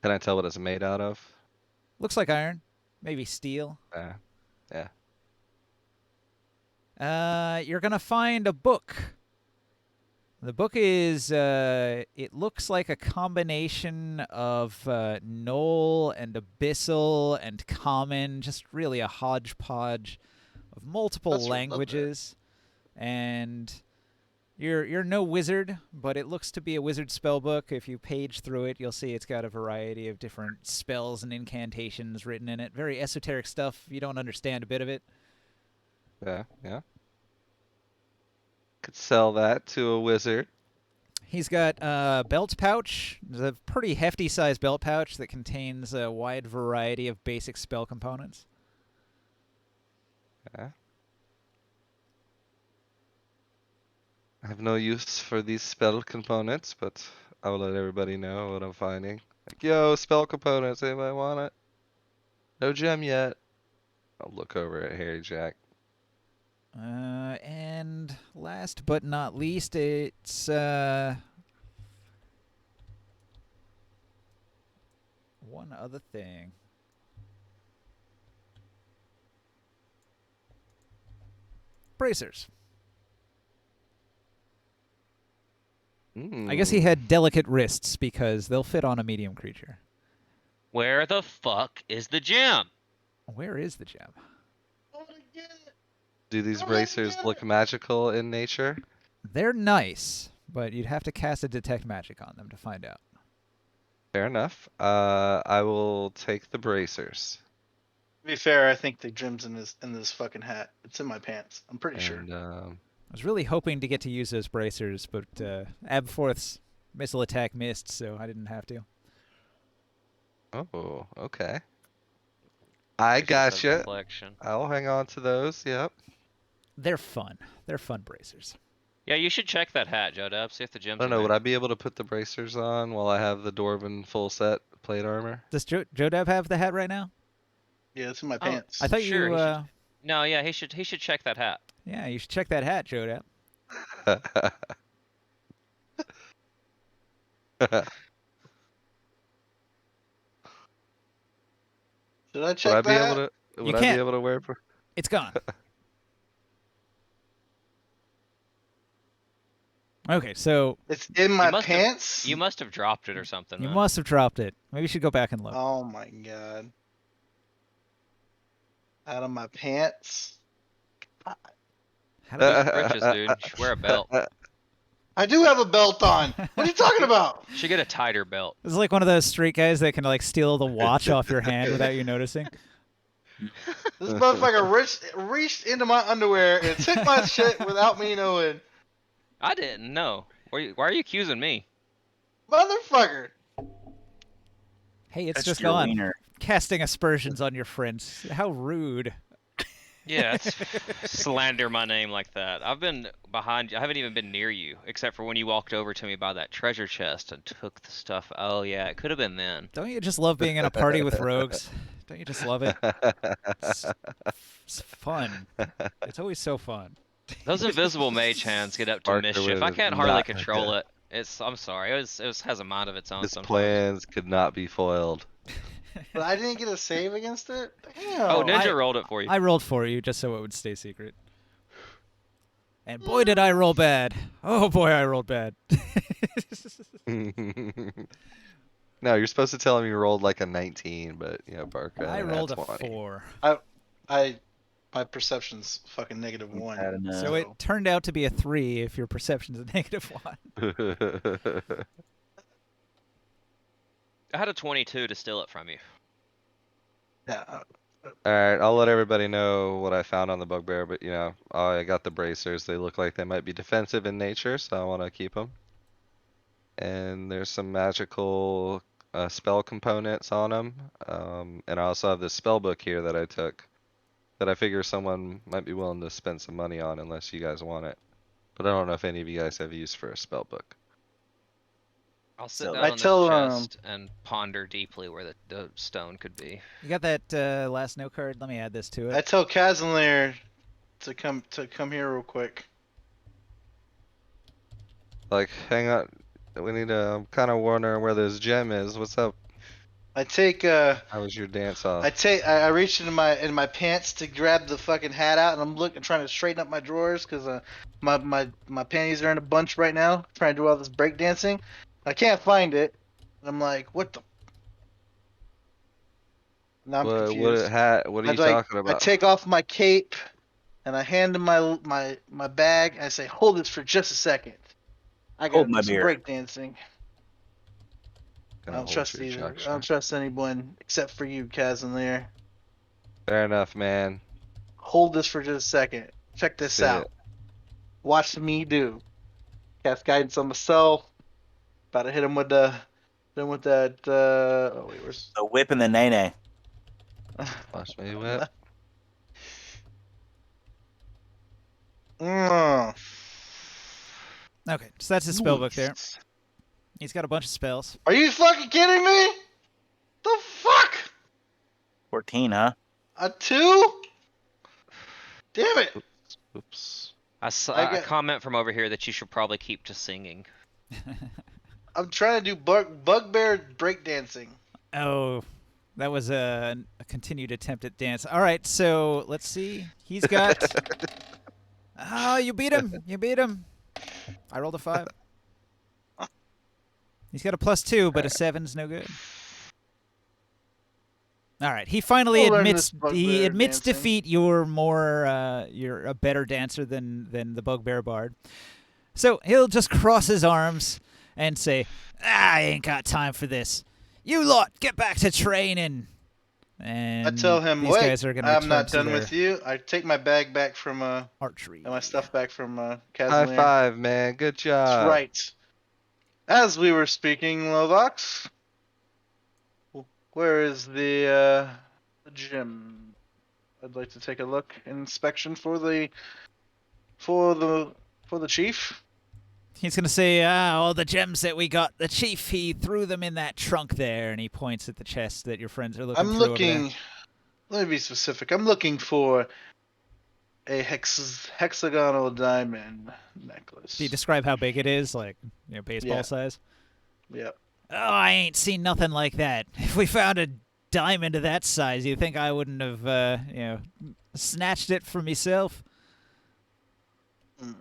S6: I tell what it's made out of?
S3: Looks like iron, maybe steel.
S6: Yeah.
S3: You're gonna find a book. The book is, it looks like a combination of Knoll and Abyssal and Common, just really a hodgepodge of multiple
S4: That's what I love
S3: languages. And You're no wizard, but it looks to be a wizard spell book. If you page through it, you'll see it's got a variety of different spells and incantations written in it. Very esoteric stuff. You don't understand a bit of it.
S6: Yeah, yeah. Could sell that to a wizard.
S3: He's got a belt pouch. It's a pretty hefty sized belt pouch that contains a wide variety of basic spell components.
S6: Yeah. I have no use for these spell components, but I will let everybody know what I'm finding. Like, yo, spell components, anybody want it? No gem yet. I'll look over at Harry Jack.
S3: And last but not least, it's one other thing. Bracers. I guess he had delicate wrists because they'll fit on a medium creature.
S5: Where the fuck is the gem?
S3: Where is the gem?
S6: Do these bracers look magical in nature?
S3: They're nice, but you'd have to cast a detect magic on them to find out.
S6: Fair enough. I will take the bracers.
S4: To be fair, I think the gem's in this fucking hat. It's in my pants. I'm pretty sure.
S6: And
S3: I was really hoping to get to use those bracers, but Abforth's missile attack missed, so I didn't have to.
S6: oh, okay. I
S5: Bracers have
S6: gotcha.
S5: Collection.
S6: I'll hang on to those. Yep.
S3: They're fun. They're fun bracers.
S5: Yeah, you should check that hat, Jodab. See if the
S6: I
S5: gem's
S6: don't
S5: in
S6: know.
S5: there.
S6: Would I be able to put the bracers on while I have the Dwarven full set plate armor?
S3: Does Jodab have the hat right now?
S4: Yeah, it's in my
S5: Oh,
S4: pants.
S3: I thought
S5: Sure,
S3: you.
S5: he No, yeah, he should check that hat.
S3: Yeah, you should check that hat, Jodab.
S4: Did I
S6: Would
S4: check
S6: I be
S4: that?
S6: able to? Would I
S3: can't.
S6: be able to wear?
S3: It's gone. Okay, so
S4: It's in my
S5: You must have-
S4: pants.
S5: You must have dropped it or something.
S3: you
S5: man.
S3: must have dropped it. Maybe you should go back and look.
S4: Oh my god. Out of my pants.
S3: How do we-
S5: Britches, dude. You should wear a belt.
S4: I do have a belt on. What are you talking about?
S5: You should get a tighter belt.
S3: This is like one of those street guys that can like steal the watch off your hand without you noticing.
S4: This motherfucker reached into my underwear and took my shit without me knowing.
S5: I didn't know. Why are you accusing me?
S4: Motherfucker.
S3: Hey, it's
S1: That's
S3: just
S1: your
S3: gone.
S1: wiener.
S3: Casting aspersions on your friends. How rude.
S5: Yeah, slander my name like that. I've been behind you. I haven't even been near you, except for when you walked over to me by that treasure chest and took the stuff. Oh yeah, it could have been then.
S3: Don't you just love being in a party with rogues? Don't you just love it? It's fun. It's always so fun.
S5: Those invisible mage hands get up to
S6: Parker
S5: mischief. I
S6: was
S5: can't hardly
S6: not
S5: control
S6: gonna-
S5: it. I'm sorry. It has a mind of its own
S6: His
S5: sometimes.
S6: plans could not be foiled.
S4: But I didn't get a save against it? Damn.
S5: Oh, Ninja
S3: I-
S5: rolled it for you.
S3: I rolled for you just so it would stay secret. And boy, did I roll bad. Oh boy, I rolled bad.
S6: No, you're supposed to tell him you rolled like a 19, but Barker.
S3: I rolled a
S6: 20.
S3: 4.
S4: My perception's fucking -1.
S1: Bad enough.
S3: So it turned out to be a 3 if your perception's a -1.
S5: I had a 22 to steal it from you.
S4: Yeah.
S6: All right, I'll let everybody know what I found on the Bugbear, but I got the bracers. They look like they might be defensive in nature, so I want to keep them. And there's some magical spell components on them. And I also have this spell book here that I took that I figure someone might be willing to spend some money on unless you guys want it. But I don't know if any of you guys have use for a spell book.
S5: I'll sit
S1: So-
S5: down
S4: I
S5: on
S4: tell,
S5: the chest and ponder deeply where the stone could be.
S3: You got that last note card? Let me add this to
S4: I
S3: it.
S4: tell Kazanlir to come here real quick.
S6: Like, hang on. We need to. I'm kind of wondering where this gem is. What's up?
S4: I take
S6: How was your dance off?
S4: I reached into my pants to grab the fucking hat out, and I'm trying to straighten up my drawers because my panties are in a bunch right now. Trying to do all this break dancing. I can't find it. I'm like, what the? Now I'm confused.
S6: What are you talking
S4: I
S6: about?
S4: take off my cape, and I hand him my bag. And I say, "Hold this for just a second. I gotta
S1: Hold my
S4: do some
S1: beer.
S4: breakdancing. I
S6: Gonna
S4: don't
S6: hold
S4: trust
S6: your
S4: either. I
S6: Joshua.
S4: don't trust anyone except for you, Kaz, in there.
S6: Fair enough, man.
S4: Hold this for just a second. Check this
S6: See
S4: out.
S6: it.
S4: Watch me do. Cast guidance on myself. About to hit him with the. Then with that. Oh wait, where's?
S1: The whip and the nay.
S6: Watch me whip.
S4: Mm.
S3: Okay, so that's his spellbook there. He's got a bunch of spells.
S4: Are you fucking kidding me? The fuck?
S1: 14, huh?
S4: A 2? Damn it!
S6: Oops.
S4: I
S5: A
S4: get.
S5: comment from over here that you should probably keep to singing.
S4: I'm trying to do bugbear breakdancing.
S3: Oh, that was a continued attempt at dance. All right, so let's see. He's got. Oh, you beat him. You beat him. I rolled a 5. He's got a +2, but a 7's no good. All right, he finally
S4: We'll learn
S3: admits
S4: this bugbear dancing.
S3: defeat. You're you're a better dancer than the Bugbear Bard. So he'll just cross his arms and say, "I ain't got time for this. You lot, get back to training." And
S4: I tell him,
S3: these
S4: "Wait,
S3: guys are going to
S4: I'm
S3: return
S4: not
S3: to
S4: done
S3: their
S4: with you." I take my bag back from
S3: archery.
S4: and my stuff back from
S6: High
S4: Casimir.
S6: five, man. Good job.
S4: That's right. As we were speaking, Lovox, where is the gym? I'd like to take a look, inspection for the chief.
S3: He's going to say, all the gems that we got, the chief, he threw them in that trunk there, and he points at the chest that your friends are looking
S4: I'm
S3: through over there.
S4: looking. Let me be specific. I'm looking for a hexagonal diamond necklace.
S3: Do you describe how big it is, like baseball
S4: Yeah.
S3: size?
S4: Yep.
S3: Oh, I ain't seen nothing like that. If we found a diamond of that size, you think I wouldn't have, snatched it for myself?
S4: Mm.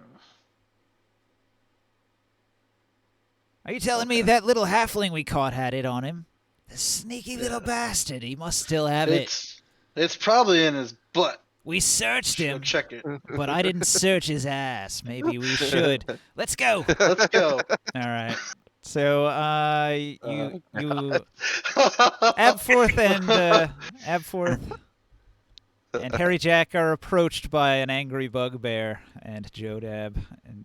S3: Are you telling me that little halfling we caught had it on him? The sneaky little bastard. He must still have it.
S4: It's probably in his butt.
S3: We searched him,
S4: Check it.
S3: but I didn't search his ass. Maybe we should. Let's go.
S4: Let's go.
S3: All right. So, you Abforth and Harry Jack are approached by an angry bugbear and Jodab and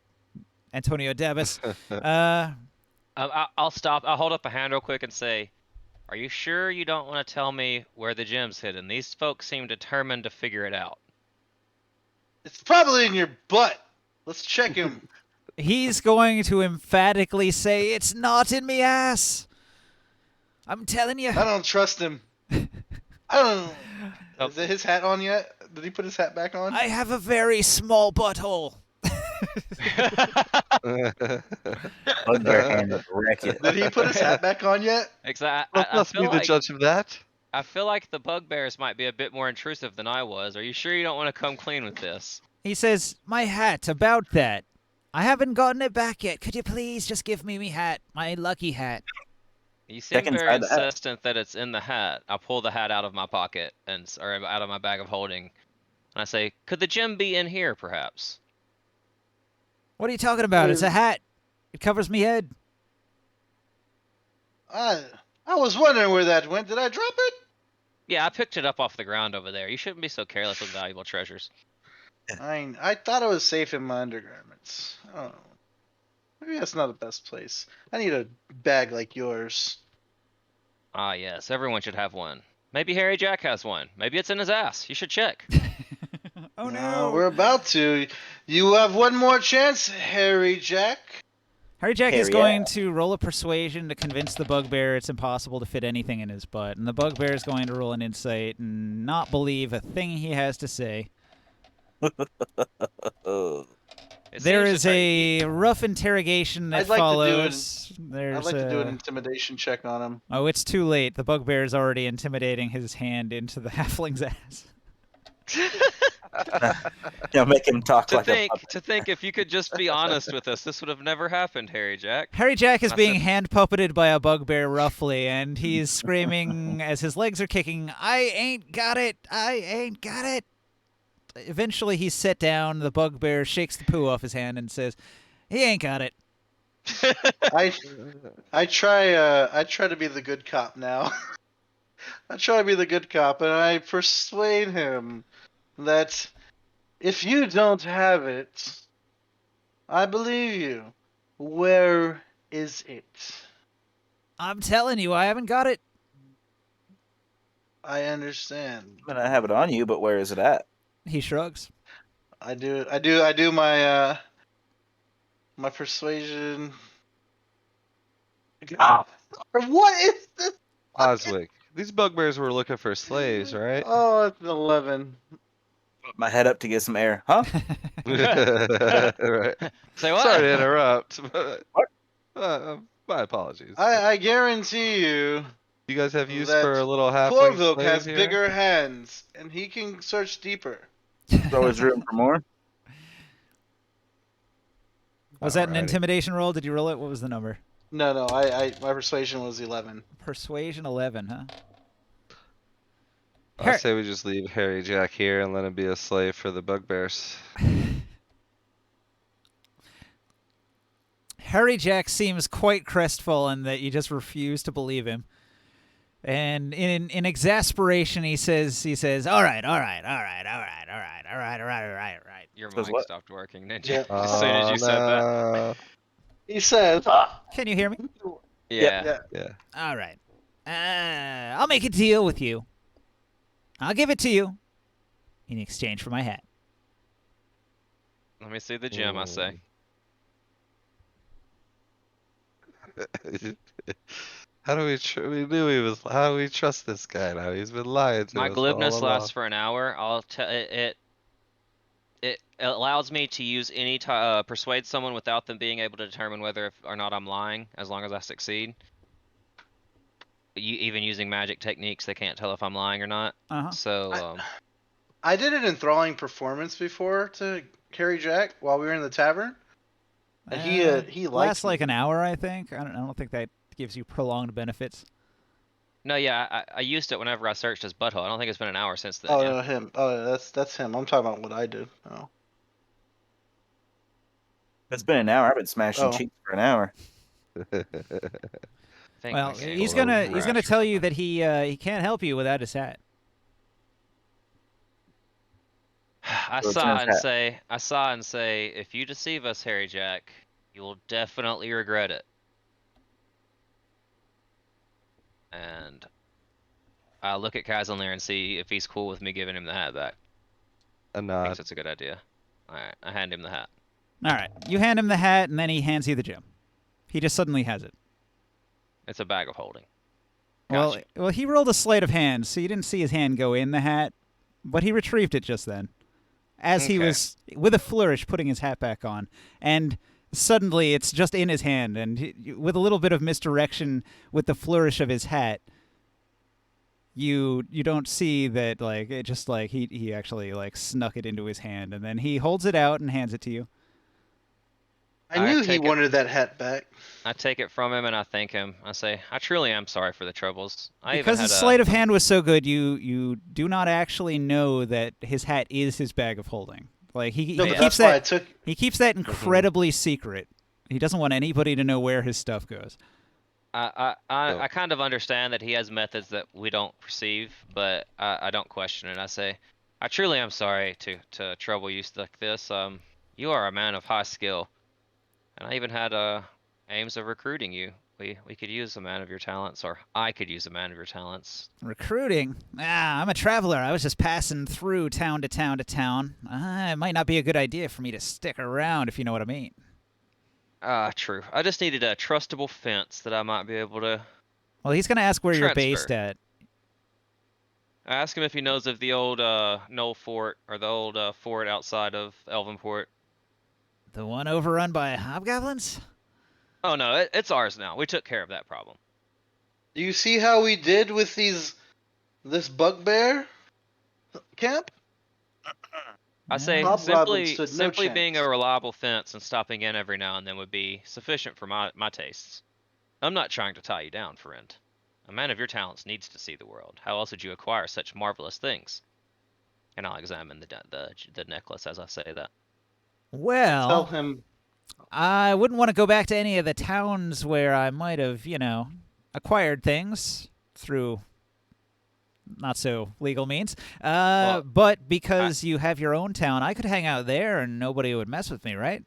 S3: Antonio Dabas.
S5: I'll stop. I'll hold up a hand real quick and say, "Are you sure you don't want to tell me where the gem's hidden? These folks seem determined to figure it out."
S4: It's probably in your butt. Let's check him.
S3: He's going to emphatically say, "It's not in me ass. I'm telling you."
S4: I don't trust him. I don't. Is it his hat on yet? Did he put his hat back on?
S3: I have a very small butthole.
S1: Bugbear hand would wreck it.
S4: Did he put his hat back on yet?
S5: Exactly.
S6: Well, must be
S5: feel
S6: the
S5: like
S6: judge of that.
S5: I feel like the bugbears might be a bit more intrusive than I was. Are you sure you don't want to come clean with this?
S3: He says, "My hat, about that. I haven't gotten it back yet. Could you please just give me hat, my lucky hat?"
S5: You seem
S1: Check
S5: very
S1: inside the hat.
S5: insistent that it's in the hat. I pull the hat out of my pocket or out of my bag of holding, and I say, "Could the gem be in here, perhaps?"
S3: What are you talking about? It's a hat. It covers me head.
S4: I was wondering where that went. Did I drop it?
S5: Yeah, I picked it up off the ground over there. You shouldn't be so careless with valuable treasures.
S4: I thought it was safe in my undergarments. I don't know. Maybe that's not the best place. I need a bag like yours.
S5: Ah, yes, everyone should have one. Maybe Harry Jack has one. Maybe it's in his ass. You should check.
S3: Oh no!
S4: We're about to. You have one more chance, Harry Jack.
S3: Harry Jack is
S1: Harry,
S3: going
S1: yeah.
S3: to roll a persuasion to convince the bugbear it's impossible to fit anything in his butt, and the bugbear is going to roll an insight and not believe a thing he has to say.
S1: Oh.
S5: It
S3: There
S5: seems
S3: is
S5: to take-
S3: a rough interrogation that
S4: I'd like to do
S3: follows. There's
S4: I'd like to do an
S3: a-
S4: intimidation check on him.
S3: Oh, it's too late. The bugbear is already intimidating his hand into the halfling's ass.
S1: Make him talk
S5: To
S1: like
S5: think,
S1: a puppet.
S5: to think, if you could just be honest with us, this would have never happened, Harry Jack.
S3: Harry Jack is
S5: I
S3: being
S5: said-
S3: hand puppeted by a bugbear roughly, and he's screaming as his legs are kicking, "I ain't got it! I ain't got it!" Eventually, he's set down. The bugbear shakes the poo off his hand and says, "He ain't got it."
S4: I try to be the good cop now. I try to be the good cop, and I persuade him that if you don't have it, I believe you. Where is it?
S3: I'm telling you, I haven't got it.
S4: I understand.
S1: I mean, I have it on you, but where is it at?
S3: He shrugs.
S4: I do my my persuasion. God, what is this?
S6: Oswick, these bugbears were looking for slaves, right?
S4: Oh, it's an 11.
S1: Put my head up to get some air. Huh?
S6: Right.
S5: Say what?
S6: Sorry to interrupt, but
S1: What?
S6: my apologies.
S4: I guarantee you
S6: You guys have use
S4: that
S6: for a little halfling
S4: Corvilk
S6: slave
S4: has
S6: here?
S4: bigger hands, and he can search deeper.
S1: There's always room for more.
S3: Was that an
S6: Alrighty.
S3: intimidation roll? Did you roll it? What was the number?
S4: No, I my persuasion was 11.
S3: Persuasion 11, huh?
S6: I say we just leave Harry Jack here and let him be a slave for the bugbears.
S3: Harry Jack seems quite crestfallen that you just refuse to believe him. And in exasperation, he says, all right.
S5: Your
S1: Says
S5: mic
S1: what?
S5: stopped working, ninja.
S4: Yeah.
S5: As soon as you said that.
S6: No.
S4: He says,
S3: Can you hear me?
S5: Yeah.
S4: yeah.
S6: Yeah.
S3: All right. I'll make a deal with you. I'll give it to you in exchange for my hat.
S5: Let me see the gem, I say.
S6: How do we? We knew he was. How do we trust this guy now? He's been lying to
S5: My
S6: us all
S5: glibness
S6: along.
S5: lasts for an hour. It allows me to use any persuade someone without them being able to determine whether or not I'm lying, as long as I succeed. Even using magic techniques, they can't tell if I'm lying or not.
S3: Uh-huh.
S5: So,
S4: I did an enthralling performance before to Harry Jack while we were in the tavern, and he liked
S3: lasts like
S4: me.
S3: an hour, I think. I don't think that gives you prolonged benefits.
S5: no, yeah, I used it whenever I searched his butthole. I don't think it's been an hour since then.
S4: Oh
S5: yeah.
S4: no, him. Oh, that's him. I'm talking about what I did. Oh.
S1: It's been an hour. I've been smashing
S4: Oh.
S1: cheeks for an hour.
S5: Think
S3: Well,
S5: my game
S3: he's
S5: will
S3: gonna
S5: crash or
S3: tell you
S5: something.
S3: that he can't help you without his hat.
S5: I
S1: So it's in
S5: saw
S1: his
S5: and
S1: hat.
S5: say, if you deceive us, Harry Jack, you will definitely regret it. And I'll look at Kazan and see if he's cool with me giving him the hat back.
S6: A
S5: Thinks
S6: nod.
S5: it's a good idea. Alright, I hand him the hat.
S3: All right. You hand him the hat, and then he hands you the gem. He just suddenly has it.
S5: It's a bag of holding.
S3: Well,
S5: Gotcha.
S3: well, he rolled a sleight of hand, so you didn't see his hand go in the hat, but he retrieved it just then, as he
S5: Okay.
S3: was with a flourish putting his hat back on, and suddenly it's just in his hand, and with a little bit of misdirection with the flourish of his hat, you don't see that, like, it just like he actually like snuck it into his hand, and then he holds it out and hands it to you.
S4: I
S5: I
S4: knew he
S5: take it-
S4: wanted that hat back.
S5: I take it from him and I thank him. I say, I truly am sorry for the troubles. I even
S3: Because
S5: had
S3: his sleight of hand was so good, you do not actually know that his hat is his bag of holding. Like he
S4: No, but
S3: keeps
S4: that's why I
S3: that
S4: took.
S3: he keeps that incredibly secret. He doesn't want anybody to know where his stuff goes.
S5: I kind of understand that he has methods that we don't perceive, but I don't question it. I say, I truly am sorry to trouble you like this. You are a man of high skill, and I even had aims of recruiting you. We could use a man of your talents, or I could use a man of your talents.
S3: Recruiting? I'm a traveler. I was just passing through town to town to town. It might not be a good idea for me to stick around, if you know what I mean.
S5: True. I just needed a trustable fence that I might be able to
S3: Well, he's going to ask where you're
S5: transfer.
S3: based at.
S5: I ask him if he knows of the old Knoll Fort, or the old fort outside of Elvenport.
S3: The one overrun by hobgoblins?
S5: Oh no, it's ours now. We took care of that problem.
S4: Do you see how we did with this bugbear camp?
S5: I say
S4: Hobgoblins
S5: simply
S4: stood no
S5: being
S4: chance.
S5: a reliable fence and stopping in every now and then would be sufficient for my tastes. I'm not trying to tie you down, friend. A man of your talents needs to see the world. How else would you acquire such marvelous things? And I'll examine the necklace as I say that.
S4: Tell
S3: Well,
S4: him.
S3: I wouldn't want to go back to any of the towns where I might have, acquired things through not so legal means.
S5: Well,
S3: But because you have your own town, I could hang out there and nobody would mess with me, right?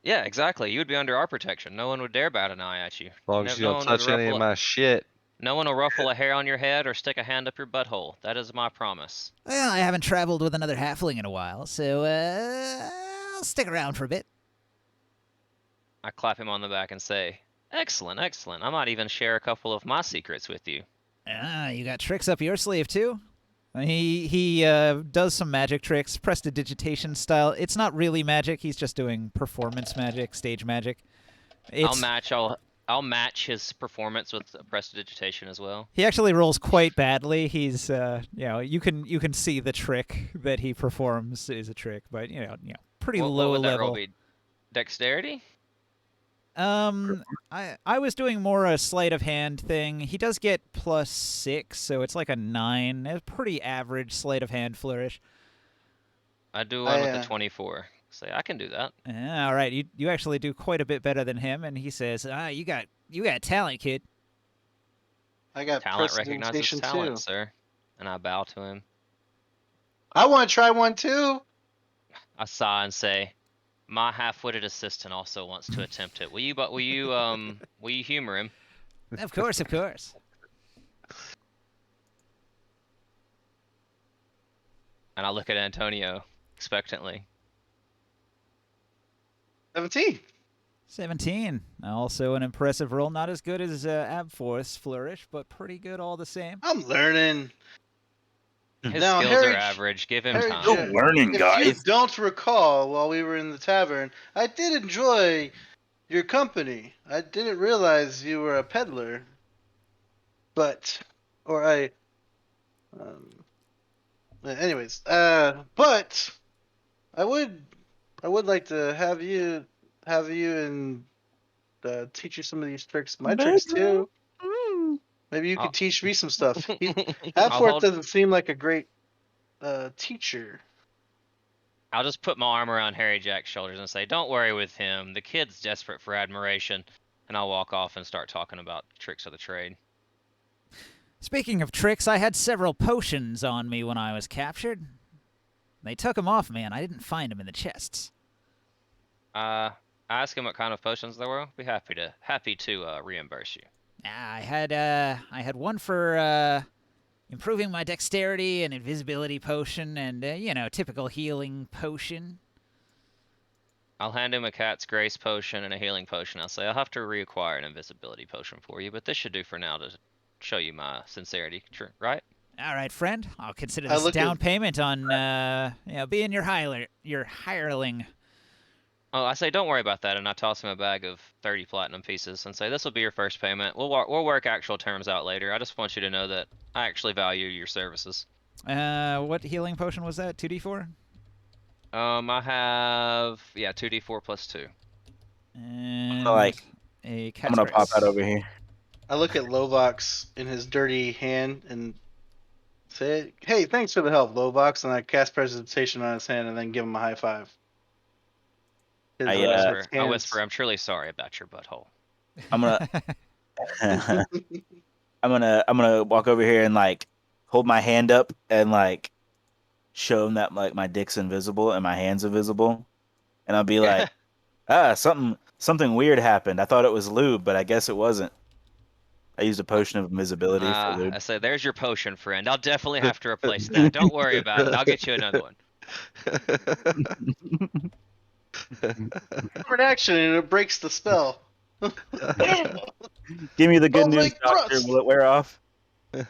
S5: Yeah, exactly. You would be under our protection. No one would dare bat an eye at you.
S6: As long
S5: No,
S6: as you
S5: no
S6: don't
S5: one would
S6: touch any of
S5: ruffle.
S6: my shit.
S5: No one will ruffle a hair on your head or stick a hand up your butthole. That is my promise.
S3: Well, I haven't traveled with another halfling in a while, so I'll stick around for a bit.
S5: I clap him on the back and say, "Excellent, excellent. I might even share a couple of my secrets with you."
S3: Ah, you got tricks up your sleeve too? He does some magic tricks, prestidigitation style. It's not really magic. He's just doing performance magic, stage magic.
S5: I'll match his performance with prestidigitation as well.
S3: He actually rolls quite badly. He's you can see the trick that he performs is a trick, but pretty
S5: What
S3: low
S5: would that
S3: level.
S5: roll be? Dexterity?
S3: I was doing more a sleight of hand thing. He does get +6, so it's like a 9. A pretty average sleight of hand flourish.
S5: I do one with
S4: I,
S5: a 24. Say, I can do that.
S3: All right, you actually do quite a bit better than him, and he says, you got talent, kid.
S4: I got
S5: Talent recognizes
S4: prestidigitation
S5: talent,
S4: too.
S5: sir. And I bow to him.
S4: I want to try one too.
S5: I sigh and say, "My half-witted assistant also wants to attempt it. Will you humor him?"
S3: Of course, of course.
S5: And I look at Antonio expectantly.
S4: 17.
S3: 17. Also an impressive roll. Not as good as Abforth's flourish, but pretty good all the same.
S4: I'm learning.
S5: His
S4: Now,
S5: skills
S4: Harry,
S5: are average. Give him
S4: Harry
S5: time.
S1: Still learning,
S4: if
S1: guys.
S4: you don't recall, while we were in the tavern, I did enjoy your company. I didn't realize you were a peddler. But I would like to have you and teach you some of these tricks, my tricks too. Maybe you
S5: I'll-
S4: could teach me some stuff.
S5: I'll
S4: Adforth
S5: hold.
S4: doesn't seem like a great teacher.
S5: I'll just put my arm around Harry Jack's shoulders and say, "Don't worry with him. The kid's desperate for admiration." And I'll walk off and start talking about tricks of the trade.
S3: Speaking of tricks, I had several potions on me when I was captured. They took them off me, and I didn't find them in the chests.
S5: I ask him what kind of potions there were. Be happy to reimburse you.
S3: I had one for improving my dexterity, an invisibility potion, and typical healing potion.
S5: I'll hand him a cat's grace potion and a healing potion. I'll say, "I'll have to reacquire an invisibility potion for you, but this should do for now to show you my sincerity." Right?
S3: All right, friend. I'll consider
S4: I
S3: this
S4: look
S3: down
S4: at-
S3: payment on being your hireling.
S5: Oh, I say, "Don't worry about that," and I toss him a bag of 30 platinum pieces and say, "This will be your first payment. We'll work actual terms out later. I just want you to know that I actually value your services."
S3: What healing potion was that? 2d4?
S5: I have 2d4 plus 2.
S3: And
S1: Like,
S3: a
S1: I'm
S3: cat's
S1: gonna pop
S3: grace.
S1: out over here.
S4: I look at Lovox in his dirty hand and say, "Hey, thanks for the help, Lovox," and I cast precipitation on his hand and then give him a high five. His,
S1: I,
S4: his
S5: I
S4: hands-
S5: whisper, "I'm truly sorry about your butthole."
S1: I'm gonna I'm gonna walk over here and like hold my hand up and like show him that like my dick's invisible and my hand's invisible, and I'll be like, something weird happened. I thought it was lube, but I guess it wasn't. I used a potion of invisibility for
S5: I
S1: lube.
S5: say, "There's your potion, friend. I'll definitely have to replace that. Don't worry about it. I'll get you another one."
S4: for an action and it breaks the spell.
S1: Give me the good news,
S4: Like
S1: doctor.
S4: thrust.
S1: Will it wear off?
S3: I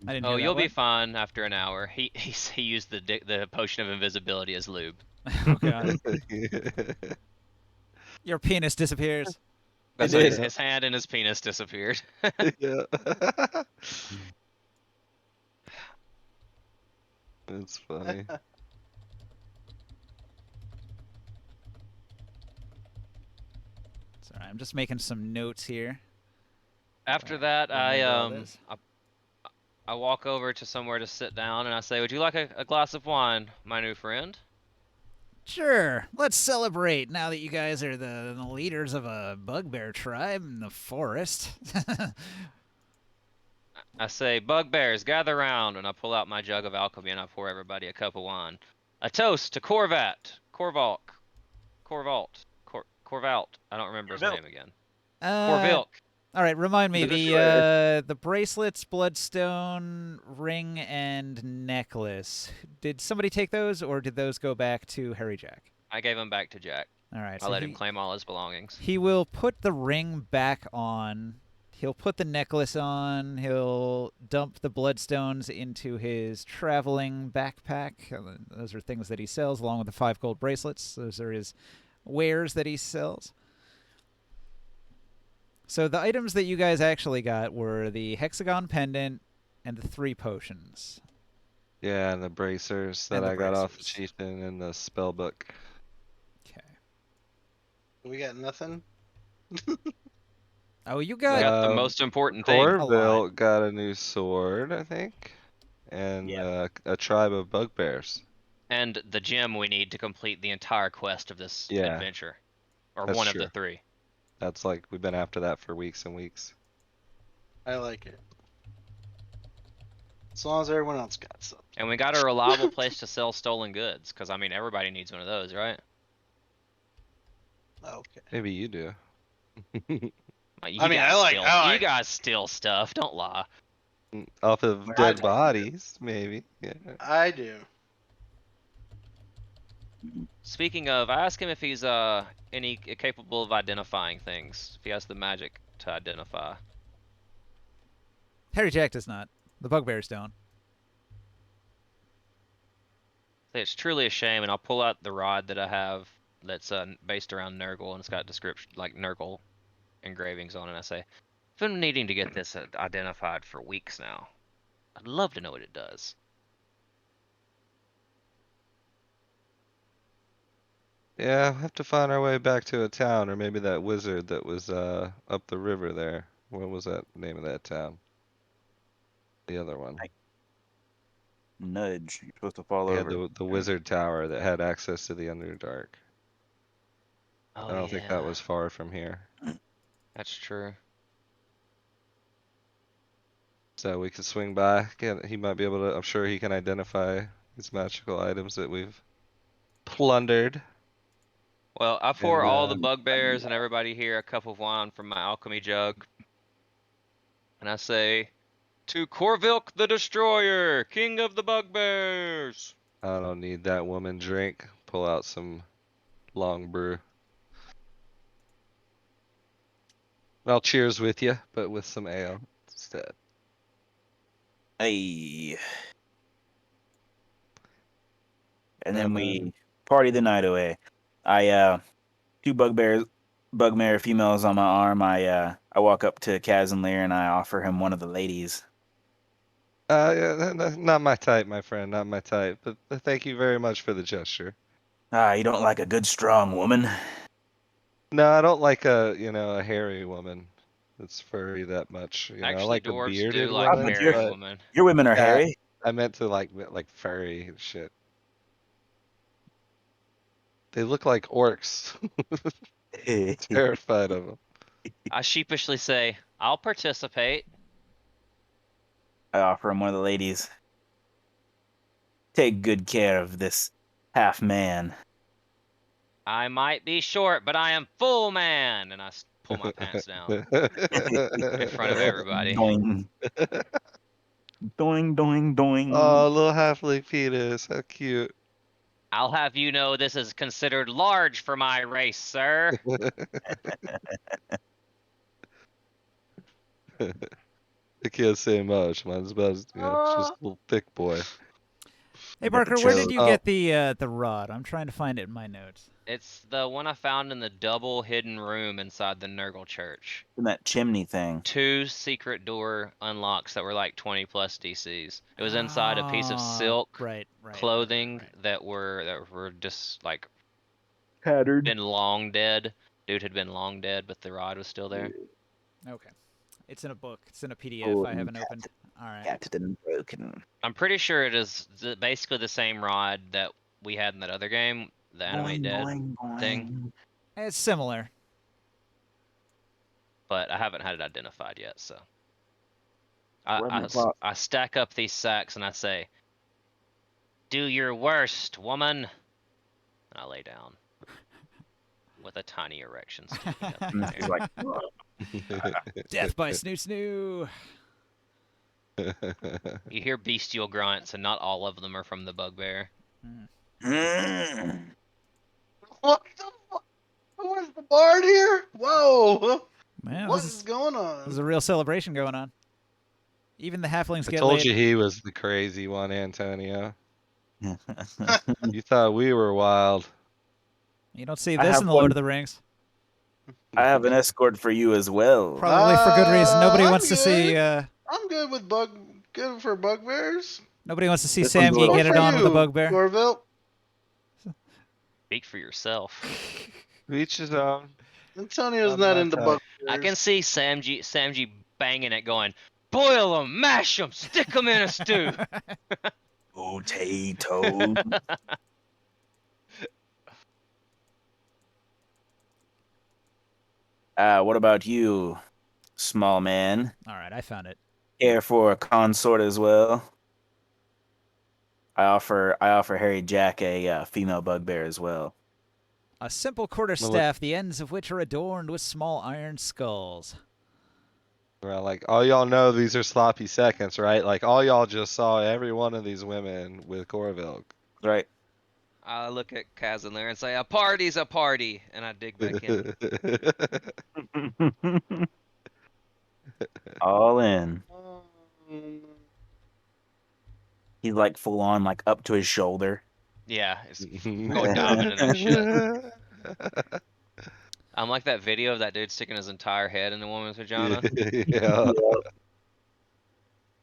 S3: didn't
S5: Oh,
S3: hear
S5: you'll
S3: that
S5: be fine after an hour. He used the potion of invisibility as lube.
S3: Oh, God. Your penis disappears.
S5: That's
S1: did.
S5: right. His hand and his penis disappeared.
S6: Yeah. That's funny.
S3: Sorry, I'm just making some notes here.
S5: After that,
S3: Remember all this.
S5: I walk over to somewhere to sit down and I say, "Would you like a glass of wine, my new friend?"
S3: Sure, let's celebrate now that you guys are the leaders of a bugbear tribe in the forest.
S5: I say, "Bugbears, gather round," and I pull out my jug of alchemy and I pour everybody a cup of wine. A toast to Corvalt. I don't remember his
S1: Corvilk.
S5: name again.
S3: uh,
S5: Corvilk.
S3: all right, remind me
S1: The Destroyer.
S3: the bracelets, bloodstone, ring, and necklace. Did somebody take those, or did those go back to Harry Jack?
S5: I gave him back to Jack.
S3: All right,
S5: I
S3: so
S5: let him claim all his belongings.
S3: he will put the ring back on. He'll put the necklace on. He'll dump the bloodstones into his traveling backpack. Those are things that he sells, along with the 5 gold bracelets. Those are his wares that he sells. So the items that you guys actually got were the hexagon pendant and the 3 potions.
S6: Yeah, and the bracers that
S3: And the
S6: I got off the
S3: bracers.
S6: chieftain and the spell book.
S3: Okay.
S4: We got nothing.
S3: Oh, you
S5: We
S3: got
S5: got the
S6: Um,
S5: most important thing.
S3: A lot.
S6: Corville got a new sword, I think, and
S1: Yeah.
S6: a tribe of bugbears.
S5: And the gem we need to complete the entire quest of this
S6: Yeah,
S5: adventure. Or
S6: that's
S5: one of
S6: true.
S5: the 3.
S6: That's like we've been after that for weeks and weeks.
S4: I like it. As long as everyone else got some.
S5: And we got a reliable place to sell stolen goods, because I mean everybody needs one of those, right?
S4: Okay.
S6: Maybe you do.
S5: Like,
S4: I mean, I
S5: you
S4: like.
S5: guys steal stuff, don't lie.
S6: Off of
S1: Where
S4: I
S6: dead
S4: do.
S6: bodies, maybe. Yeah.
S4: I do.
S5: Speaking of, I asked him if he's any capable of identifying things. If he has the magic to identify.
S3: Harry Jack does not. The bugbears don't.
S5: It's truly a shame, and I'll pull out the rod that I have that's based around Nurgle, and it's got description like Nurgle engravings on it. And I say, I've been needing to get this identified for weeks now. I'd love to know what it does.
S6: Yeah, we'll have to find our way back to a town, or maybe that wizard that was up the river there. What was that name of that town? The other one.
S1: Nudge. You're supposed to fall
S6: Yeah,
S1: over.
S6: the wizard tower that had access to the Underdark.
S5: Oh
S6: I don't think that
S5: yeah,
S6: was far from here.
S5: that's true.
S6: So we could swing by. He might be able to. I'm sure he can identify these magical items that we've plundered.
S5: Well, I pour
S6: And
S5: all the bugbears and everybody here a cup of wine from my alchemy jug, and I say, "To Corvilk the Destroyer, King of the Bugbears."
S6: I don't need that woman drink. Pull out some long brew. I'll cheers with you, but with some ale instead.
S1: Hey. And then
S6: And
S1: we party the night away. I 2 bugbear females on my arm. I walk up to Kaz and Lear and I offer him one of the ladies.
S6: yeah, not my type, my friend, not my type. But thank you very much for the gesture.
S1: Ah, you don't like a good strong woman?
S6: No, I don't like a hairy woman that's furry that much. I
S5: Actually,
S6: like a
S5: dwarves do
S6: bearded
S5: like
S1: Ah, but
S6: woman,
S5: hairy
S6: but
S5: women.
S1: your women are
S6: yeah,
S1: hairy.
S6: I meant to like furry shit. They look like orcs.
S1: I
S6: Terrified of them.
S5: I sheepishly say, "I'll participate."
S1: offer him one of the ladies. Take good care of this half man.
S5: I might be short, but I am full man, and I pull my pants down in front of everybody.
S1: Doing, doing, doing, doing.
S6: Oh, little halfling penis. How cute.
S5: I'll have you know this is considered large for my race, sir.
S6: I can't say much. Mine's about, it's just a little thick boy.
S3: Hey
S1: You got the
S3: Parker, where did
S1: chode.
S3: you
S6: Oh,
S3: get the rod? I'm trying to find it in my notes.
S5: It's the one I found in the double hidden room inside the Nurgle Church.
S1: In that chimney thing.
S5: 2 secret door unlocks that were like 20 plus DCs. It was inside a piece of silk
S3: Right.
S5: clothing that were just like
S1: Tattered.
S5: been long dead. Dude had been long dead, but the rod was still there.
S3: Okay. It's in a book. It's in a PDF.
S1: Cool.
S3: I haven't opened. All right.
S1: Captain Broken.
S5: I'm pretty sure it is basically the same rod that we had in that other game, the Animate
S1: Boing,
S5: Dead
S1: boing,
S5: thing,
S1: boing.
S3: It's similar.
S5: but I haven't had it identified yet. So
S1: 11 o'clock.
S5: I stack up these sacks and I say, "Do your worst, woman." And I lay down with a tiny erection sticking up in
S1: And
S5: the
S1: he's
S5: air.
S1: like,
S3: Death by Snoo Snoo.
S5: You hear bestial grunts, and not all of them are from the bugbear.
S1: "Mm."
S4: What the fuck? Who is the bard here? Whoa!
S3: Man,
S4: What
S3: this
S4: is going on?
S3: is a real celebration going on. Even the halflings
S6: I
S3: get
S6: told
S3: laid.
S6: you he was the crazy one, Antonio. You thought we were wild.
S3: You don't see
S1: I
S3: this
S1: have
S3: in the Lord
S1: one.
S3: of the Rings.
S1: I have an escort for you as well.
S3: Probably for good reason. Nobody
S4: I'm
S3: wants to see.
S4: I'm good with good for bugbears.
S3: Nobody wants to see
S1: This one's a
S3: Samgi
S1: little
S3: get it
S4: for
S3: on with a
S4: you,
S3: bugbear.
S4: Gorville.
S5: Speak for yourself.
S6: Each his own.
S4: Antonio's
S6: I'm
S4: not
S6: not
S4: into
S6: tight.
S4: bugbears.
S5: I can see Samji banging it, going, "Boil them, mash them, stick them in a stew."
S1: Potato. What about you, small man?
S3: All right, I found it.
S1: Care for a consort as well? I offer Harry Jack a female bugbear as well.
S3: A simple quarter
S6: Well,
S3: staff, the ends of which are adorned with small iron skulls.
S6: Well, like, all y'all know these are sloppy seconds, right? Like, all y'all just saw every one of these women with Corville.
S1: Right.
S5: I look at Kaz in there and say, "A party's a party," and I dig back in.
S1: All in.
S4: Um,
S1: He's like full on, like up to his shoulder.
S5: Yeah, it's going diving into that shit. I'm like that video of that dude sticking his entire head in the woman's vagina.
S6: Yeah.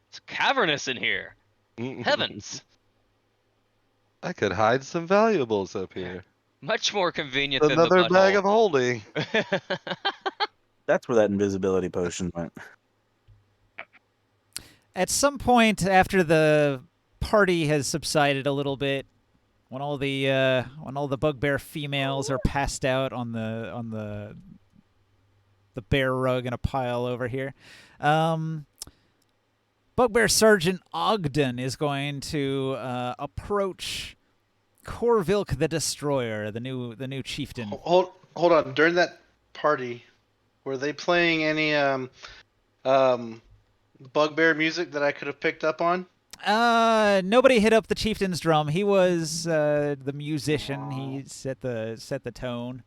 S5: It's cavernous in here. Heavens.
S6: I could hide some valuables up here.
S5: Much more convenient than the
S6: Another bag
S5: butthole.
S6: of holding.
S1: That's where that invisibility potion went.
S3: At some point after the party has subsided a little bit, when all the bugbear females are passed out on the bear rug in a pile over here, Bugbear Sergeant Ogden is going to approach Corvilk the Destroyer, the new chieftain.
S4: hold on. During that party, were they playing any bugbear music that I could have picked up on?
S3: Nobody hit up the chieftain's drum. He was the musician. He set the tone.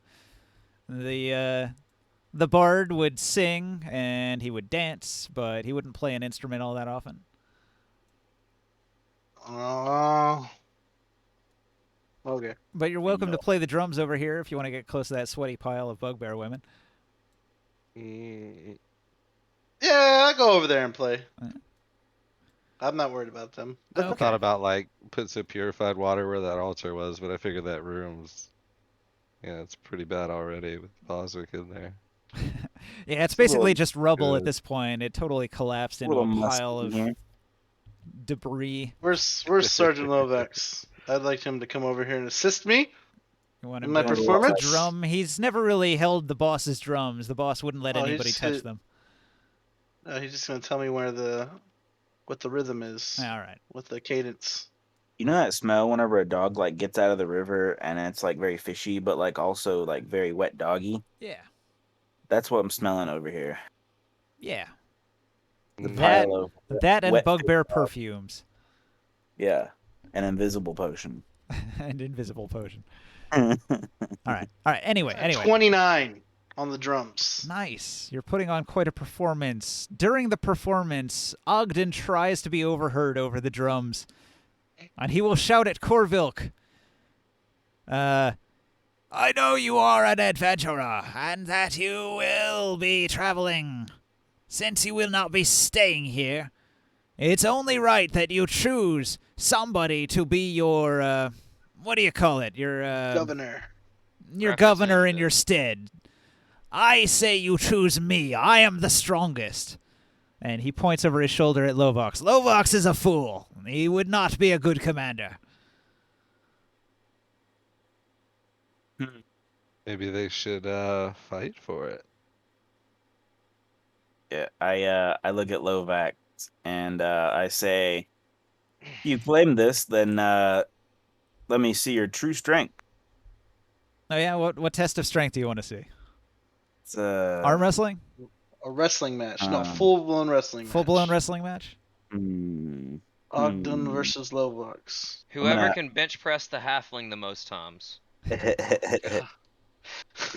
S3: The bard would sing and he would dance, but he wouldn't play an instrument all that often.
S4: Okay.
S3: But you're welcome
S1: No.
S3: to play the drums over here if you want to get close to that sweaty pile of bugbear women.
S6: Mm,
S4: Yeah, I'll go over there and play.
S3: Alright.
S4: I'm not worried about them.
S6: I
S3: Okay.
S6: thought about, like, putting some purified water where that altar was, but I figured that room's, it's pretty bad already with Boswick in there.
S3: Yeah, it's
S1: It's a little
S3: basically just rubble at
S6: good.
S3: this point. It totally collapsed
S1: A
S3: into
S1: little
S3: a
S1: musky
S3: pile of
S1: here.
S3: debris.
S4: Where's Sergeant Lovex? I'd like him to come over here and assist me.
S3: You want
S4: In
S3: him
S4: my
S3: to
S4: performance?
S3: drum? He's never really held the boss's drums. The boss wouldn't let
S4: Oh,
S3: anybody
S4: he's
S3: touch
S4: hit-
S3: them.
S4: He's just gonna tell me what the rhythm is,
S3: All right.
S4: what the cadence.
S1: You know that smell whenever a dog like gets out of the river and it's like very fishy, but like also like very wet doggy?
S3: Yeah.
S1: That's what I'm smelling over here.
S3: Yeah.
S1: The
S3: That-
S1: pile of
S3: That and
S1: wet
S3: bugbear
S1: fish dog.
S3: perfumes.
S1: Yeah, an invisible potion.
S3: And invisible potion.
S1: All
S3: All right. Anyway.
S4: 29 on the drums.
S3: Nice. You're putting on quite a performance. During the performance, Ogden tries to be overheard over the drums, and he will shout at Corvilk. I know you are an adventurer, and that you will be traveling. Since you will not be staying here, it's only right that you choose somebody to be your, what do you call it? Your
S4: Governor.
S3: governor in your stead. I say you choose me. I am the strongest. And he points over his shoulder at Lovox. Lovox is a fool. He would not be a good commander.
S6: Maybe they should fight for it.
S1: Yeah, I look at Lovax and I say, "You claim this, then let me see your true strength."
S3: Oh yeah, what test of strength do you want to see?
S1: It's
S3: Arm wrestling?
S4: A wrestling match. No,
S1: Um,
S4: full blown wrestling match.
S3: Full blown wrestling match?
S4: Ogden versus Lovox.
S5: Whoever
S1: gonna-
S5: can bench press the halfling the most times.
S1: Is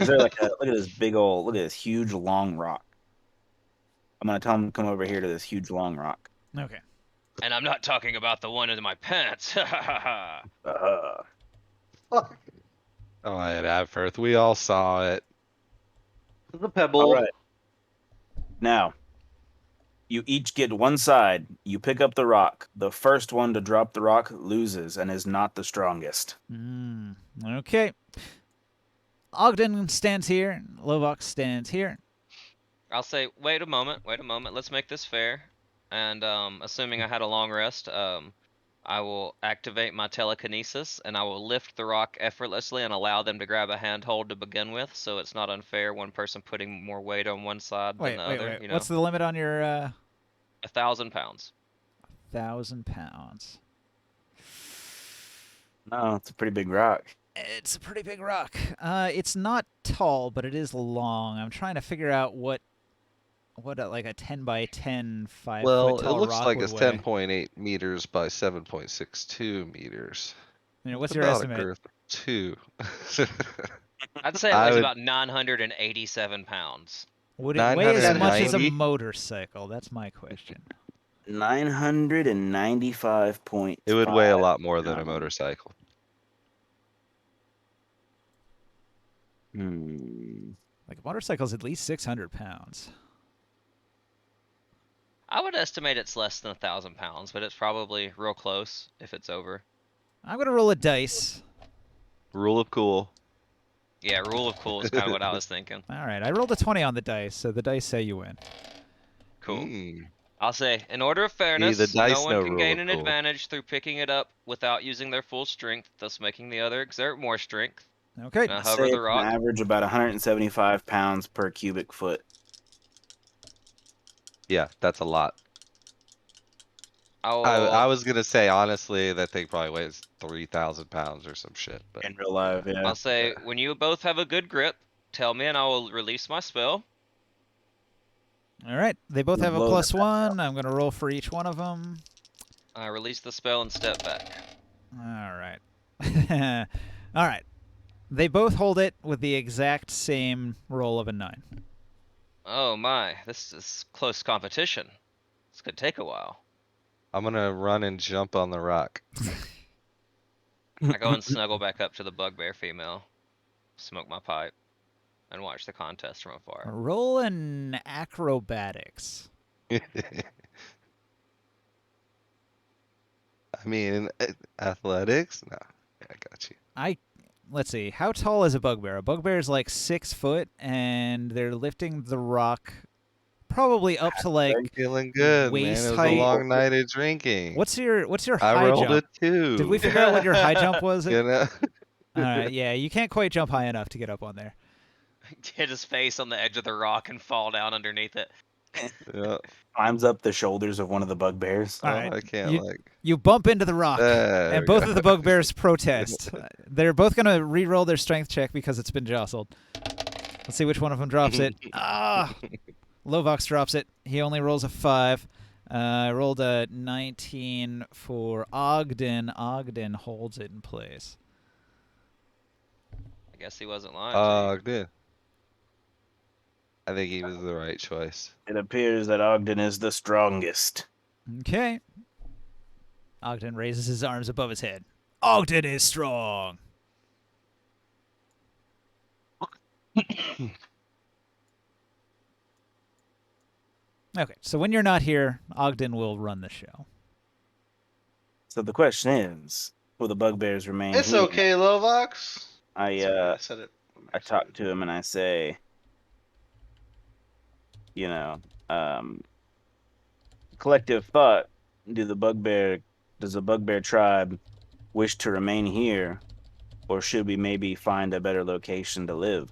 S1: there like a look at this look at this huge long rock? I'm gonna tell him to come over here to this huge long rock.
S3: Okay.
S5: And I'm not talking about the one in my pants.
S1: Uh,
S4: Fuck.
S6: Oh, at Adfirth, we all saw it.
S4: The pebble.
S1: all right. Now, you each get one side. You pick up the rock. The first one to drop the rock loses and is not the strongest.
S3: Okay. Ogden stands here. Lovox stands here.
S5: I'll say, wait a moment. Let's make this fair. And assuming I had a long rest, I will activate my telekinesis and I will lift the rock effortlessly and allow them to grab a handhold to begin with, so it's not unfair one person putting more weight on one side than the other.
S3: Wait.
S5: You know,
S3: What's the limit on your
S5: 1,000 pounds.
S3: 1,000 pounds?
S1: No, it's a pretty big rock.
S3: It's a pretty big rock. It's not tall, but it is long. I'm trying to figure out what like a 10 by 10 5
S6: Well,
S3: foot
S6: it
S3: tall
S6: looks
S3: rock
S6: like
S3: would
S6: it's
S3: weigh.
S6: 10.8 meters by 7.62 meters.
S3: You know, what's
S6: It's
S3: your
S6: about
S3: estimate?
S6: A girth of 2.
S5: I'd say it
S6: I
S5: weighs
S6: would-
S5: about 987 pounds.
S3: Would it weigh as much as a
S6: 990?
S3: motorcycle? That's my question.
S1: 995.5.
S6: It would weigh a lot more than a motorcycle.
S3: Like a motorcycle's at least 600 pounds.
S5: I would estimate it's less than 1,000 pounds, but it's probably real close if it's over.
S3: I'm gonna roll a dice.
S6: Rule of cool.
S5: Yeah, rule of cool is kind of what I was thinking.
S3: All right, I rolled a 20 on the dice, so the dice say you win.
S5: Cool.
S6: Mm.
S5: I'll say, in order of fairness,
S6: the dice
S5: no one
S6: know
S5: can
S6: rule
S5: gain
S6: of
S5: an
S6: cool.
S5: advantage through picking it up without using their full strength, thus making the other exert more strength.
S3: Okay.
S5: And I
S1: Say
S5: hover the
S1: it's
S5: rock.
S1: an average about 175 pounds per cubic foot.
S6: Yeah, that's a lot.
S5: I will,
S6: I was gonna say honestly that thing probably weighs 3,000 pounds or some shit. But
S1: In real life, yeah.
S5: I'll say, when you both have a good grip, tell me and I will release my spell.
S3: All right, they both have a
S1: Blow
S3: plus
S1: that
S3: one. I'm gonna roll for each one of them.
S5: I release the spell and step back.
S3: All right. All right. They both hold it with the exact same roll of a 9.
S5: Oh my, this is close competition. This could take a while.
S6: I'm gonna run and jump on the rock.
S5: I go and snuggle back up to the bugbear female, smoke my pipe, and watch the contest from afar.
S3: Roll an acrobatics.
S6: I mean, athletics? No, I got you.
S3: Let's see. How tall is a bugbear? A bugbear is like 6 foot, and they're lifting the rock probably up to like.
S6: I'm feeling good, man.
S3: waist
S6: It was
S3: height.
S6: a long night of drinking.
S3: What's your
S6: I
S3: high
S6: rolled
S3: jump?
S6: a 2.
S3: Did we figure out what your high jump was?
S6: You know?
S3: All right, yeah, you can't quite jump high enough to get up on there.
S5: Hit his face on the edge of the rock and fall down underneath it.
S6: Yeah.
S1: Climbs up the shoulders of one of the bugbears.
S3: All
S6: Oh,
S3: right,
S6: I can't
S3: you-
S6: like.
S3: You bump into the rock,
S6: There
S3: and
S6: we
S3: both
S6: go.
S3: of the bugbears protest. They're both going to re-roll their strength check because it's been jostled. Let's see which one of them drops it. Lovox drops it. He only rolls a 5. I rolled a 19 for Ogden. Ogden holds it in place.
S5: I guess he wasn't lying. to you.
S6: Good. I think he was the right choice.
S1: It appears that Ogden is the strongest.
S3: Okay. Ogden raises his arms above his head. Ogden is strong. Okay, so when you're not here, Ogden will run the show.
S1: So the question is, will the bugbears remain
S4: It's
S1: here?
S4: okay, Lovox.
S1: I
S4: It's okay, I said it.
S1: I talk to him and I say, Collective thought. Does the bugbear tribe wish to remain here, or should we maybe find a better location to live?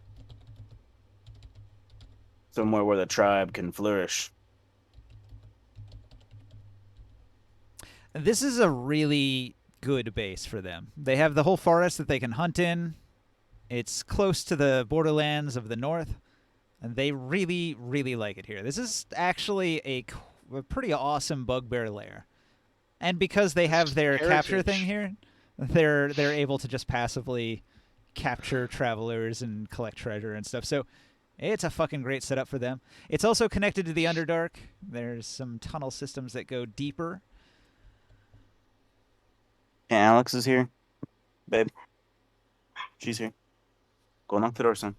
S1: Somewhere where the tribe can flourish.
S3: This is a really good base for them. They have the whole forest that they can hunt in. It's close to the borderlands of the north, and they really, really like it here. This is actually a pretty awesome bugbear lair. And because they have their capture
S4: heritage.
S3: thing here, they're able to just passively capture travelers and collect treasure and stuff. So it's a fucking great setup for them. It's also connected to the Underdark. There's some tunnel systems that go deeper.
S1: And Alex is here. Babe. She's here. Go knock the door, son.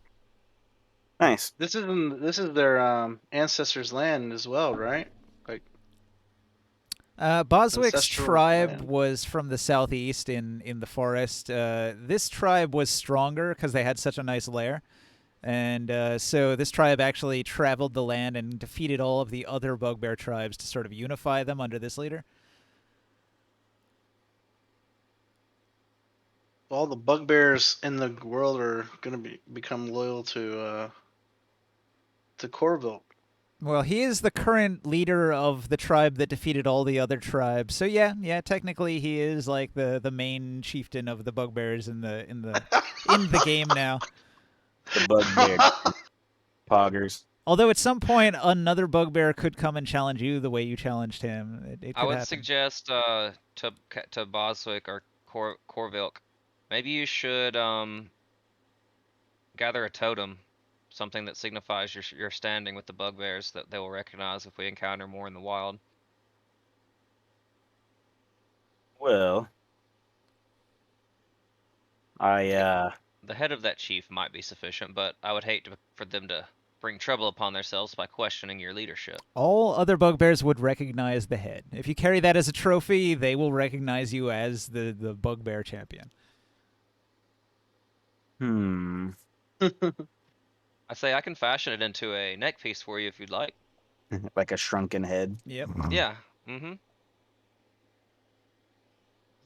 S1: Nice.
S4: This is their ancestors' land as well, right? Like
S3: Boswick's
S4: ancestral
S3: tribe
S4: land.
S3: was from the southeast in the forest. This tribe was stronger because they had such a nice lair. And so this tribe actually traveled the land and defeated all of the other bugbear tribes to sort of unify them under this leader.
S4: All the bugbears in the world are gonna become loyal to Corville.
S3: Well, he is the current leader of the tribe that defeated all the other tribes. So yeah, technically he is like the main chieftain of the bugbears in the in the game now.
S1: The bugbear. Poggers.
S3: Although at some point another bugbear could come and challenge you the way you challenged him. It
S5: I
S3: could
S5: would
S3: happen.
S5: suggest to Boswick or Corvilk, maybe you should gather a totem, something that signifies your standing with the bugbears that they will recognize if we encounter more in the wild.
S1: Well, I
S5: The head of that chief might be sufficient, but I would hate for them to bring trouble upon themselves by questioning your leadership.
S3: All other bugbears would recognize the head. If you carry that as a trophy, they will recognize you as the bugbear champion.
S5: I say I can fashion it into a neck piece for you if you'd like.
S1: like a shrunken head.
S3: Yep.
S5: Yeah. Mm-hmm.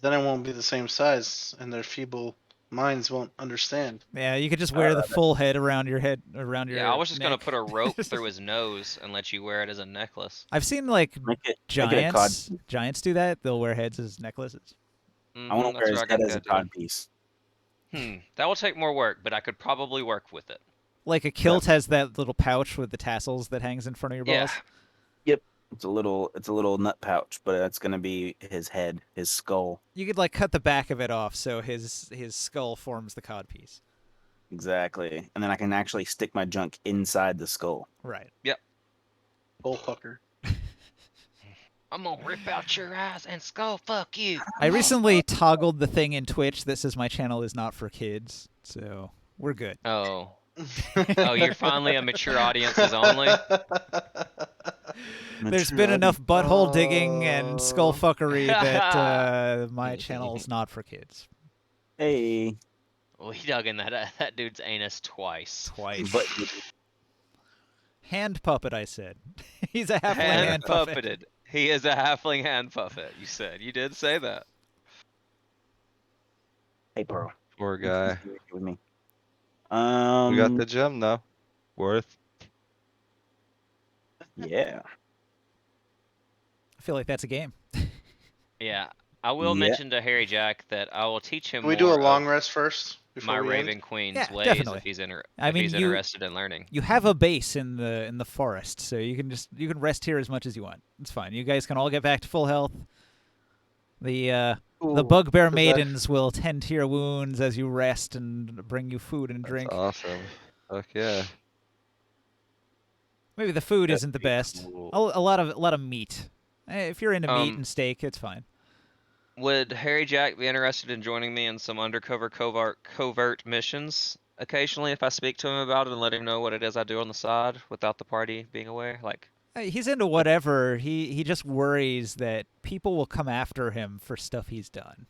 S4: Then it won't be the same size, and their feeble minds won't understand.
S3: Yeah, you could just wear the full head around your head, around your
S5: Yeah, I was just gonna
S3: neck.
S5: put a rope through his nose and let you wear it as a necklace.
S3: I've seen like
S1: Make it a cod.
S3: giants do that. They'll wear heads as necklaces.
S1: I want to
S5: That's
S1: wear his
S5: where I
S1: head
S5: got
S1: as a
S5: that
S1: cod piece.
S5: That will take more work, but I could probably work with it.
S3: Like a kilt has that little pouch with the tassels that hangs in front of your balls.
S5: Yeah.
S1: Yep. It's a little nut pouch, but that's gonna be his head, his skull.
S3: You could like cut the back of it off so his skull forms the cod piece.
S1: Exactly. And then I can actually stick my junk inside the skull.
S3: Right.
S4: Bullfucker.
S5: I'm gonna rip out your eyes and skull fuck you.
S3: I recently toggled the thing in Twitch that says my channel is not for kids, so we're good.
S5: Oh. Oh, you're finally a mature audiences only?
S3: There's been enough butthole digging and skull fuckery that my channel's not for kids.
S1: Hey.
S5: Well, he dug in that dude's anus twice.
S3: Twice.
S1: But
S3: Hand puppet, I said. He's a halfling hand puppet.
S5: puppeted. He is a halfling hand puppet, you said. You did say that.
S1: hey, Pearl.
S6: Poor guy.
S1: With me.
S6: We got the gem though. Worth.
S1: Yeah.
S3: I feel like that's a game.
S5: Yeah. I will
S1: Yeah.
S5: mention to Harry Jack that I will teach him
S4: Can we do a
S5: more
S4: long
S5: of
S4: rest first before
S5: my
S4: we end?
S5: Raven Queen's
S3: Yeah,
S5: ways
S3: definitely.
S5: if he's,
S3: I mean,
S5: he's
S3: you-
S5: interested in learning.
S3: You have a base in the forest, so you can rest here as much as you want. It's fine. You guys can all get back to full health. The
S4: Ooh,
S3: bugbear
S4: 'cause
S3: maidens will tend to your wounds as you rest and bring you food and
S6: That's
S3: drink.
S6: awesome. Fuck yeah.
S3: Maybe the food
S1: That'd
S3: isn't the
S1: be
S3: best.
S1: cool.
S3: A lot of meat. If you're into meat
S5: Um,
S3: and steak, it's fine.
S5: Would Harry Jack be interested in joining me in some undercover covert missions occasionally if I speak to him about it and let him know what it is I do on the side without the party being aware? Like,
S3: He's into whatever. He just worries that people will come after him for stuff he's done.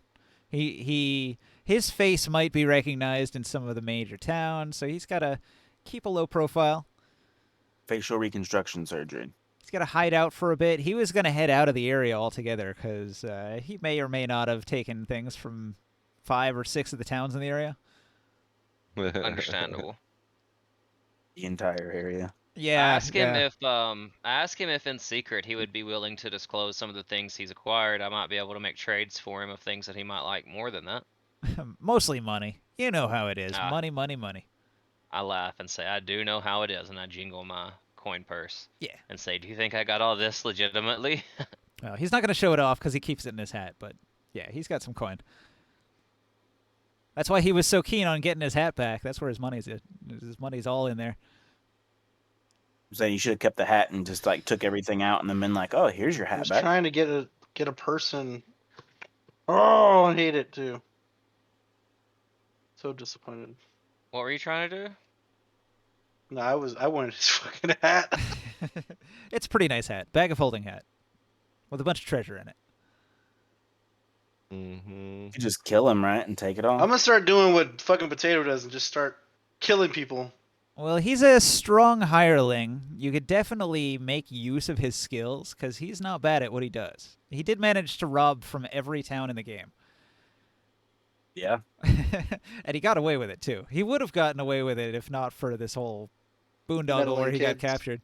S3: His face might be recognized in some of the major towns, so he's got to keep a low profile.
S1: Facial reconstruction surgery.
S3: He's got to hide out for a bit. He was going to head out of the area altogether because he may or may not have taken things from 5 or 6 of the towns in the area.
S5: Understandable.
S1: The entire area.
S3: Yeah,
S5: Ask him
S3: yeah.
S5: if in secret he would be willing to disclose some of the things he's acquired. I might be able to make trades for him of things that he might like more than that.
S3: Mostly money. You know how it is.
S5: Ah.
S3: Money, money, money.
S5: I laugh and say, I do know how it is, and I jingle my coin purse.
S3: Yeah.
S5: And say, do you think I got all this legitimately?
S3: Well, he's not going to show it off because he keeps it in his hat, but yeah, he's got some coin. That's why he was so keen on getting his hat back. That's where his money's at. His money's all in there.
S1: Saying you should have kept the hat and just like took everything out and then been like, "Oh, here's your
S4: I
S1: hat
S4: was
S1: back."
S4: trying to get a person. Oh, I hate it too. So disappointed.
S5: What were you trying to do?
S4: No, I wanted his fucking hat.
S3: It's a pretty nice hat. Bag of holding hat. With a bunch of treasure in it.
S6: Mm-hmm.
S1: You just kill him, right, and take it all.
S4: I'm gonna start doing what fucking Potato does and just start killing people.
S3: Well, he's a strong hireling. You could definitely make use of his skills, because he's not bad at what he does. He did manage to rob from every town in the game.
S1: Yeah.
S3: And he got away with it, too. He would have gotten away with it if not for this whole boondoggle
S4: Meddling
S3: where he got
S4: kids.
S3: captured.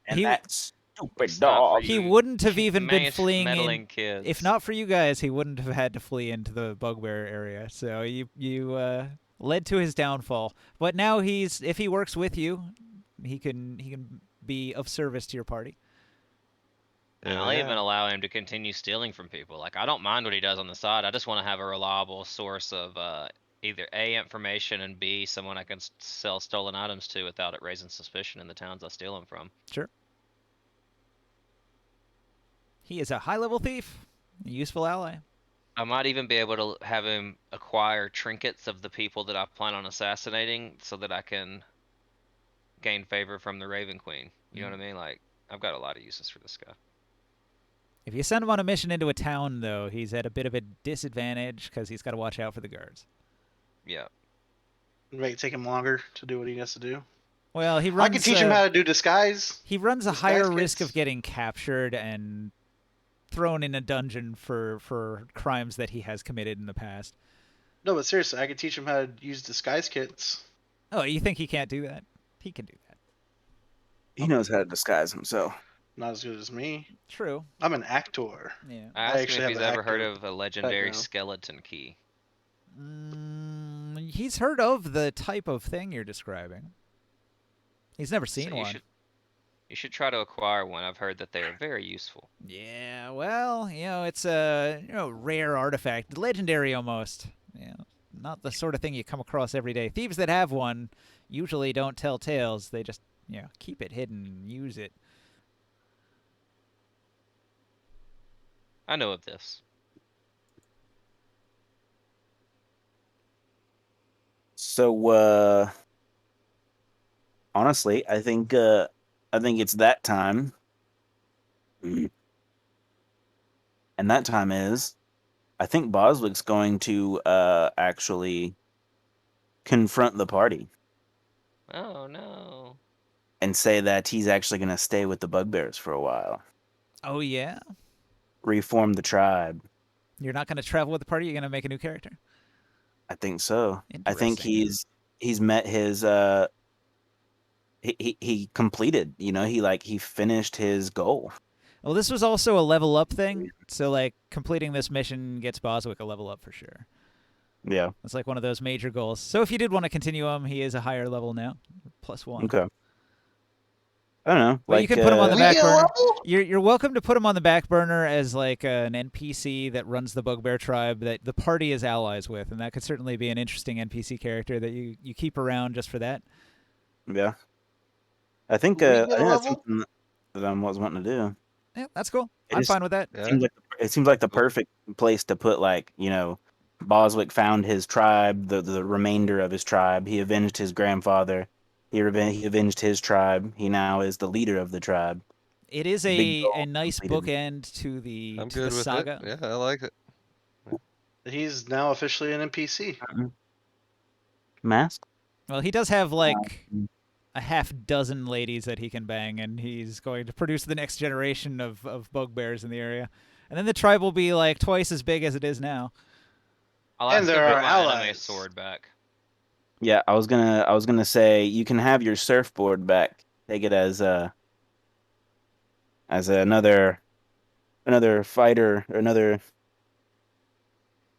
S1: And
S3: He-
S1: that stupid
S5: It's not for
S1: dog.
S3: He
S5: you
S3: wouldn't have even been fleeing in...
S5: meddling kids.
S3: If not for you guys, he wouldn't have had to flee into the Bugbear area. So you led to his downfall. But now if he works with you, he can be of service to your party.
S5: And I'll even allow him to continue stealing from people. Like, I don't mind what he does on the side. I just want to have a reliable source of either A, information, and B, someone I can sell stolen items to without it raising suspicion in the towns I steal them from.
S3: Sure. He is a high-level thief, a useful ally.
S5: I might even be able to have him acquire trinkets of the people that I plan on assassinating so that I can gain favor from the Raven Queen. You know what I mean? Like, I've got a lot of uses for this guy.
S3: If you send him on a mission into a town, though, he's at a bit of a disadvantage because he's got to watch out for the guards.
S5: Yeah.
S4: Make it take him longer to do what he has to do.
S3: Well, he runs.
S4: I could teach him how to do disguise.
S3: He runs a
S4: disguise
S3: higher
S4: kits.
S3: risk of getting captured and thrown in a dungeon for crimes that he has committed in the past.
S4: No, but seriously, I could teach him how to use disguise kits.
S3: Oh, you think he can't do that? He can do that.
S1: He knows how to disguise himself.
S4: Not as good as me.
S3: True.
S4: I'm an actor.
S3: Yeah.
S5: I asked him
S4: actually
S5: if
S4: have
S5: he's
S4: an
S5: ever heard
S4: actor
S5: of a legendary
S4: background.
S5: skeleton key.
S3: He's heard of the type of thing you're describing. He's never seen
S5: So
S3: one.
S5: You should try to acquire one. I've heard that they are very useful.
S3: Yeah, well, it's a rare artifact, legendary almost. Not the sort of thing you come across every day. Thieves that have one usually don't tell tales. They just keep it hidden and use it.
S5: I know of this.
S1: So honestly, I think it's that time. And that time is, I think Boswick's going to actually confront the party
S5: Oh no.
S1: and say that he's actually going to stay with the Bugbears for a while.
S3: Oh yeah,
S1: Reform the tribe.
S3: you're not going to travel with the party. You're going to make a new character.
S1: I think so. I think
S3: Interesting.
S1: he's met his he completed, he finished his goal.
S3: Well, this was also a level up thing. So like completing this mission gets Boswick a level up for sure.
S1: Yeah.
S3: It's like one of those major goals. So if you did want to continue him, he is a higher level now, +1.
S1: Okay. I don't know.
S3: Well, you can put him on the
S4: We
S3: back
S4: get a
S3: burner.
S4: level?
S3: You're welcome to put him on the back burner as like an NPC that runs the Bugbear tribe that the party is allies with, and that could certainly be an interesting NPC character that you keep around just for that.
S1: Yeah. I think
S4: We get a
S1: that's
S4: level?
S1: something that I was wanting to do.
S3: Yeah, that's cool.
S1: It
S3: I'm
S1: is-
S3: fine with that.
S6: Yeah.
S1: It seems like the
S6: Cool.
S1: perfect place to put, Boswick found his tribe, the remainder of his tribe. He avenged his grandfather. He avenged his tribe. He now is the leader of the tribe.
S3: It is
S1: Big goal
S3: a nice
S1: completed.
S3: bookend to the
S6: I'm
S3: to
S6: good
S3: the
S6: with
S3: saga.
S6: it. Yeah, I like it.
S4: He's now officially an NPC.
S1: Mask?
S3: Well, he does have like a half dozen ladies that he can bang, and he's going to produce the next generation of bugbears in the area. And then the tribe will be like twice as big as it is now.
S5: I'll
S4: And
S5: ask him
S4: there
S5: for
S4: are
S5: my anime
S4: allies.
S5: sword back.
S1: Yeah, I was gonna say you can have your surfboard back. Take it as another fighter, or another,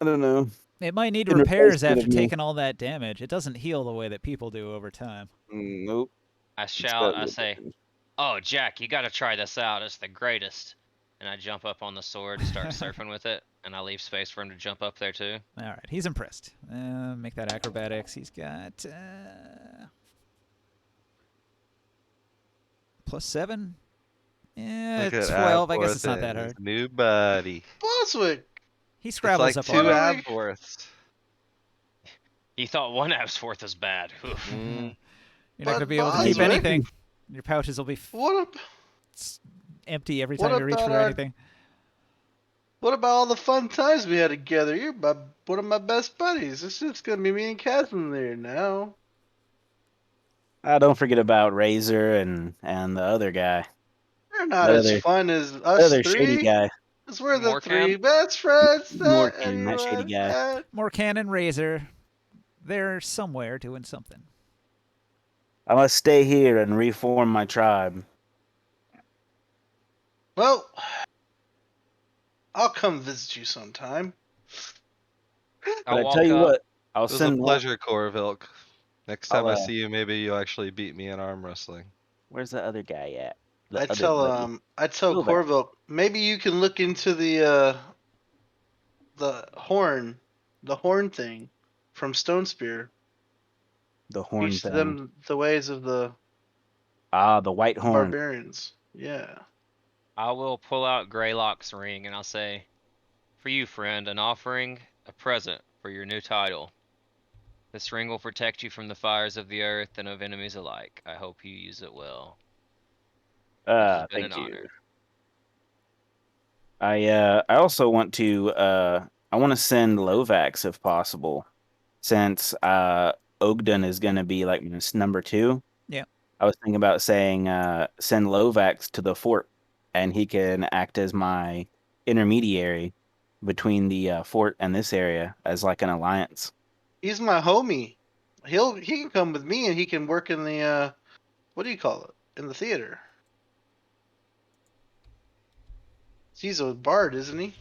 S1: I don't know,
S3: It might need
S1: in
S3: repairs
S1: replacement
S3: after
S1: of me.
S3: taking all that damage. It doesn't heal the way that people do over time.
S1: Nope.
S5: I
S1: It's got
S5: shout,
S1: a
S5: I
S1: little
S5: say,
S1: bit.
S5: "Oh, Jack, you gotta try this out. It's the greatest." And I jump up on the sword and start surfing with it, and I leave space for him to jump up there too.
S3: All right, he's impressed. Make that acrobatics. He's got +7. Yeah,
S6: Look at
S3: 12. I guess it's
S6: Abworth
S3: not that
S6: and his
S3: hard.
S6: new buddy.
S4: Boswick,
S3: He
S6: It's
S3: scrabbles
S6: like
S3: up
S6: two
S3: all
S4: What
S3: right.
S4: are we-
S6: Abworths.
S5: You thought one Absworth was bad. Oof.
S6: Mm.
S3: You're not going to
S4: But
S3: be able to keep
S4: Boswick,
S3: anything. Your pouches will be
S4: what,
S3: empty every
S4: What
S3: time you reach
S4: about
S3: for
S4: our-
S3: anything.
S4: what about all the fun times we had together? You're one of my best buddies. It's just gonna be me and Catherine there now.
S1: Don't forget about Razor and the other guy,
S4: They're not
S1: that
S4: as
S1: other
S4: fun as
S1: that
S4: us
S1: other shady
S4: three.
S1: guy,
S4: 'Cause we're the
S5: Morcam?
S4: three best friends that
S1: Morgan, that shady
S4: anyone
S1: guy.
S4: had.
S3: Morcan and Razor, they're somewhere doing something.
S1: I must stay here and reform my tribe.
S4: Well, I'll come visit you sometime.
S1: But
S5: I'll
S1: I tell
S5: walk
S1: you
S5: up.
S1: what, I'll
S6: It was a
S1: send one.
S6: pleasure, Corvilk. Next time
S1: I'll,
S6: I see you, maybe you actually beat me in arm wrestling.
S1: Where's the other guy at? The
S4: I
S1: other buddy.
S4: tell
S1: Go back.
S4: Corville, maybe you can look into the horn thing from Stone Spear.
S1: The horn
S4: Teach
S1: thing.
S4: them the ways of the
S1: The white horn.
S4: barbarians. Yeah.
S5: I will pull out Greylock's ring and I'll say, "For you, friend, an offering, a present for your new title. This ring will protect you from the fires of the earth and of enemies alike. I hope you use it well. It has been an
S1: Thank you.
S5: honor."
S1: I also want to I want to send Lovax if possible, since Ogden is gonna be like number 2.
S3: Yeah.
S1: I was thinking about saying send Lovax to the fort, and he can act as my intermediary between the fort and this area as like an alliance.
S4: He's my homie. He can come with me and he can work in the what do you call it? In the theater. He's a bard, isn't he?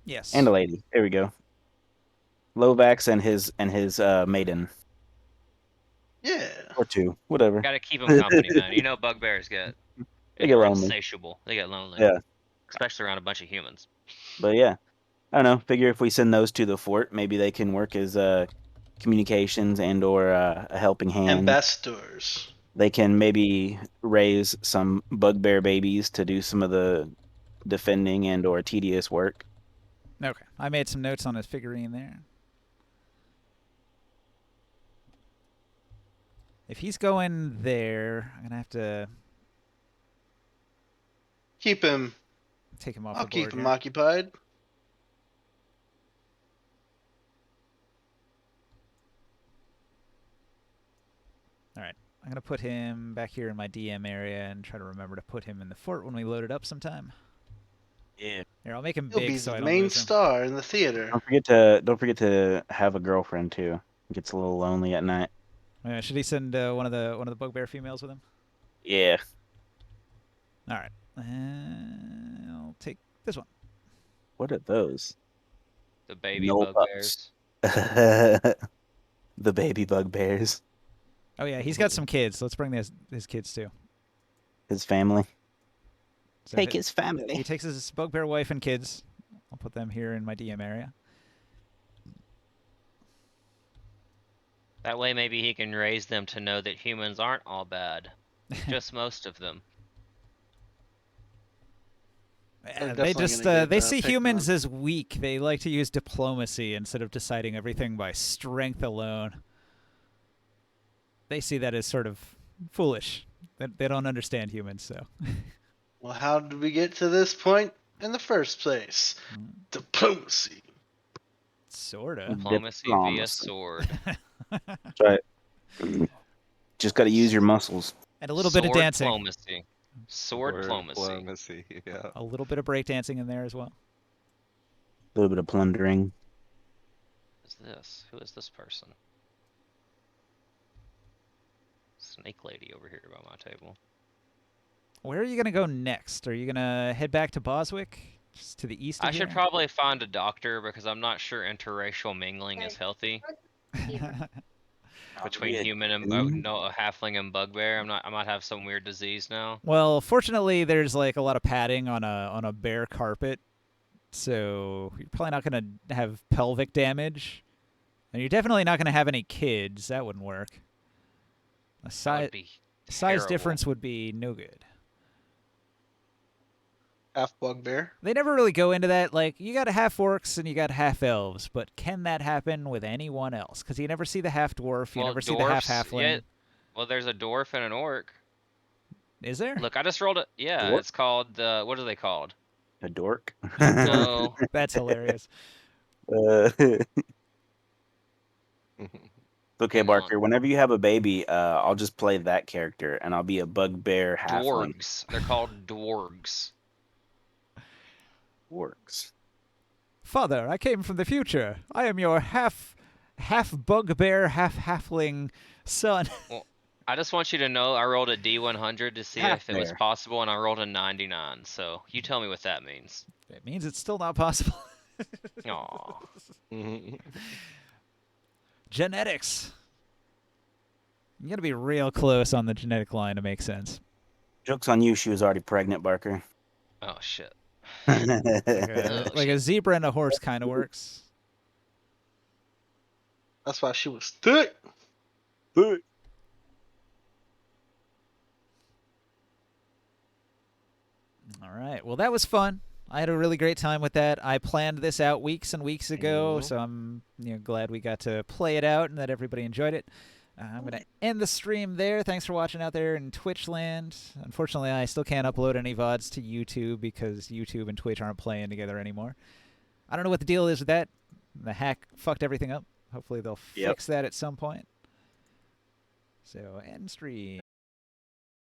S3: Yes.
S1: And a lady. There we go. Lovax and his maiden.
S4: Yeah.
S1: Or 2. Whatever.
S5: Gotta keep them company, man. You know bugbears get
S1: They get
S5: they're
S1: lonely.
S5: insatiable. They get lonely.
S1: Yeah.
S5: Especially around a bunch of humans.
S1: But yeah. I don't know. Figure if we send those to the fort, maybe they can work as communications and or a helping hand.
S4: Ambassadors.
S1: They can maybe raise some bugbear babies to do some of the defending and or tedious work.
S3: Okay. I made some notes on his figurine there. If he's going there, I'm going to have to
S4: Keep him.
S3: take him off
S4: I'll
S3: the
S4: keep
S3: board
S4: him
S3: here.
S4: occupied.
S3: All right. I'm going to put him back here in my DM area and try to remember to put him in the fort when we load it up sometime.
S1: Yeah.
S3: Here, I'll make him
S4: He'll
S3: big
S4: be
S3: so I
S4: the
S3: don't
S4: main
S3: lose him.
S4: star in the theater.
S1: Don't forget to have a girlfriend too. It gets a little lonely at night.
S3: Should he send one of the bugbear females with him?
S1: Yeah.
S3: All right. I'll take this one.
S1: What are those?
S5: The baby
S1: No
S5: bugbears.
S1: The baby bugbears.
S3: Oh yeah, he's got some kids. Let's bring his kids too.
S1: His family.
S3: So
S1: Take
S3: he-
S1: his
S3: He
S1: family.
S3: takes his bugbear wife and kids. I'll put them here in my DM area.
S5: That way maybe he can raise them to know that humans aren't all bad. Just most of them.
S3: They
S4: definitely
S3: just
S4: gonna get,
S3: they see
S4: picked
S3: humans
S4: on.
S3: as weak. They like to use diplomacy instead of deciding everything by strength alone. They see that as sort of foolish. They don't understand humans, so.
S4: Well, how did we get to this point in the first place? Diplomacy.
S3: Sorta.
S5: Diplomacy via
S1: Diplomacy.
S5: sword.
S1: That's right. Just got to use your muscles.
S3: And a little bit of dancing.
S5: Diplomacy. Sword diplomacy.
S6: Diplomacy, yeah.
S3: A little bit of breakdancing in there as well.
S1: A little bit of plundering.
S5: Who's this? Who is this person? Snake lady over here by my table.
S3: Where are you going to go next? Are you going to head back to Boswick? Just to the east of
S5: I should
S3: here?
S5: probably find a doctor because I'm not sure interracial mingling is healthy between human and no, a halfling and bugbear. I might have some weird disease now.
S3: Well, fortunately, there's like a lot of padding on a bare carpet, so you're probably not going to have pelvic damage, and you're definitely not going to have any kids. That wouldn't work. A
S5: That would be
S3: size
S5: terrible.
S3: difference would be no good.
S4: Half bugbear.
S3: They never really go into that. Like, you got half orcs and you got half elves, but can that happen with anyone else? Because you never see the half dwarf, you
S5: Well,
S3: never see the half
S5: dwarfs,
S3: halfling.
S5: yeah. Well, there's a dwarf and an orc.
S3: Is there?
S5: Look, I just rolled it. Yeah,
S1: Dwarf?
S5: it's called what are they called?
S1: A dork.
S5: No.
S3: That's hilarious.
S1: Okay,
S5: Hang
S1: Barker.
S5: on.
S1: Whenever you have a baby, I'll just play that character, and I'll be a bugbear halfling.
S5: Dwargs. They're called dwargs.
S1: Works.
S3: Father, I came from the future. I am your half bugbear, half halfling son.
S5: Well, I just want you to know I rolled a D100 to see
S1: Half
S5: if it was
S1: there.
S5: possible, and I rolled a 99. So you tell me what that means.
S3: It means it's still not possible.
S5: Aw.
S3: Genetics. You gotta be real close on the genetic line to make sense.
S1: Joke's on you. She was already pregnant, Barker.
S5: Oh shit.
S3: Like a zebra and a horse kind of works.
S4: That's why she was thick.
S3: All right. Well, that was fun. I had a really great time with that. I planned this out weeks and weeks ago, so I'm glad we got to play it out and that everybody enjoyed it. I'm going to end the stream there. Thanks for watching out there in Twitch land. Unfortunately, I still can't upload any VODs to YouTube because YouTube and Twitch aren't playing together anymore. I don't know what the deal is with that. The hack fucked everything up. Hopefully they'll fix that at some point. So, end stream.